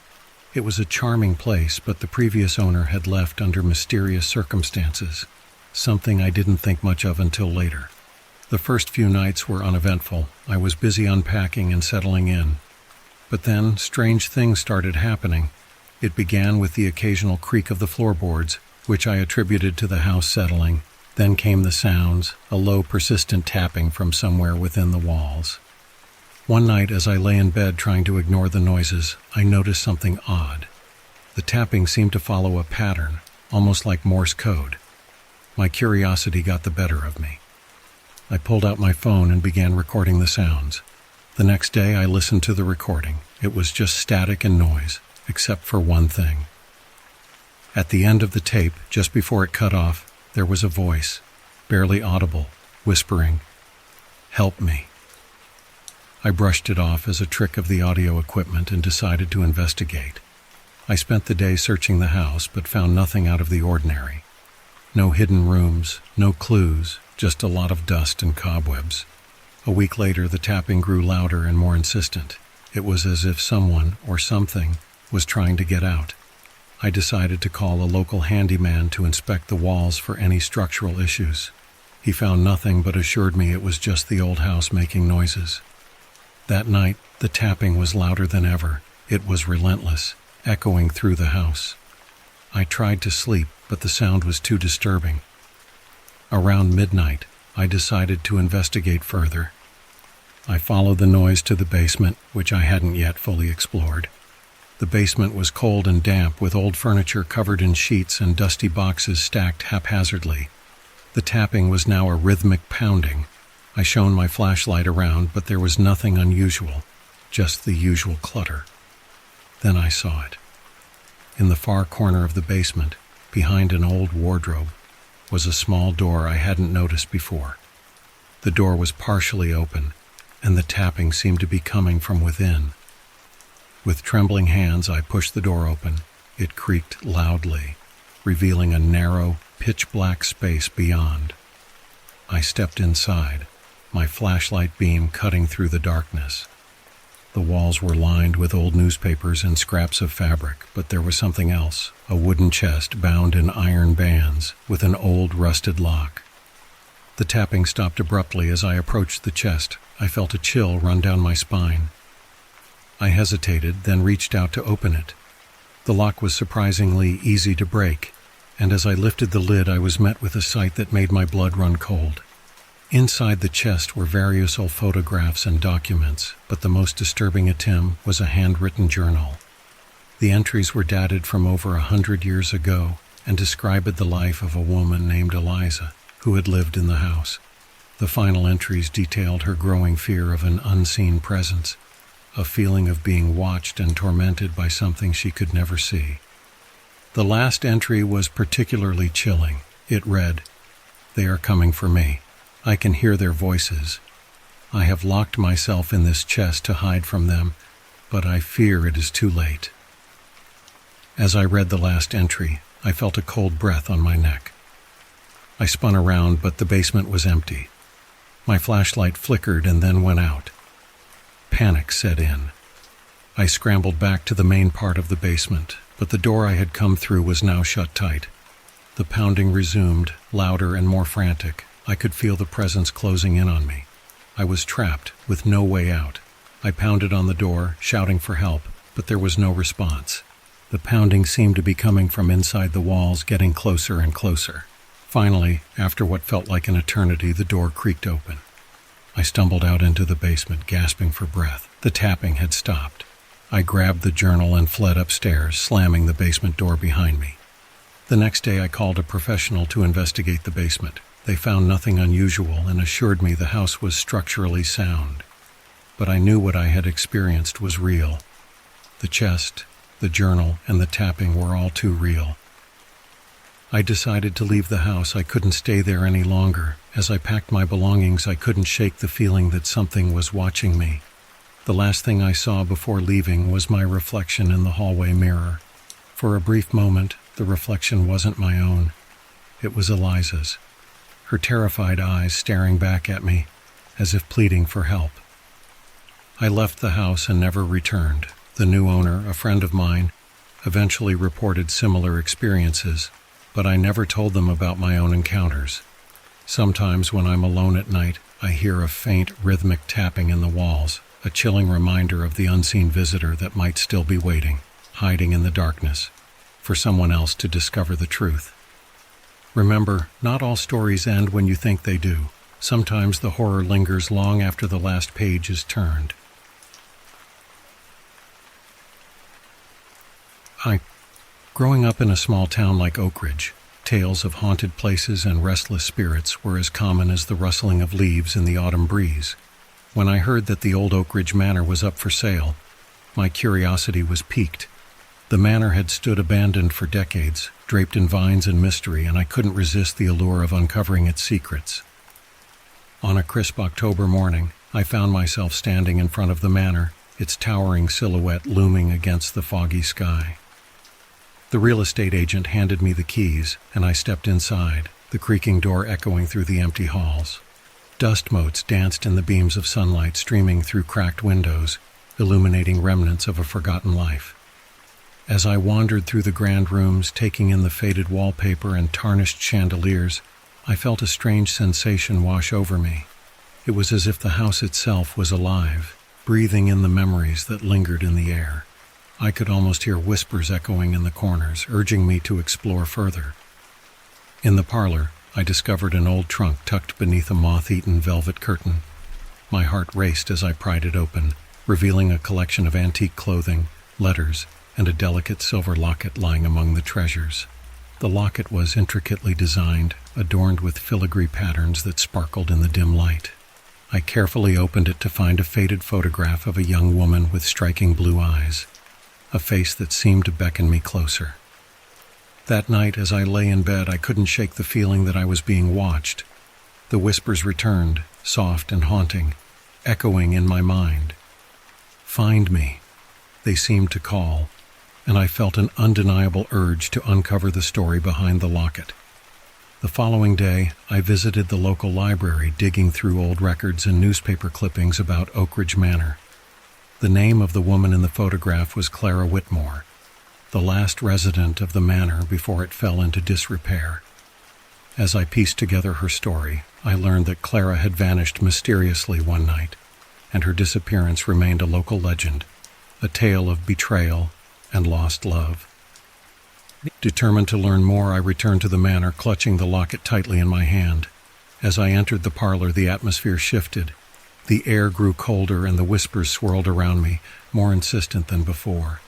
[SPEAKER 1] It was a charming place, but the previous owner had left under mysterious circumstances, something I didn't think much of until later. The first few nights were uneventful. I was busy unpacking and settling in. But then, strange things started happening. It began with the occasional creak of the floorboards, which I attributed to the house settling. Then came the sounds, a low, persistent tapping from somewhere within the walls. One night, as I lay in bed trying to ignore the noises, I noticed something odd. The tapping seemed to follow a pattern, almost like Morse code. My curiosity got the better of me. I pulled out my phone and began recording the sounds. The next day, I listened to the recording. It was just static and noise, except for one thing. At the end of the tape, just before it cut off, there was a voice, barely audible, whispering, "Help me." I brushed it off as a trick of the audio equipment and decided to investigate. I spent the day searching the house, but found nothing out of the ordinary. No hidden rooms, no clues, just a lot of dust and cobwebs. A week later, the tapping grew louder and more insistent. It was as if someone, or something, was trying to get out. I decided to call a local handyman to inspect the walls for any structural issues. He found nothing but assured me it was just the old house making noises. That night, the tapping was louder than ever. It was relentless, echoing through the house. I tried to sleep, but the sound was too disturbing. Around midnight, I decided to investigate further. I followed the noise to the basement, which I hadn't yet fully explored. The basement was cold and damp, with old furniture covered in sheets and dusty boxes stacked haphazardly. The tapping was now a rhythmic pounding. I shone my flashlight around, but there was nothing unusual, just the usual clutter. Then I saw it. In the far corner of the basement, behind an old wardrobe, was a small door I hadn't noticed before. The door was partially open, and the tapping seemed to be coming from within. With trembling hands, I pushed the door open. It creaked loudly, revealing a narrow, pitch-black space beyond. I stepped inside, my flashlight beam cutting through the darkness. The walls were lined with old newspapers and scraps of fabric, but there was something else, a wooden chest bound in iron bands with an old rusted lock. The tapping stopped abruptly as I approached the chest. I felt a chill run down my spine. I hesitated, then reached out to open it. The lock was surprisingly easy to break, and as I lifted the lid, I was met with a sight that made my blood run cold. Inside the chest were various old photographs and documents, but the most disturbing item was a handwritten journal. The entries were dated from over 100 years ago and described the life of a woman named Eliza, who had lived in the house. The final entries detailed her growing fear of an unseen presence, a feeling of being watched and tormented by something she could never see. The last entry was particularly chilling. It read, "They are coming for me. I can hear their voices. I have locked myself in this chest to hide from them, but I fear it is too late." As I read the last entry, I felt a cold breath on my neck. I spun around, but the basement was empty. My flashlight flickered and then went out. Panic set in. I scrambled back to the main part of the basement, but the door I had come through was now shut tight. The pounding resumed, louder and more frantic. I could feel the presence closing in on me. I was trapped, with no way out. I pounded on the door, shouting for help, but there was no response. The pounding seemed to be coming from inside the walls, getting closer and closer. Finally, after what felt like an eternity, the door creaked open. I stumbled out into the basement, gasping for breath. The tapping had stopped. I grabbed the journal and fled upstairs, slamming the basement door behind me. The next day I called a professional to investigate the basement. They found nothing unusual and assured me the house was structurally sound. But I knew what I had experienced was real. The chest, the journal, and the tapping were all too real. I decided to leave the house. I couldn't stay there any longer. As I packed my belongings, I couldn't shake the feeling that something was watching me. The last thing I saw before leaving was my reflection in the hallway mirror. For a brief moment, the reflection wasn't my own. It was Eliza's, her terrified eyes staring back at me, as if pleading for help. I left the house and never returned. The new owner, a friend of mine, eventually reported similar experiences, but I never told them about my own encounters. Sometimes when I'm alone at night, I hear a faint, rhythmic tapping in the walls, a chilling reminder of the unseen visitor that might still be waiting, hiding in the darkness, for someone else to discover the truth. Remember, not all stories end when you think they do. Sometimes the horror lingers long after the last page is turned. Growing up in a small town like Oak Ridge, tales of haunted places and restless spirits were as common as the rustling of leaves in the autumn breeze. When I heard that the old Oak Ridge Manor was up for sale, my curiosity was piqued. The manor had stood abandoned for decades, draped in vines and mystery, and I couldn't resist the allure of uncovering its secrets. On a crisp October morning, I found myself standing in front of the manor, its towering silhouette looming against the foggy sky. The real estate agent handed me the keys, and I stepped inside, the creaking door echoing through the empty halls. Dust motes danced in the beams of sunlight streaming through cracked windows, illuminating remnants of a forgotten life. As I wandered through the grand rooms, taking in the faded wallpaper and tarnished chandeliers, I felt a strange sensation wash over me. It was as if the house itself was alive, breathing in the memories that lingered in the air. I could almost hear whispers echoing in the corners, urging me to explore further. In the parlor, I discovered an old trunk tucked beneath a moth-eaten velvet curtain. My heart raced as I pried it open, revealing a collection of antique clothing, letters, and a delicate silver locket lying among the treasures. The locket was intricately designed, adorned with filigree patterns that sparkled in the dim light. I carefully opened it to find a faded photograph of a young woman with striking blue eyes, a face that seemed to beckon me closer. That night, as I lay in bed, I couldn't shake the feeling that I was being watched. The whispers returned, soft and haunting, echoing in my mind. "Find me," they seemed to call, and I felt an undeniable urge to uncover the story behind the locket. The following day, I visited the local library, digging through old records and newspaper clippings about Oak Ridge Manor. The name of the woman in the photograph was Clara Whitmore, the last resident of the manor before it fell into disrepair. As I pieced together her story, I learned that Clara had vanished mysteriously one night, and her disappearance remained a local legend, a tale of betrayal and lost love. Determined to learn more, I returned to the manor, clutching the locket tightly in my hand. As I entered the parlor, the atmosphere shifted. The air grew colder and the whispers swirled around me, more insistent than before.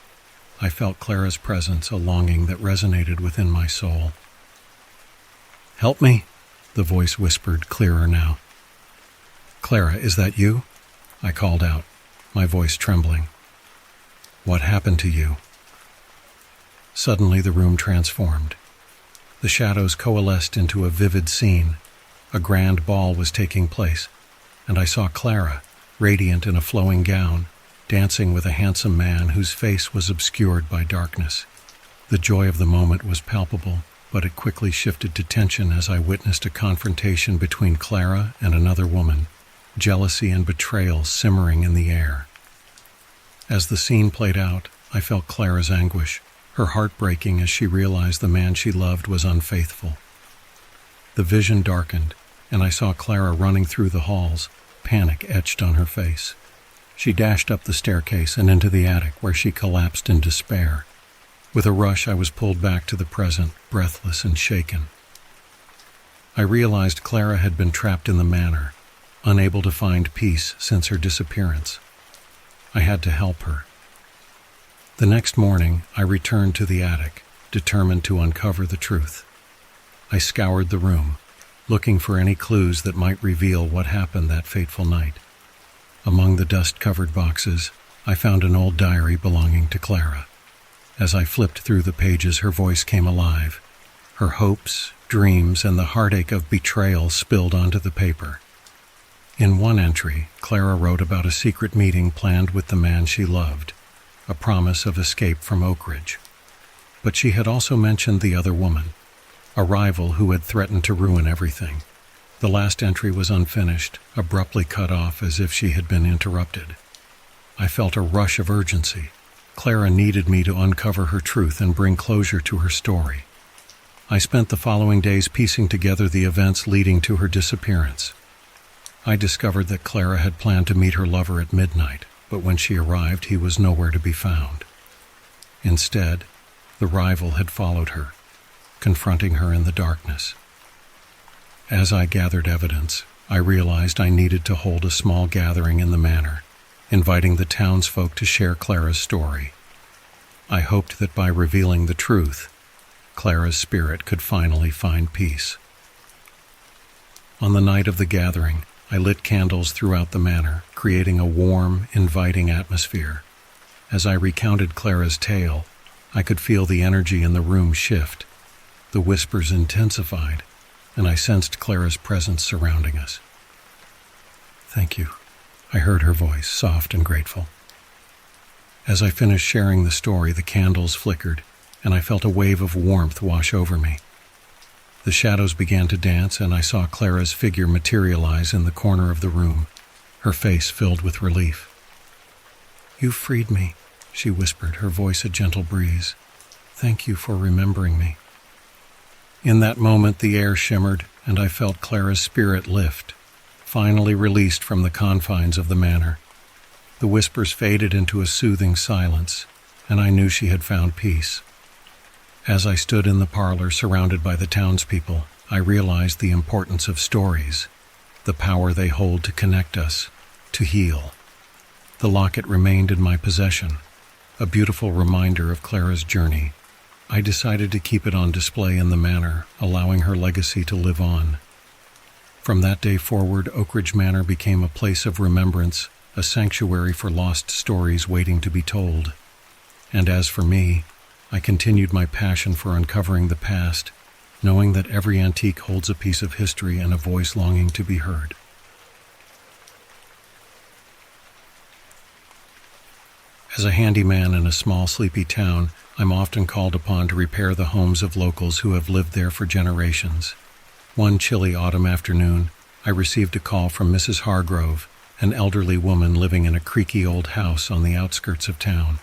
[SPEAKER 1] I felt Clara's presence, a longing that resonated within my soul. "Help me," the voice whispered, clearer now. "Clara, is that you?" I called out, my voice trembling. "What happened to you?" Suddenly the room transformed. The shadows coalesced into a vivid scene. A grand ball was taking place, and I saw Clara, radiant in a flowing gown, dancing with a handsome man whose face was obscured by darkness. The joy of the moment was palpable, but it quickly shifted to tension as I witnessed a confrontation between Clara and another woman, jealousy and betrayal simmering in the air. As the scene played out, I felt Clara's anguish, her heart breaking as she realized the man she loved was unfaithful. The vision darkened, and I saw Clara running through the halls, panic etched on her face. She dashed up the staircase and into the attic, where she collapsed in despair. With a rush, I was pulled back to the present, breathless and shaken. I realized Clara had been trapped in the manor, unable to find peace since her disappearance. I had to help her. The next morning, I returned to the attic, determined to uncover the truth. I scoured the room, looking for any clues that might reveal what happened that fateful night. Among the dust-covered boxes, I found an old diary belonging to Clara. As I flipped through the pages, her voice came alive. Her hopes, dreams, and the heartache of betrayal spilled onto the paper. In one entry, Clara wrote about a secret meeting planned with the man she loved, a promise of escape from Oak Ridge. But she had also mentioned the other woman, a rival who had threatened to ruin everything. The last entry was unfinished, abruptly cut off as if she had been interrupted. I felt a rush of urgency. Clara needed me to uncover her truth and bring closure to her story. I spent the following days piecing together the events leading to her disappearance. I discovered that Clara had planned to meet her lover at midnight, but when she arrived, he was nowhere to be found. Instead, the rival had followed her, confronting her in the darkness. As I gathered evidence, I realized I needed to hold a small gathering in the manor, inviting the townsfolk to share Clara's story. I hoped that by revealing the truth, Clara's spirit could finally find peace. On the night of the gathering, I lit candles throughout the manor, creating a warm, inviting atmosphere. As I recounted Clara's tale, I could feel the energy in the room shift. The whispers intensified, and I sensed Clara's presence surrounding us. "Thank you," I heard her voice, soft and grateful. As I finished sharing the story, the candles flickered, and I felt a wave of warmth wash over me. The shadows began to dance, and I saw Clara's figure materialize in the corner of the room, her face filled with relief. "You freed me," she whispered, her voice a gentle breeze. "Thank you for remembering me." In that moment, the air shimmered, and I felt Clara's spirit lift, finally released from the confines of the manor. The whispers faded into a soothing silence, and I knew she had found peace. As I stood in the parlor surrounded by the townspeople, I realized the importance of stories, the power they hold to connect us, to heal. The locket remained in my possession, a beautiful reminder of Clara's journey. I decided to keep it on display in the manor, allowing her legacy to live on. From that day forward, Oak Ridge Manor became a place of remembrance, a sanctuary for lost stories waiting to be told. And as for me, I continued my passion for uncovering the past, knowing that every antique holds a piece of history and a voice longing to be heard. As a handyman in a small, sleepy town, I'm often called upon to repair the homes of locals who have lived there for generations. One chilly autumn afternoon, I received a call from Mrs. Hargrove, an elderly woman living in a creaky old house on the outskirts of town.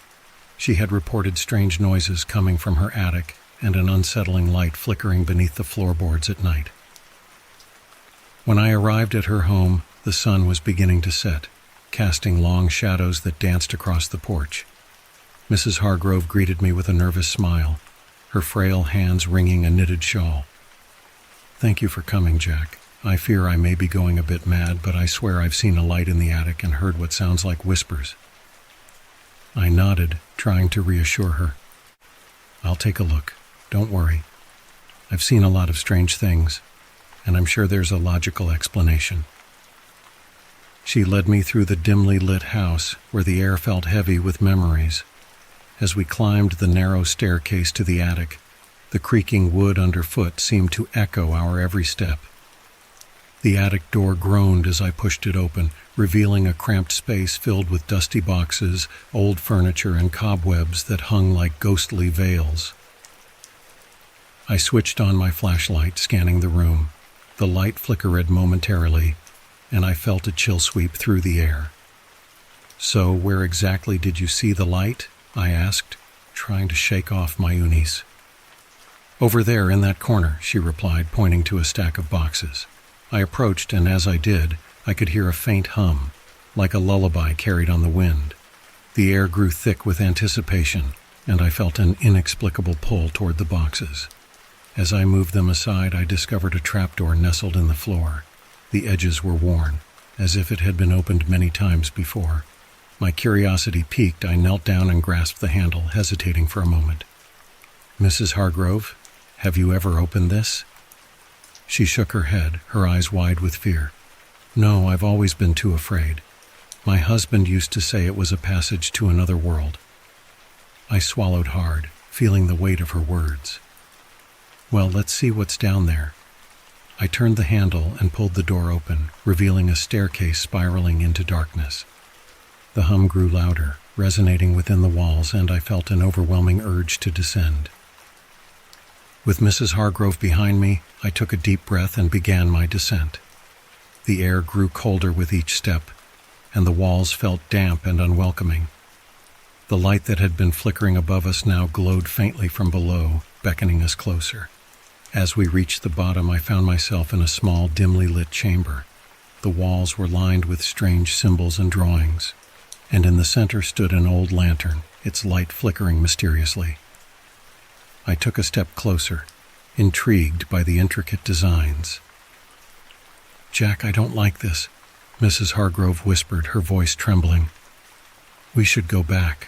[SPEAKER 1] She had reported strange noises coming from her attic and an unsettling light flickering beneath the floorboards at night. When I arrived at her home, the sun was beginning to set, casting long shadows that danced across the porch. Mrs. Hargrove greeted me with a nervous smile, her frail hands wringing a knitted shawl. "Thank you for coming, Jack. I fear I may be going a bit mad, but I swear I've seen a light in the attic and heard what sounds like whispers." I nodded, trying to reassure her. "I'll take a look. Don't worry. I've seen a lot of strange things, and I'm sure there's a logical explanation." She led me through the dimly lit house, where the air felt heavy with memories. As we climbed the narrow staircase to the attic, the creaking wood underfoot seemed to echo our every step. The attic door groaned as I pushed it open, revealing a cramped space filled with dusty boxes, old furniture, and cobwebs that hung like ghostly veils. I switched on my flashlight, scanning the room. The light flickered momentarily, and I felt a chill sweep through the air. "So, where exactly did you see the light?" I asked, trying to shake off my unease. "Over there, in that corner," she replied, pointing to a stack of boxes. I approached, and as I did, I could hear a faint hum, like a lullaby carried on the wind. The air grew thick with anticipation, and I felt an inexplicable pull toward the boxes. As I moved them aside, I discovered a trapdoor nestled in the floor. The edges were worn, as if it had been opened many times before. My curiosity piqued, I knelt down and grasped the handle, hesitating for a moment. "Mrs. Hargrove, have you ever opened this?" She shook her head, her eyes wide with fear. "No, I've always been too afraid. My husband used to say it was a passage to another world." I swallowed hard, feeling the weight of her words. "Well, let's see what's down there." I turned the handle and pulled the door open, revealing a staircase spiraling into darkness. The hum grew louder, resonating within the walls, and I felt an overwhelming urge to descend. With Mrs. Hargrove behind me, I took a deep breath and began my descent. The air grew colder with each step, and the walls felt damp and unwelcoming. The light that had been flickering above us now glowed faintly from below, beckoning us closer. As we reached the bottom, I found myself in a small, dimly lit chamber. The walls were lined with strange symbols and drawings, and in the center stood an old lantern, its light flickering mysteriously. I took a step closer, intrigued by the intricate designs. "Jack, I don't like this," Mrs. Hargrove whispered, her voice trembling. "We should go back."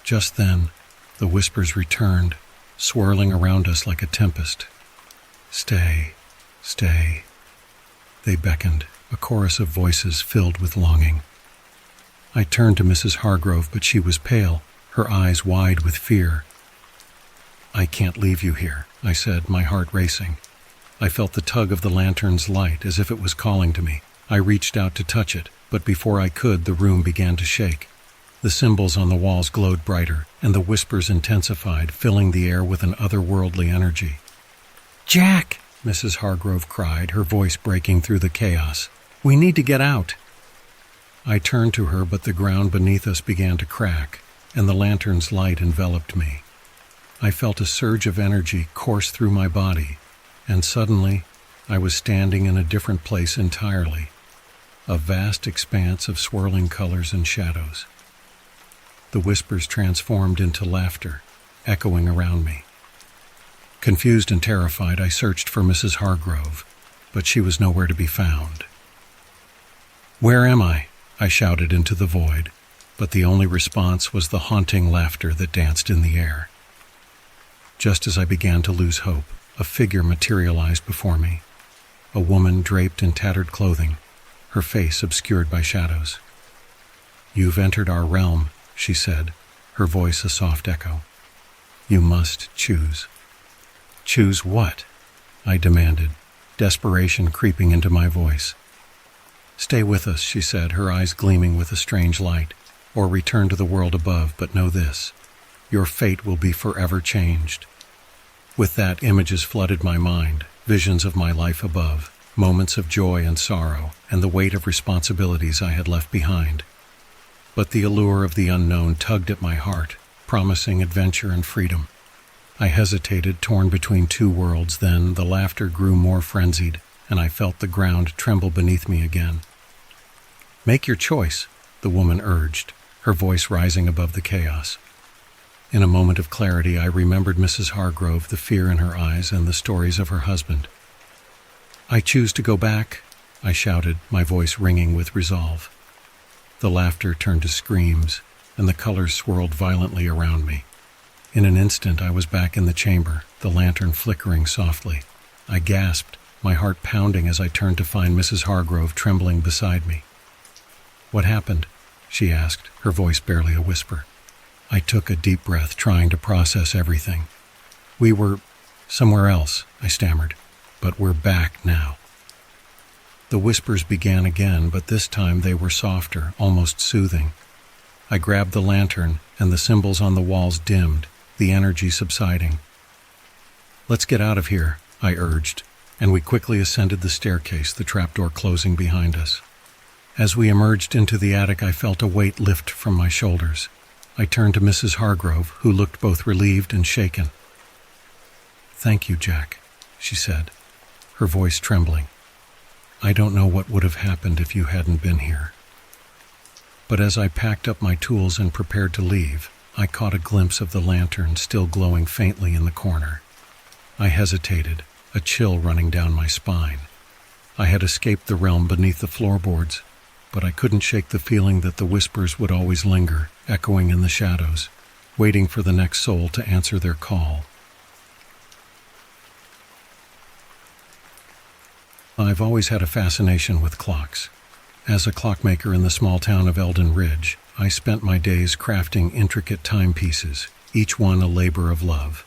[SPEAKER 1] Just then, the whispers returned, swirling around us like a tempest. "Stay, stay." They beckoned, a chorus of voices filled with longing. I turned to Mrs. Hargrove, but she was pale, her eyes wide with fear. "I can't leave you here," I said, my heart racing. I felt the tug of the lantern's light as if it was calling to me. I reached out to touch it, but before I could, the room began to shake. The symbols on the walls glowed brighter, and the whispers intensified, filling the air with an otherworldly energy. "Jack!" Mrs. Hargrove cried, her voice breaking through the chaos. "We need to get out!" I turned to her, but the ground beneath us began to crack, and the lantern's light enveloped me. I felt a surge of energy course through my body, and suddenly I was standing in a different place entirely, a vast expanse of swirling colors and shadows. The whispers transformed into laughter, echoing around me. Confused and terrified, I searched for Mrs. Hargrove, but she was nowhere to be found. "Where am I?" I shouted into the void, but the only response was the haunting laughter that danced in the air. Just as I began to lose hope, a figure materialized before me, a woman draped in tattered clothing, her face obscured by shadows. "You've entered our realm," she said, her voice a soft echo. "You must choose." "Choose what?" I demanded, desperation creeping into my voice. "Stay with us," she said, her eyes gleaming with a strange light, "or return to the world above, but know this: your fate will be forever changed." With that, images flooded my mind, visions of my life above, moments of joy and sorrow, and the weight of responsibilities I had left behind. But the allure of the unknown tugged at my heart, promising adventure and freedom. I hesitated, torn between two worlds. Then the laughter grew more frenzied, and I felt the ground tremble beneath me again. "Make your choice," the woman urged, her voice rising above the chaos. In a moment of clarity, I remembered Mrs. Hargrove, the fear in her eyes, and the stories of her husband. "I choose to go back," I shouted, my voice ringing with resolve. The laughter turned to screams, and the colors swirled violently around me. In an instant, I was back in the chamber, the lantern flickering softly. I gasped, my heart pounding as I turned to find Mrs. Hargrove trembling beside me. "What happened?" she asked, her voice barely a whisper. I took a deep breath, trying to process everything. "We were somewhere else," I stammered, "but we're back now." The whispers began again, but this time they were softer, almost soothing. I grabbed the lantern, and the symbols on the walls dimmed, the energy subsiding. "Let's get out of here," I urged, and we quickly ascended the staircase, the trapdoor closing behind us. As we emerged into the attic, I felt a weight lift from my shoulders. I turned to Mrs. Hargrove, who looked both relieved and shaken. "Thank you, Jack," she said, her voice trembling. I don't know what would have happened if you hadn't been here." But as I packed up my tools and prepared to leave, I caught a glimpse of the lantern still glowing faintly in the corner. I hesitated, a chill running down my spine. I had escaped the realm beneath the floorboards, but I couldn't shake the feeling that the whispers would always linger, echoing in the shadows, waiting for the next soul to answer their call. I've always had a fascination with clocks. As a clockmaker in the small town of Eldon Ridge, I spent my days crafting intricate timepieces, each one a labor of love.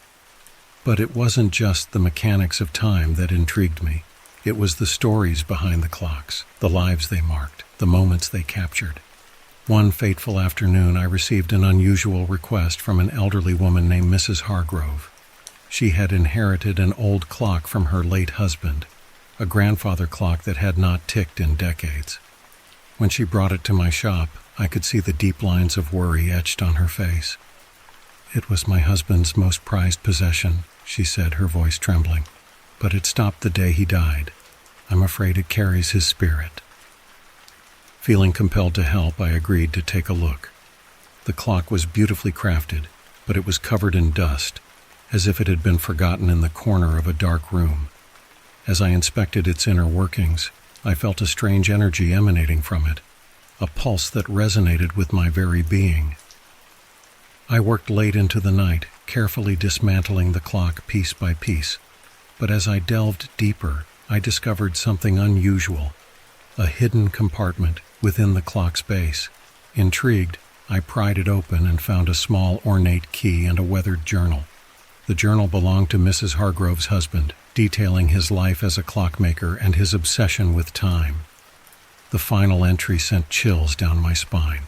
[SPEAKER 1] But it wasn't just the mechanics of time that intrigued me. It was the stories behind the clocks, the lives they marked, the moments they captured. One fateful afternoon, I received an unusual request from an elderly woman named Mrs. Hargrove. She had inherited an old clock from her late husband, a grandfather clock that had not ticked in decades. When she brought it to my shop, I could see the deep lines of worry etched on her face. "It was my husband's most prized possession," she said, her voice trembling. "But it stopped the day he died. I'm afraid it carries his spirit." Feeling compelled to help, I agreed to take a look. The clock was beautifully crafted, but it was covered in dust, as if it had been forgotten in the corner of a dark room. As I inspected its inner workings, I felt a strange energy emanating from it, a pulse that resonated with my very being. I worked late into the night, carefully dismantling the clock piece by piece, but as I delved deeper, I discovered something unusual, a hidden compartment within the clock's base. Intrigued, I pried it open and found a small ornate key and a weathered journal. The journal belonged to Mrs. Hargrove's husband, detailing his life as a clockmaker and his obsession with time. The final entry sent chills down my spine.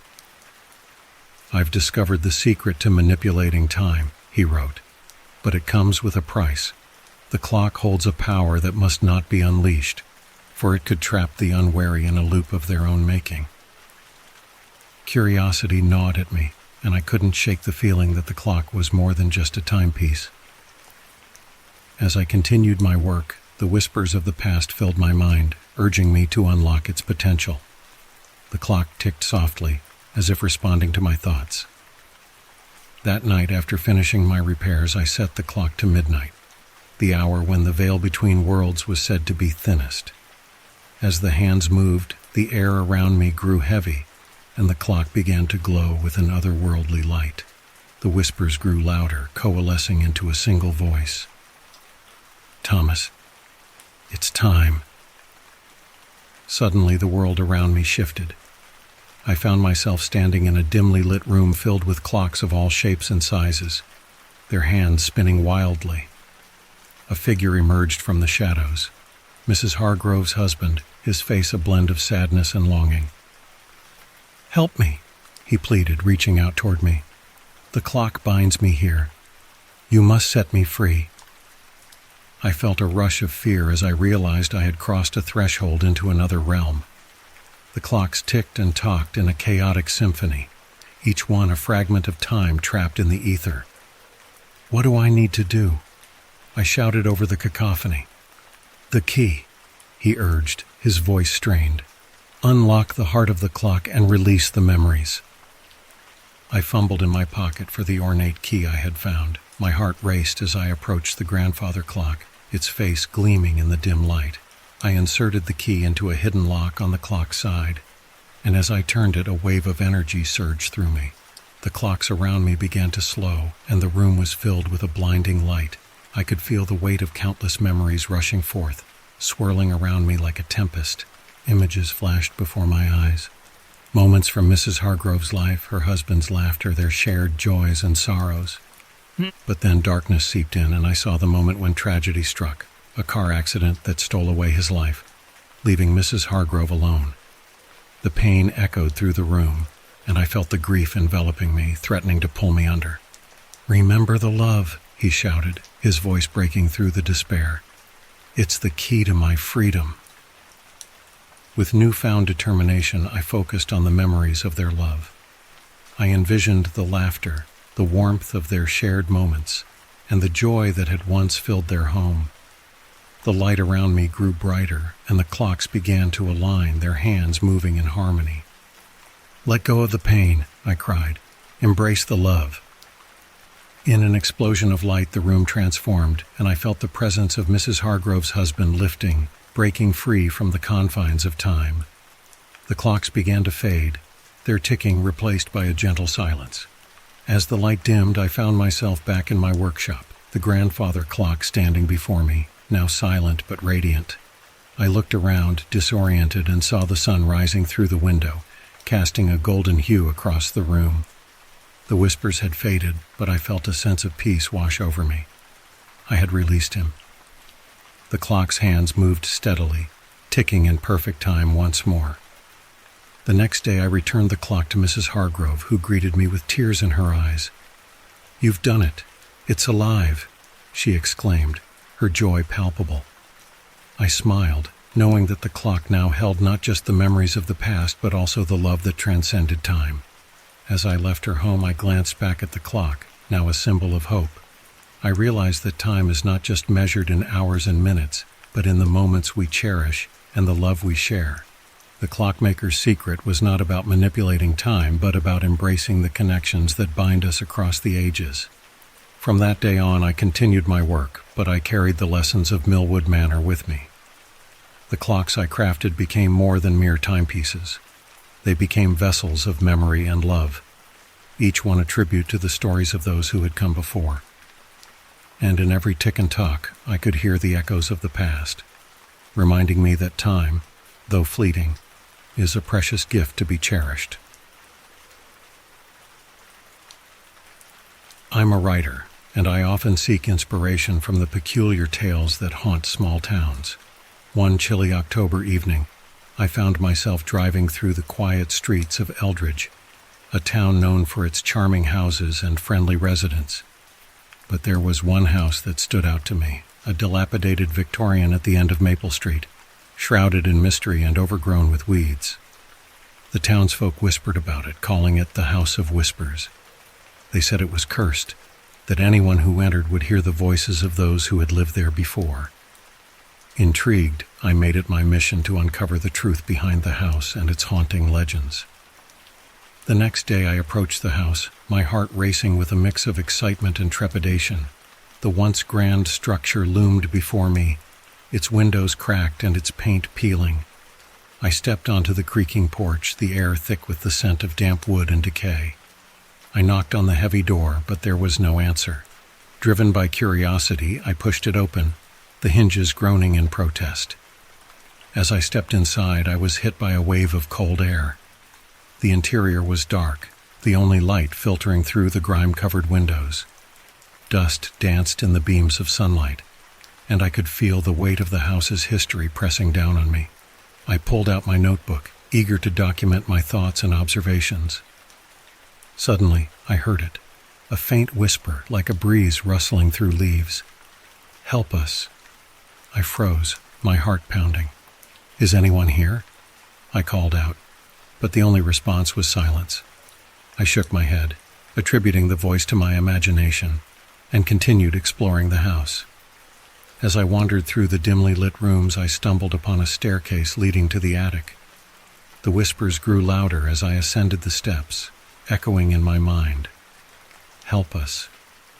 [SPEAKER 1] "I've discovered the secret to manipulating time," he wrote, "but it comes with a price. The clock holds a power that must not be unleashed, for it could trap the unwary in a loop of their own making." Curiosity gnawed at me, and I couldn't shake the feeling that the clock was more than just a timepiece. As I continued my work, the whispers of the past filled my mind, urging me to unlock its potential. The clock ticked softly, as if responding to my thoughts. That night, after finishing my repairs, I set the clock to midnight, the hour when the veil between worlds was said to be thinnest. As the hands moved, the air around me grew heavy, and the clock began to glow with an otherworldly light. The whispers grew louder, coalescing into a single voice. "Thomas, it's time." Suddenly, the world around me shifted. I found myself standing in a dimly lit room filled with clocks of all shapes and sizes, their hands spinning wildly. A figure emerged from the shadows, Mrs. Hargrove's husband, his face a blend of sadness and longing. "Help me," he pleaded, reaching out toward me. "The clock binds me here. You must set me free." I felt a rush of fear as I realized I had crossed a threshold into another realm. The clocks ticked and talked in a chaotic symphony, each one a fragment of time trapped in the ether. "What do I need to do?" I shouted over the cacophony. "The key," he urged, his voice strained. "Unlock the heart of the clock and release the memories." I fumbled in my pocket for the ornate key I had found. My heart raced as I approached the grandfather clock, its face gleaming in the dim light. I inserted the key into a hidden lock on the clock's side, and as I turned it, a wave of energy surged through me. The clocks around me began to slow, and the room was filled with a blinding light. I could feel the weight of countless memories rushing forth, swirling around me like a tempest. Images flashed before my eyes. Moments from Mrs. Hargrove's life, her husband's laughter, their shared joys and sorrows. But then darkness seeped in, and I saw the moment when tragedy struck, a car accident that stole away his life, leaving Mrs. Hargrove alone. The pain echoed through the room, and I felt the grief enveloping me, threatening to pull me under. "Remember the love," he shouted, his voice breaking through the despair. "It's the key to my freedom." With newfound determination, I focused on the memories of their love. I envisioned the laughter, the warmth of their shared moments, and the joy that had once filled their home. The light around me grew brighter, and the clocks began to align, their hands moving in harmony. "Let go of the pain," I cried. "Embrace the love." In an explosion of light, the room transformed, and I felt the presence of Mrs. Hargrove's husband lifting, breaking free from the confines of time. The clocks began to fade, their ticking replaced by a gentle silence. As the light dimmed, I found myself back in my workshop, the grandfather clock standing before me, now silent but radiant. I looked around, disoriented, and saw the sun rising through the window, casting a golden hue across the room. The whispers had faded, but I felt a sense of peace wash over me. I had released him. The clock's hands moved steadily, ticking in perfect time once more. The next day I returned the clock to Mrs. Hargrove, who greeted me with tears in her eyes. "You've done it. It's alive," she exclaimed, her joy palpable. I smiled, knowing that the clock now held not just the memories of the past, but also the love that transcended time. As I left her home, I glanced back at the clock, now a symbol of hope. I realized that time is not just measured in hours and minutes, but in the moments we cherish and the love we share. The clockmaker's secret was not about manipulating time, but about embracing the connections that bind us across the ages. From that day on, I continued my work, but I carried the lessons of Millwood Manor with me. The clocks I crafted became more than mere timepieces. They became vessels of memory and love, each one a tribute to the stories of those who had come before. And in every tick and tock, I could hear the echoes of the past, reminding me that time, though fleeting, is a precious gift to be cherished. I'm a writer, and I often seek inspiration from the peculiar tales that haunt small towns. One chilly October evening, I found myself driving through the quiet streets of Eldridge, a town known for its charming houses and friendly residents. But there was one house that stood out to me, a dilapidated Victorian at the end of Maple Street, shrouded in mystery and overgrown with weeds. The townsfolk whispered about it, calling it the House of Whispers. They said it was cursed, that anyone who entered would hear the voices of those who had lived there before. Intrigued, I made it my mission to uncover the truth behind the house and its haunting legends. The next day I approached the house, my heart racing with a mix of excitement and trepidation. The once grand structure loomed before me, its windows cracked and its paint peeling. I stepped onto the creaking porch, the air thick with the scent of damp wood and decay. I knocked on the heavy door, but there was no answer. Driven by curiosity, I pushed it open, the hinges groaning in protest. As I stepped inside, I was hit by a wave of cold air. The interior was dark, the only light filtering through the grime-covered windows. Dust danced in the beams of sunlight, and I could feel the weight of the house's history pressing down on me. I pulled out my notebook, eager to document my thoughts and observations. Suddenly, I heard it, a faint whisper like a breeze rustling through leaves. "Help us." I froze, my heart pounding. "Is anyone here?" I called out, but the only response was silence. I shook my head, attributing the voice to my imagination, and continued exploring the house. As I wandered through the dimly lit rooms, I stumbled upon a staircase leading to the attic. The whispers grew louder as I ascended the steps, echoing in my mind. "Help us.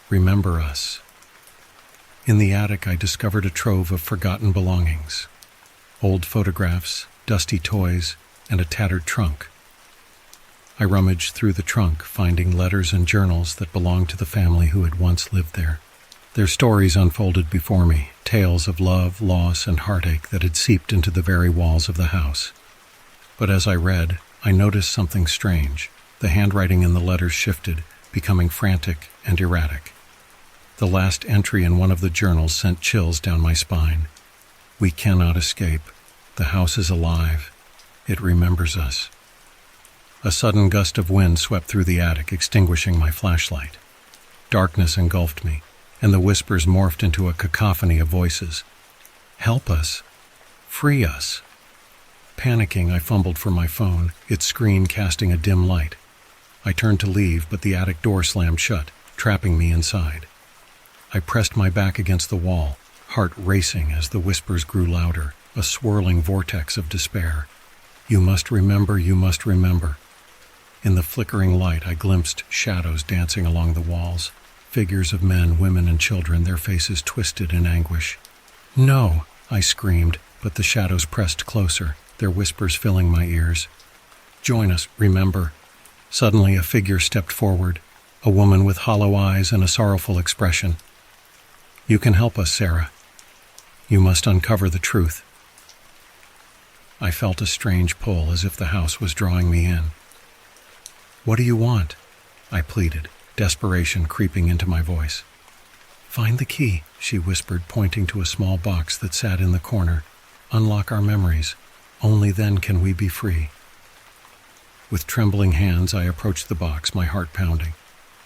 [SPEAKER 1] Remember us." In the attic, I discovered a trove of forgotten belongings. Old photographs, dusty toys, and a tattered trunk. I rummaged through the trunk, finding letters and journals that belonged to the family who had once lived there. Their stories unfolded before me, tales of love, loss, and heartache that had seeped into the very walls of the house. But as I read, I noticed something strange. The handwriting in the letters shifted, becoming frantic and erratic. The last entry in one of the journals sent chills down my spine. "We cannot escape. The house is alive. It remembers us." A sudden gust of wind swept through the attic, extinguishing my flashlight. Darkness engulfed me, and the whispers morphed into a cacophony of voices. "Help us! Free us!" Panicking, I fumbled for my phone, its screen casting a dim light. I turned to leave, but the attic door slammed shut, trapping me inside. I pressed my back against the wall, heart racing as the whispers grew louder, a swirling vortex of despair. You must remember, you must remember. In the flickering light, I glimpsed shadows dancing along the walls, figures of men, women, and children, their faces twisted in anguish. No, I screamed, but the shadows pressed closer, their whispers filling my ears. Join us, remember. Suddenly, a figure stepped forward, a woman with hollow eyes and a sorrowful expression. You can help us, Sarah. You must uncover the truth. I felt a strange pull, as if the house was drawing me in. What do you want? I pleaded, desperation creeping into my voice. Find the key, she whispered, pointing to a small box that sat in the corner. Unlock our memories. Only then can we be free. With trembling hands, I approached the box, my heart pounding.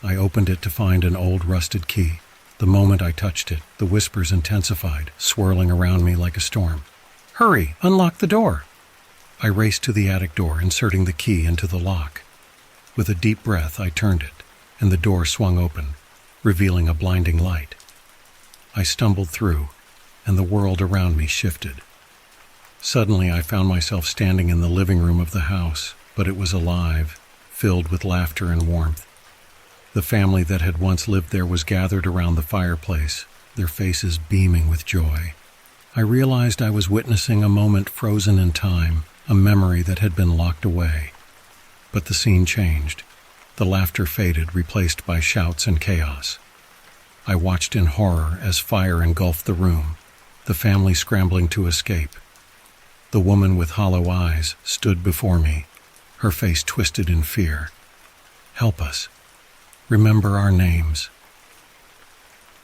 [SPEAKER 1] I opened it to find an old rusted key. The moment I touched it, the whispers intensified, swirling around me like a storm. Hurry, unlock the door. I raced to the attic door, inserting the key into the lock. With a deep breath, I turned it, and the door swung open, revealing a blinding light. I stumbled through, and the world around me shifted. Suddenly, I found myself standing in the living room of the house, but it was alive, filled with laughter and warmth. The family that had once lived there was gathered around the fireplace, their faces beaming with joy. I realized I was witnessing a moment frozen in time, a memory that had been locked away. But the scene changed. The laughter faded, replaced by shouts and chaos. I watched in horror as fire engulfed the room, the family scrambling to escape. The woman with hollow eyes stood before me, her face twisted in fear. Help us. Remember our names.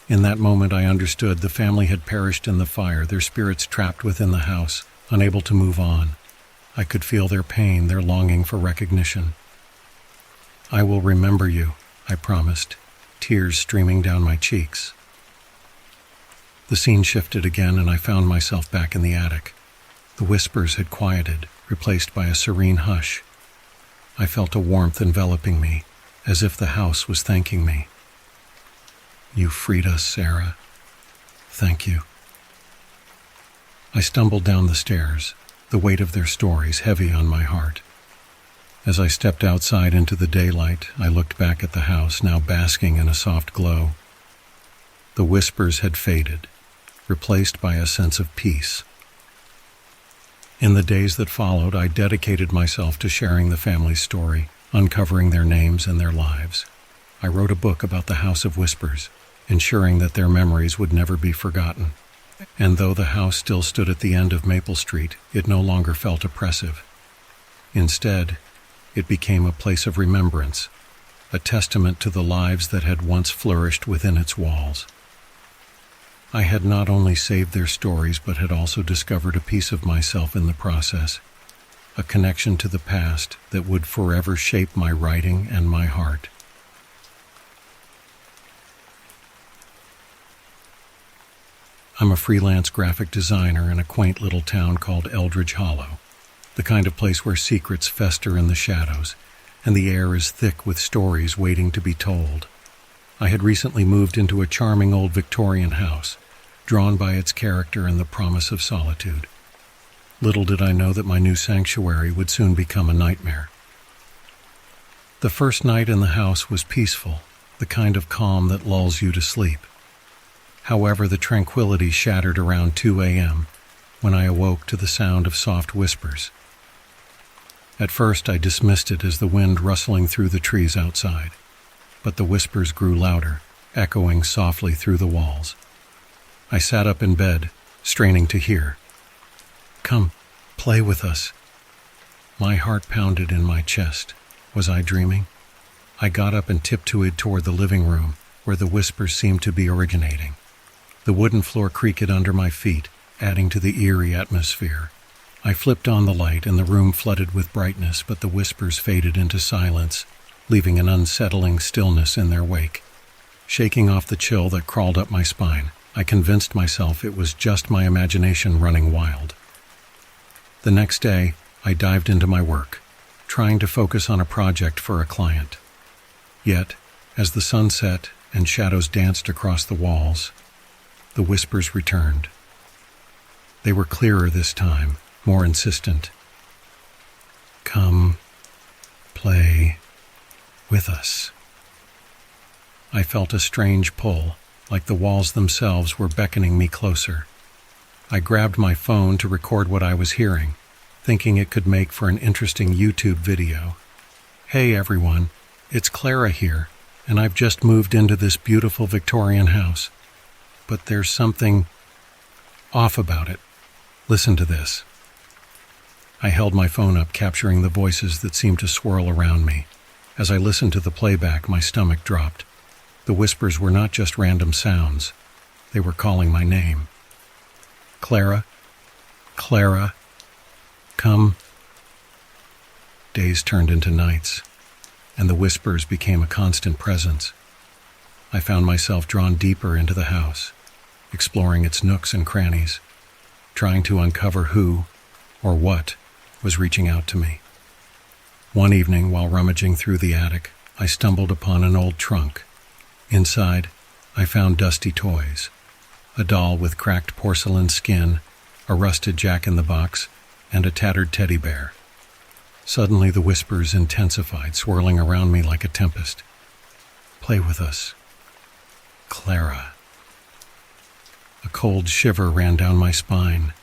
[SPEAKER 1] In that moment, I understood the family had perished in the fire, their spirits trapped within the house, unable to move on. I could feel their pain, their longing for recognition. I will remember you, I promised, tears streaming down my cheeks. The scene shifted again, and I found myself back in the attic. The whispers had quieted, replaced by a serene hush. I felt a warmth enveloping me, as if the house was thanking me. You freed us, Sarah. Thank you. I stumbled down the stairs, the weight of their stories heavy on my heart. As I stepped outside into the daylight, I looked back at the house, now basking in a soft glow. The whispers had faded, replaced by a sense of peace. In the days that followed, I dedicated myself to sharing the family's story, uncovering their names and their lives. I wrote a book about the House of Whispers, ensuring that their memories would never be forgotten. And though the house still stood at the end of Maple Street, it no longer felt oppressive. Instead, it became a place of remembrance, a testament to the lives that had once flourished within its walls. I had not only saved their stories, but had also discovered a piece of myself in the process, a connection to the past that would forever shape my writing and my heart. I'm a freelance graphic designer in a quaint little town called Eldridge Hollow, the kind of place where secrets fester in the shadows, and the air is thick with stories waiting to be told. I had recently moved into a charming old Victorian house, drawn by its character and the promise of solitude. Little did I know that my new sanctuary would soon become a nightmare. The first night in the house was peaceful, the kind of calm that lulls you to sleep. However, the tranquility shattered around 2 a.m. when I awoke to the sound of soft whispers. At first, I dismissed it as the wind rustling through the trees outside, but the whispers grew louder, echoing softly through the walls. I sat up in bed, straining to hear. Come, play with us. My heart pounded in my chest. Was I dreaming? I got up and tiptoed toward the living room, where the whispers seemed to be originating. The wooden floor creaked under my feet, adding to the eerie atmosphere. I flipped on the light, and the room flooded with brightness, but the whispers faded into silence, leaving an unsettling stillness in their wake. Shaking off the chill that crawled up my spine, I convinced myself it was just my imagination running wild. The next day, I dived into my work, trying to focus on a project for a client. Yet, as the sun set and shadows danced across the walls, the whispers returned. They were clearer this time, more insistent. Come, play with us. I felt a strange pull, like the walls themselves were beckoning me closer. I grabbed my phone to record what I was hearing, thinking it could make for an interesting YouTube video. Hey everyone, it's Clara here, and I've just moved into this beautiful Victorian house. But there's something off about it. Listen to this. I held my phone up, capturing the voices that seemed to swirl around me. As I listened to the playback, my stomach dropped. The whispers were not just random sounds. They were calling my name. Clara, Clara, come. Days turned into nights, and the whispers became a constant presence. I found myself drawn deeper into the house, exploring its nooks and crannies, trying to uncover who or what was reaching out to me. One evening, while rummaging through the attic, I stumbled upon an old trunk. Inside, I found dusty toys, a doll with cracked porcelain skin, a rusted jack-in-the-box, and a tattered teddy bear. Suddenly, the whispers intensified, swirling around me like a tempest. Play with us, Clara. A cold shiver ran down my spine.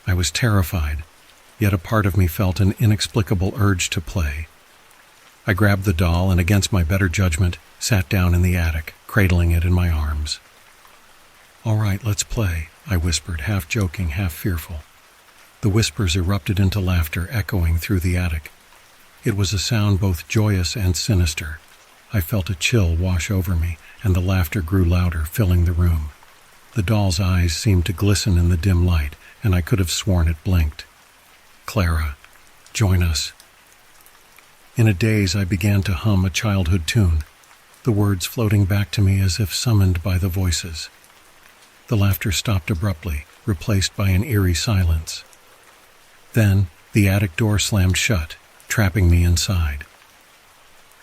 [SPEAKER 1] I was terrified, yet a part of me felt an inexplicable urge to play. I grabbed the doll and, against my better judgment, sat down in the attic, cradling it in my arms. All right, let's play, I whispered, half joking, half fearful. The whispers erupted into laughter, echoing through the attic. It was a sound both joyous and sinister. I felt a chill wash over me, and the laughter grew louder, filling the room. The doll's eyes seemed to glisten in the dim light, and I could have sworn it blinked. Clara, join us. In a daze, I began to hum a childhood tune, the words floating back to me as if summoned by the voices. The laughter stopped abruptly, replaced by an eerie silence. Then, the attic door slammed shut, trapping me inside.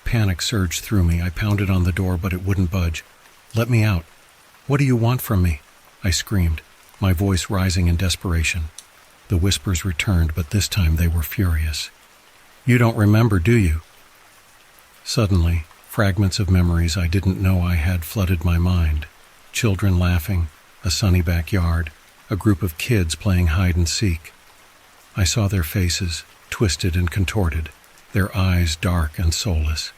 [SPEAKER 1] Panic surged through me. I pounded on the door, but it wouldn't budge. Let me out. What do you want from me? I screamed, my voice rising in desperation. The whispers returned, but this time they were furious. You don't remember, do you? Suddenly, fragments of memories I didn't know I had flooded my mind. Children laughing, a sunny backyard, a group of kids playing hide and seek. I saw their faces, twisted and contorted, their eyes dark and soulless.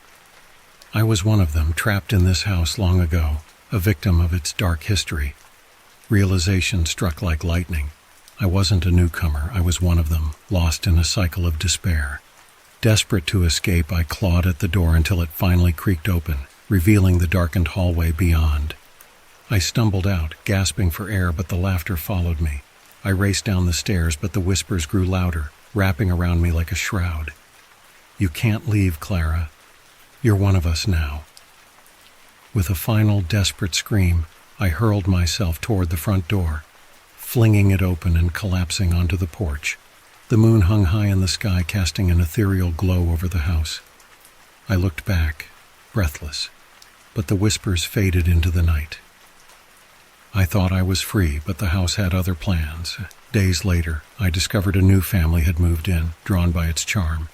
[SPEAKER 1] I was one of them, trapped in this house long ago, a victim of its dark history. Realization struck like lightning. I wasn't a newcomer, I was one of them, lost in a cycle of despair. Desperate to escape, I clawed at the door until it finally creaked open, revealing the darkened hallway beyond. I stumbled out, gasping for air, but the laughter followed me. I raced down the stairs, but the whispers grew louder, wrapping around me like a shroud. You can't leave, Clara. You're one of us now. With a final, desperate scream, I hurled myself toward the front door, flinging it open and collapsing onto the porch. The moon hung high in the sky, casting an ethereal glow over the house. I looked back, breathless, but the whispers faded into the night. I thought I was free, but the house had other plans. Days later, I discovered a new family had moved in, drawn by its charm.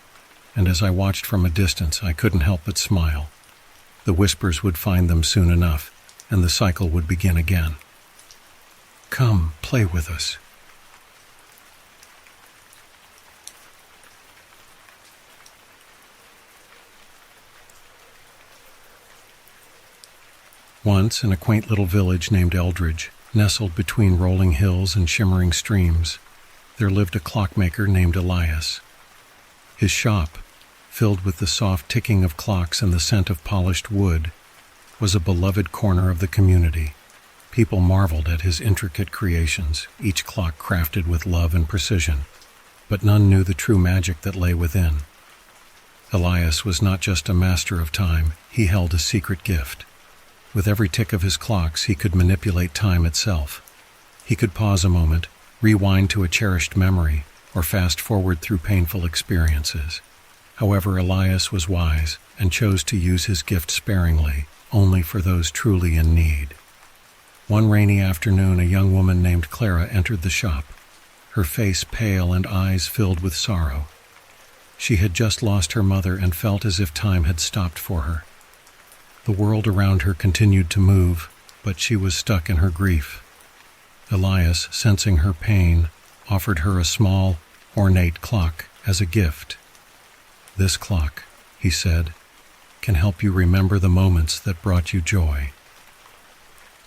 [SPEAKER 1] And as I watched from a distance, I couldn't help but smile. The whispers would find them soon enough, and the cycle would begin again. Come, play with us. Once, in a quaint little village named Eldridge, nestled between rolling hills and shimmering streams, there lived a clockmaker named Elias. His shop, filled with the soft ticking of clocks and the scent of polished wood, was a beloved corner of the community. People marveled at his intricate creations, each clock crafted with love and precision, but none knew the true magic that lay within. Elias was not just a master of time, he held a secret gift. With every tick of his clocks, he could manipulate time itself. He could pause a moment, rewind to a cherished memory, or fast forward through painful experiences. However, Elias was wise and chose to use his gift sparingly, only for those truly in need. One rainy afternoon, a young woman named Clara entered the shop, her face pale and eyes filled with sorrow. She had just lost her mother and felt as if time had stopped for her. The world around her continued to move, but she was stuck in her grief. Elias, sensing her pain, offered her a small, ornate clock as a gift. "This clock," he said, "can help you remember the moments that brought you joy."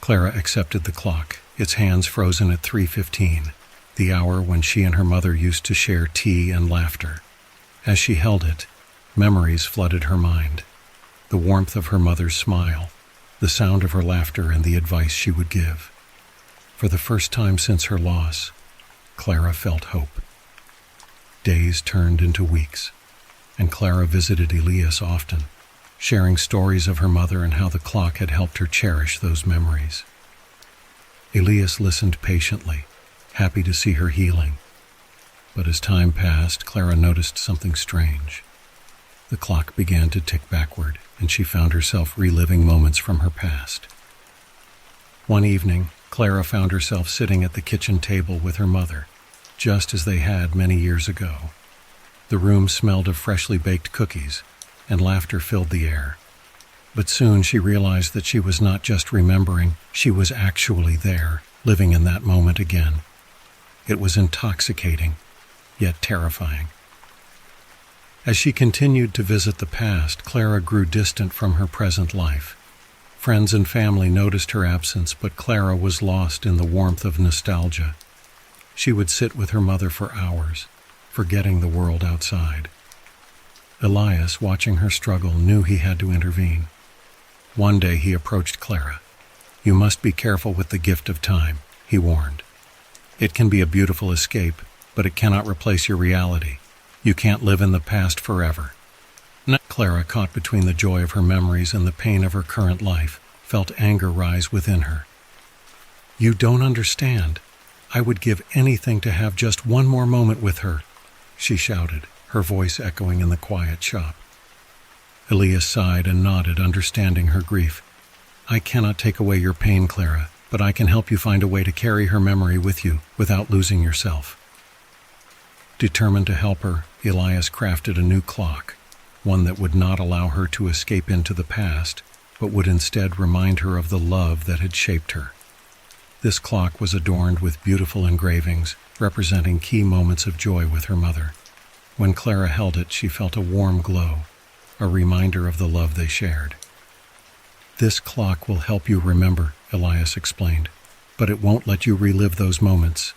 [SPEAKER 1] Clara accepted the clock, its hands frozen at 3:15, the hour when she and her mother used to share tea and laughter. As she held it, memories flooded her mind. The warmth of her mother's smile, the sound of her laughter, and the advice she would give. For the first time since her loss, Clara felt hope. Days turned into weeks, and Clara visited Elias often, sharing stories of her mother and how the clock had helped her cherish those memories. Elias listened patiently, happy to see her healing. But as time passed, Clara noticed something strange. The clock began to tick backward, and she found herself reliving moments from her past. One evening, Clara found herself sitting at the kitchen table with her mother, just as they had many years ago. The room smelled of freshly baked cookies, and laughter filled the air. But soon she realized that she was not just remembering, she was actually there, living in that moment again. It was intoxicating, yet terrifying. As she continued to visit the past, Clara grew distant from her present life. Friends and family noticed her absence, but Clara was lost in the warmth of nostalgia. She would sit with her mother for hours, forgetting the world outside. Elias, watching her struggle, knew he had to intervene. One day he approached Clara. "You must be careful with the gift of time," he warned. "It can be a beautiful escape, but it cannot replace your reality. You can't live in the past forever." Clara, caught between the joy of her memories and the pain of her current life, felt anger rise within her. "You don't understand. I would give anything to have just one more moment with her," she shouted, her voice echoing in the quiet shop. Elias sighed and nodded, understanding her grief. "I cannot take away your pain, Clara, but I can help you find a way to carry her memory with you without losing yourself." Determined to help her, Elias crafted a new clock, one that would not allow her to escape into the past, but would instead remind her of the love that had shaped her. This clock was adorned with beautiful engravings, representing key moments of joy with her mother. When Clara held it, she felt a warm glow, a reminder of the love they shared. "This clock will help you remember," Elias explained, "but it won't let you relive those moments.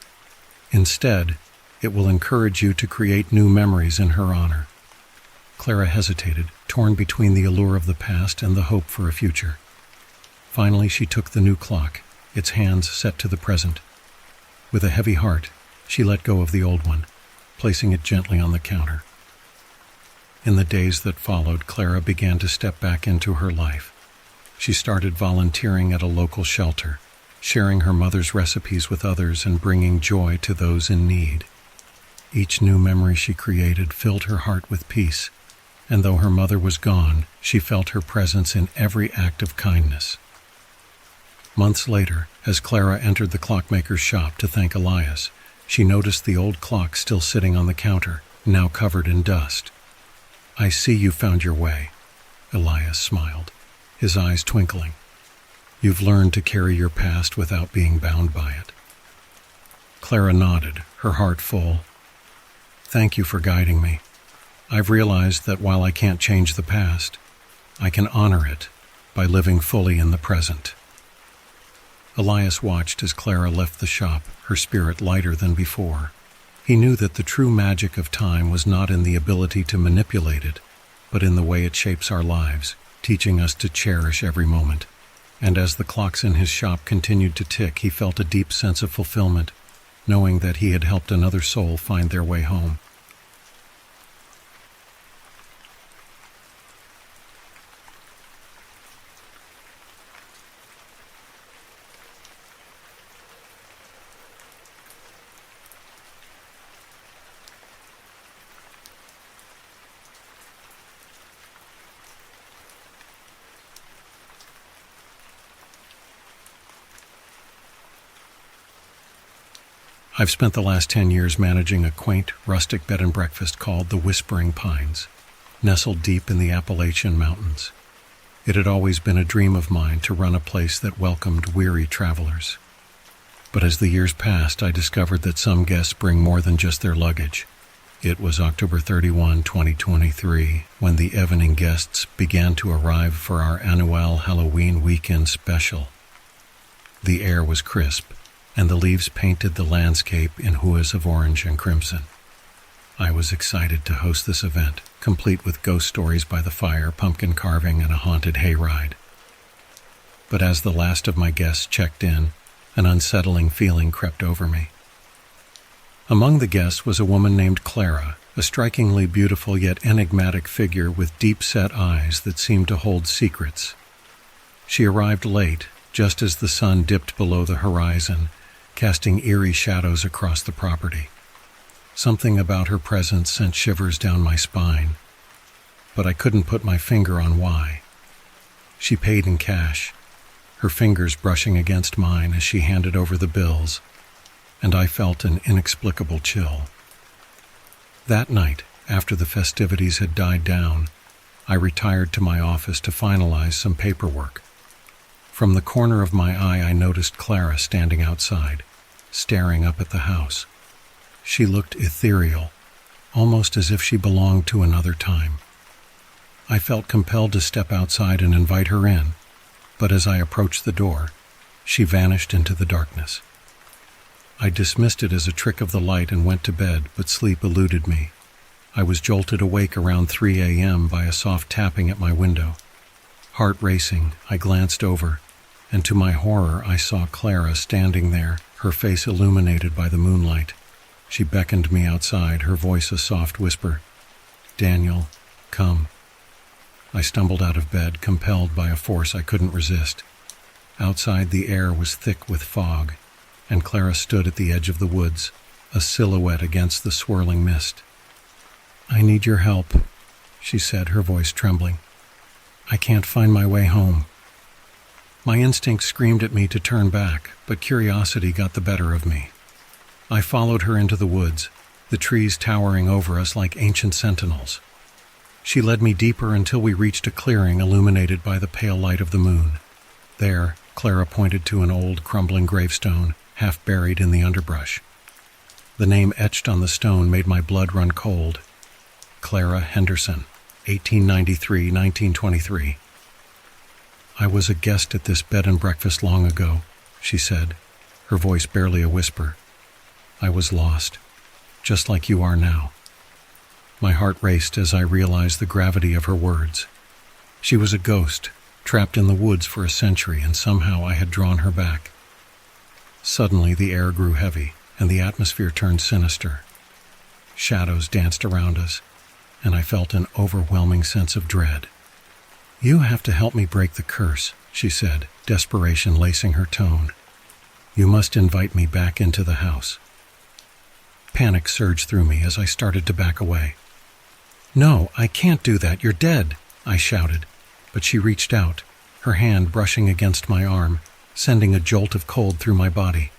[SPEAKER 1] Instead, it will encourage you to create new memories in her honor." Clara hesitated, torn between the allure of the past and the hope for a future. Finally, she took the new clock, its hands set to the present. With a heavy heart, she let go of the old one, placing it gently on the counter. In the days that followed, Clara began to step back into her life. She started volunteering at a local shelter, sharing her mother's recipes with others and bringing joy to those in need. Each new memory she created filled her heart with peace, and though her mother was gone, she felt her presence in every act of kindness. Months later, as Clara entered the clockmaker's shop to thank Elias, she noticed the old clock still sitting on the counter, now covered in dust. "I see you found your way," Elias smiled, his eyes twinkling. "You've learned to carry your past without being bound by it." Clara nodded, her heart full. "Thank you for guiding me. I've realized that while I can't change the past, I can honor it by living fully in the present." Elias watched as Clara left the shop, her spirit lighter than before. He knew that the true magic of time was not in the ability to manipulate it, but in the way it shapes our lives, teaching us to cherish every moment. And as the clocks in his shop continued to tick, he felt a deep sense of fulfillment, knowing that he had helped another soul find their way home. I've spent the last 10 years managing a quaint, rustic bed and breakfast called the Whispering Pines, nestled deep in the Appalachian Mountains. It had always been a dream of mine to run a place that welcomed weary travelers. But as the years passed, I discovered that some guests bring more than just their luggage. It was October 31, 2023, when the evening guests began to arrive for our annual Halloween weekend special. The air was crisp, and the leaves painted the landscape in hues of orange and crimson. I was excited to host this event, complete with ghost stories by the fire, pumpkin carving, and a haunted hayride. But as the last of my guests checked in, an unsettling feeling crept over me. Among the guests was a woman named Clara, a strikingly beautiful yet enigmatic figure with deep-set eyes that seemed to hold secrets. She arrived late, just as the sun dipped below the horizon, casting eerie shadows across the property. Something about her presence sent shivers down my spine, but I couldn't put my finger on why. She paid in cash, her fingers brushing against mine as she handed over the bills, and I felt an inexplicable chill. That night, after the festivities had died down, I retired to my office to finalize some paperwork. From the corner of my eye, I noticed Clara standing outside, staring up at the house. She looked ethereal, almost as if she belonged to another time. I felt compelled to step outside and invite her in, but as I approached the door, she vanished into the darkness. I dismissed it as a trick of the light and went to bed, but sleep eluded me. I was jolted awake around 3 a.m. by a soft tapping at my window. Heart racing, I glanced over, and to my horror I saw Clara standing there, her face illuminated by the moonlight. She beckoned me outside, her voice a soft whisper. "Daniel, come." I stumbled out of bed, compelled by a force I couldn't resist. Outside, the air was thick with fog, and Clara stood at the edge of the woods, a silhouette against the swirling mist. "I need your help," she said, her voice trembling. "I can't find my way home." My instinct screamed at me to turn back, but curiosity got the better of me. I followed her into the woods, the trees towering over us like ancient sentinels. She led me deeper until we reached a clearing illuminated by the pale light of the moon. There, Clara pointed to an old, crumbling gravestone, half buried in the underbrush. The name etched on the stone made my blood run cold. Clara Henderson, 1893-1923. "I was a guest at this bed and breakfast long ago," she said, her voice barely a whisper. "I was lost, just like you are now." My heart raced as I realized the gravity of her words. She was a ghost, trapped in the woods for a century, and somehow I had drawn her back. Suddenly the air grew heavy, and the atmosphere turned sinister. Shadows danced around us, and I felt an overwhelming sense of dread. "You have to help me break the curse," she said, desperation lacing her tone. "You must invite me back into the house." Panic surged through me as I started to back away. "No, I can't do that. You're dead," I shouted, but she reached out, her hand brushing against my arm, sending a jolt of cold through my body.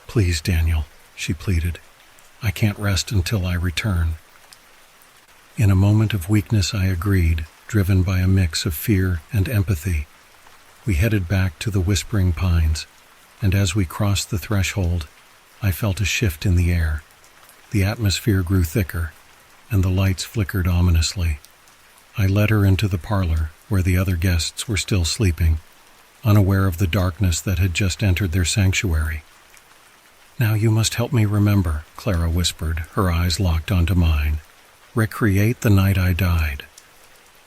[SPEAKER 1] "Please, Daniel," she pleaded. "I can't rest until I return." In a moment of weakness, I agreed, driven by a mix of fear and empathy. We headed back to the Whispering Pines, and as we crossed the threshold, I felt a shift in the air. The atmosphere grew thicker, and the lights flickered ominously. I led her into the parlor, where the other guests were still sleeping, unaware of the darkness that had just entered their sanctuary. "Now you must help me remember," Clara whispered, her eyes locked onto mine. "Recreate the night I died."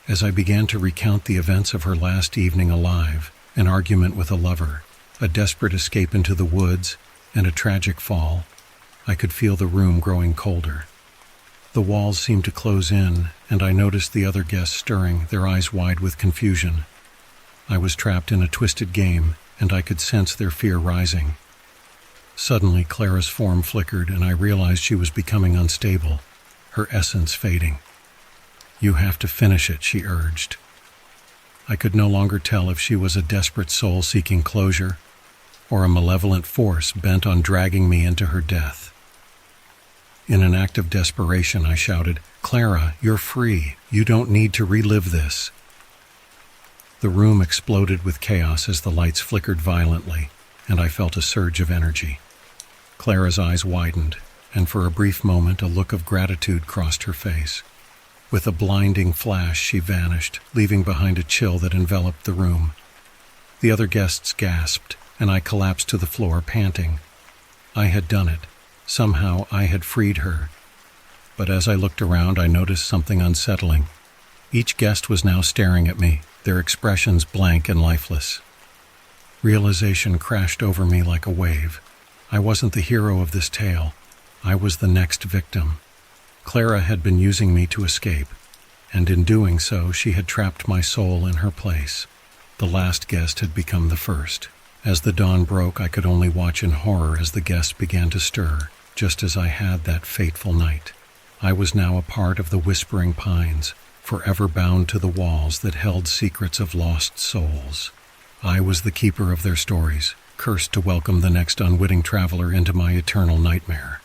[SPEAKER 1] As I began to recount the events of her last evening alive, an argument with a lover, a desperate escape into the woods, and a tragic fall, I could feel the room growing colder. The walls seemed to close in, and I noticed the other guests stirring, their eyes wide with confusion. I was trapped in a twisted game, and I could sense their fear rising. Suddenly, Clara's form flickered, and I realized she was becoming unstable, her essence fading. "You have to finish it," she urged. I could no longer tell if she was a desperate soul seeking closure, or a malevolent force bent on dragging me into her death. In an act of desperation, I shouted, "Clara, you're free. You don't need to relive this." The room exploded with chaos as the lights flickered violently, and I felt a surge of energy. Clara's eyes widened, and for a brief moment a look of gratitude crossed her face. With a blinding flash, she vanished, leaving behind a chill that enveloped the room. The other guests gasped, and I collapsed to the floor, panting. I had done it. Somehow I had freed her. But as I looked around, I noticed something unsettling. Each guest was now staring at me, their expressions blank and lifeless. Realization crashed over me like a wave. I wasn't the hero of this tale. I was the next victim. Clara had been using me to escape, and in doing so, she had trapped my soul in her place. The last guest had become the first. As the dawn broke, I could only watch in horror as the guests began to stir, just as I had that fateful night. I was now a part of the Whispering Pines, forever bound to the walls that held secrets of lost souls. I was the keeper of their stories, cursed to welcome the next unwitting traveler into my eternal nightmare.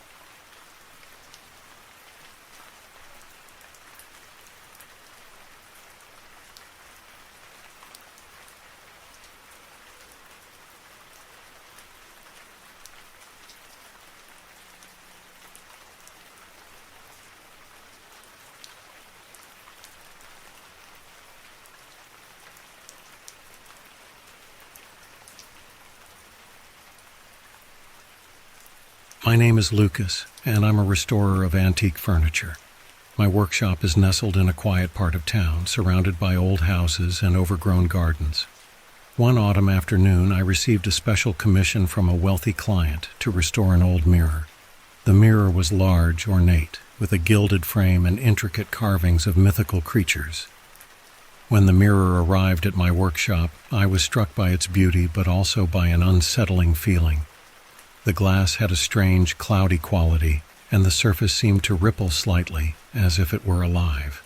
[SPEAKER 1] My name is Lucas, and I'm a restorer of antique furniture. My workshop is nestled in a quiet part of town, surrounded by old houses and overgrown gardens. One autumn afternoon, I received a special commission from a wealthy client to restore an old mirror. The mirror was large, ornate, with a gilded frame and intricate carvings of mythical creatures. When the mirror arrived at my workshop, I was struck by its beauty, but also by an unsettling feeling. The glass had a strange, cloudy quality, and the surface seemed to ripple slightly, as if it were alive.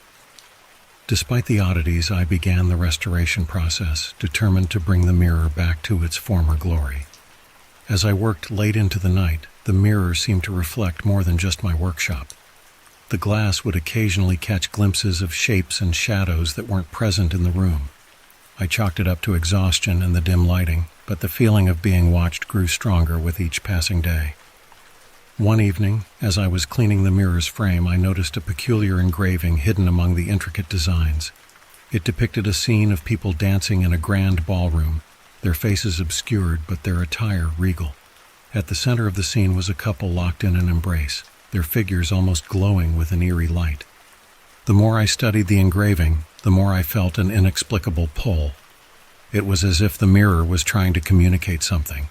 [SPEAKER 1] Despite the oddities, I began the restoration process, determined to bring the mirror back to its former glory. As I worked late into the night, the mirror seemed to reflect more than just my workshop. The glass would occasionally catch glimpses of shapes and shadows that weren't present in the room. I chalked it up to exhaustion and the dim lighting, but the feeling of being watched grew stronger with each passing day. One evening, as I was cleaning the mirror's frame, I noticed a peculiar engraving hidden among the intricate designs. It depicted a scene of people dancing in a grand ballroom, their faces obscured but their attire regal. At the center of the scene was a couple locked in an embrace, their figures almost glowing with an eerie light. The more I studied the engraving, the more I felt an inexplicable pull. It was as if the mirror was trying to communicate something,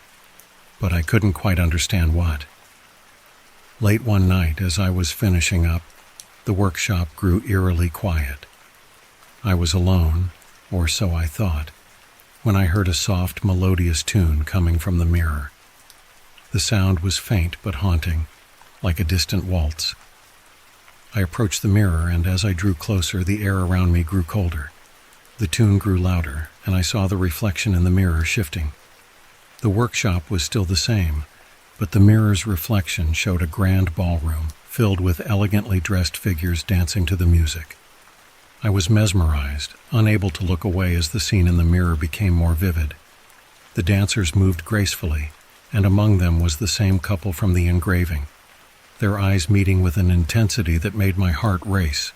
[SPEAKER 1] but I couldn't quite understand what. Late one night, as I was finishing up, the workshop grew eerily quiet. I was alone, or so I thought, when I heard a soft, melodious tune coming from the mirror. The sound was faint but haunting, like a distant waltz. I approached the mirror, and as I drew closer, the air around me grew colder. The tune grew louder, and I saw the reflection in the mirror shifting. The workshop was still the same, but the mirror's reflection showed a grand ballroom filled with elegantly dressed figures dancing to the music. I was mesmerized, unable to look away as the scene in the mirror became more vivid. The dancers moved gracefully, and among them was the same couple from the engraving, their eyes meeting with an intensity that made my heart race.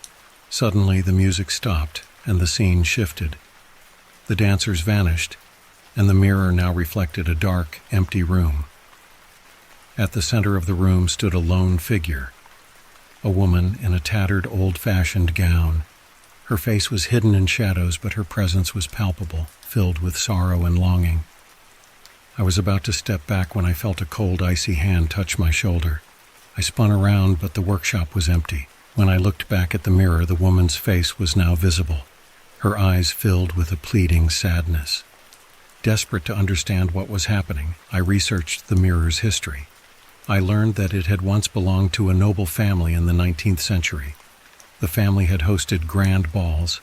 [SPEAKER 1] Suddenly, the music stopped, and the scene shifted. The dancers vanished, and the mirror now reflected a dark, empty room. At the center of the room stood a lone figure, a woman in a tattered, old-fashioned gown. Her face was hidden in shadows, but her presence was palpable, filled with sorrow and longing. I was about to step back when I felt a cold, icy hand touch my shoulder. I spun around, but the workshop was empty. When I looked back at the mirror, the woman's face was now visible, her eyes filled with a pleading sadness. Desperate to understand what was happening, I researched the mirror's history. I learned that it had once belonged to a noble family in the 19th century. The family had hosted grand balls,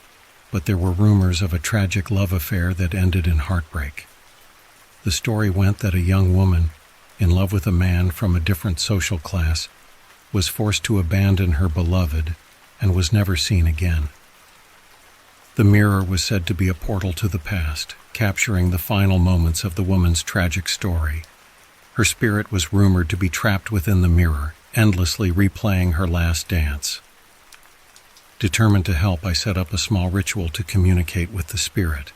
[SPEAKER 1] but there were rumors of a tragic love affair that ended in heartbreak. The story went that a young woman, in love with a man from a different social class, was forced to abandon her beloved and was never seen again. The mirror was said to be a portal to the past, capturing the final moments of the woman's tragic story. Her spirit was rumored to be trapped within the mirror, endlessly replaying her last dance. Determined to help, I set up a small ritual to communicate with the spirit.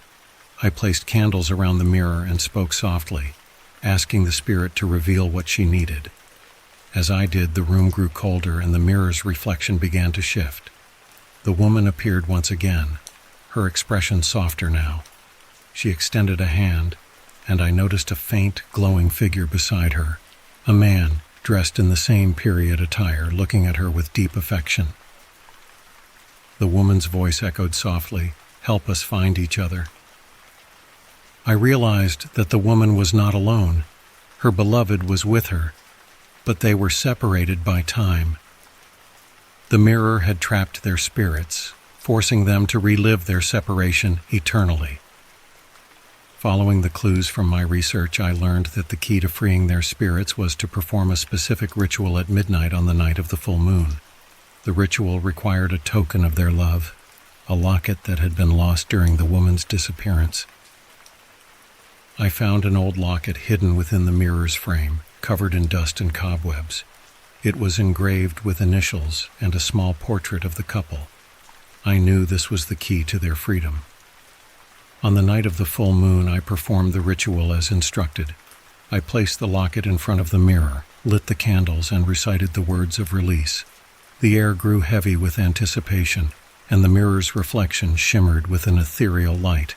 [SPEAKER 1] I placed candles around the mirror and spoke softly, asking the spirit to reveal what she needed. As I did, the room grew colder and the mirror's reflection began to shift. The woman appeared once again, her expression softer now. She extended a hand, and I noticed a faint, glowing figure beside her, a man dressed in the same period attire, looking at her with deep affection. The woman's voice echoed softly, "Help us find each other." I realized that the woman was not alone. Her beloved was with her, but they were separated by time. The mirror had trapped their spirits, forcing them to relive their separation eternally. Following the clues from my research, I learned that the key to freeing their spirits was to perform a specific ritual at midnight on the night of the full moon. The ritual required a token of their love, a locket that had been lost during the woman's disappearance. I found an old locket hidden within the mirror's frame, covered in dust and cobwebs. It was engraved with initials and a small portrait of the couple. I knew this was the key to their freedom. On the night of the full moon, I performed the ritual as instructed. I placed the locket in front of the mirror, lit the candles, and recited the words of release. The air grew heavy with anticipation, and the mirror's reflection shimmered with an ethereal light.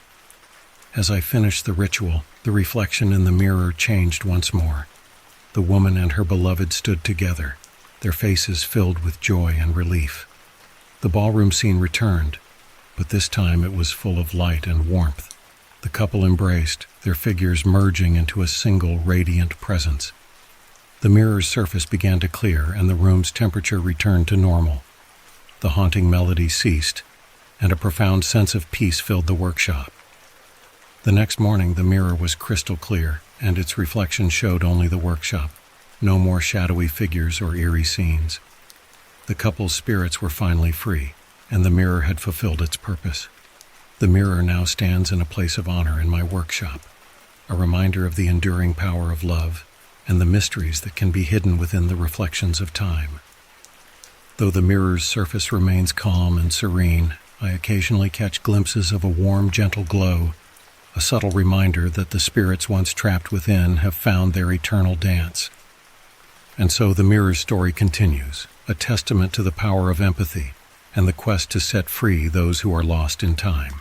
[SPEAKER 1] As I finished the ritual, the reflection in the mirror changed once more. The woman and her beloved stood together, their faces filled with joy and relief. The ballroom scene returned, but this time it was full of light and warmth. The couple embraced, their figures merging into a single radiant presence. The mirror's surface began to clear, and the room's temperature returned to normal. The haunting melody ceased, and a profound sense of peace filled the workshop. The next morning, the mirror was crystal clear, and its reflection showed only the workshop. No more shadowy figures or eerie scenes. The couple's spirits were finally free, and the mirror had fulfilled its purpose. The mirror now stands in a place of honor in my workshop, a reminder of the enduring power of love and the mysteries that can be hidden within the reflections of time. Though the mirror's surface remains calm and serene, I occasionally catch glimpses of a warm, gentle glow, a subtle reminder that the spirits once trapped within have found their eternal dance. And so the mirror's story continues, a testament to the power of empathy and the quest to set free those who are lost in time.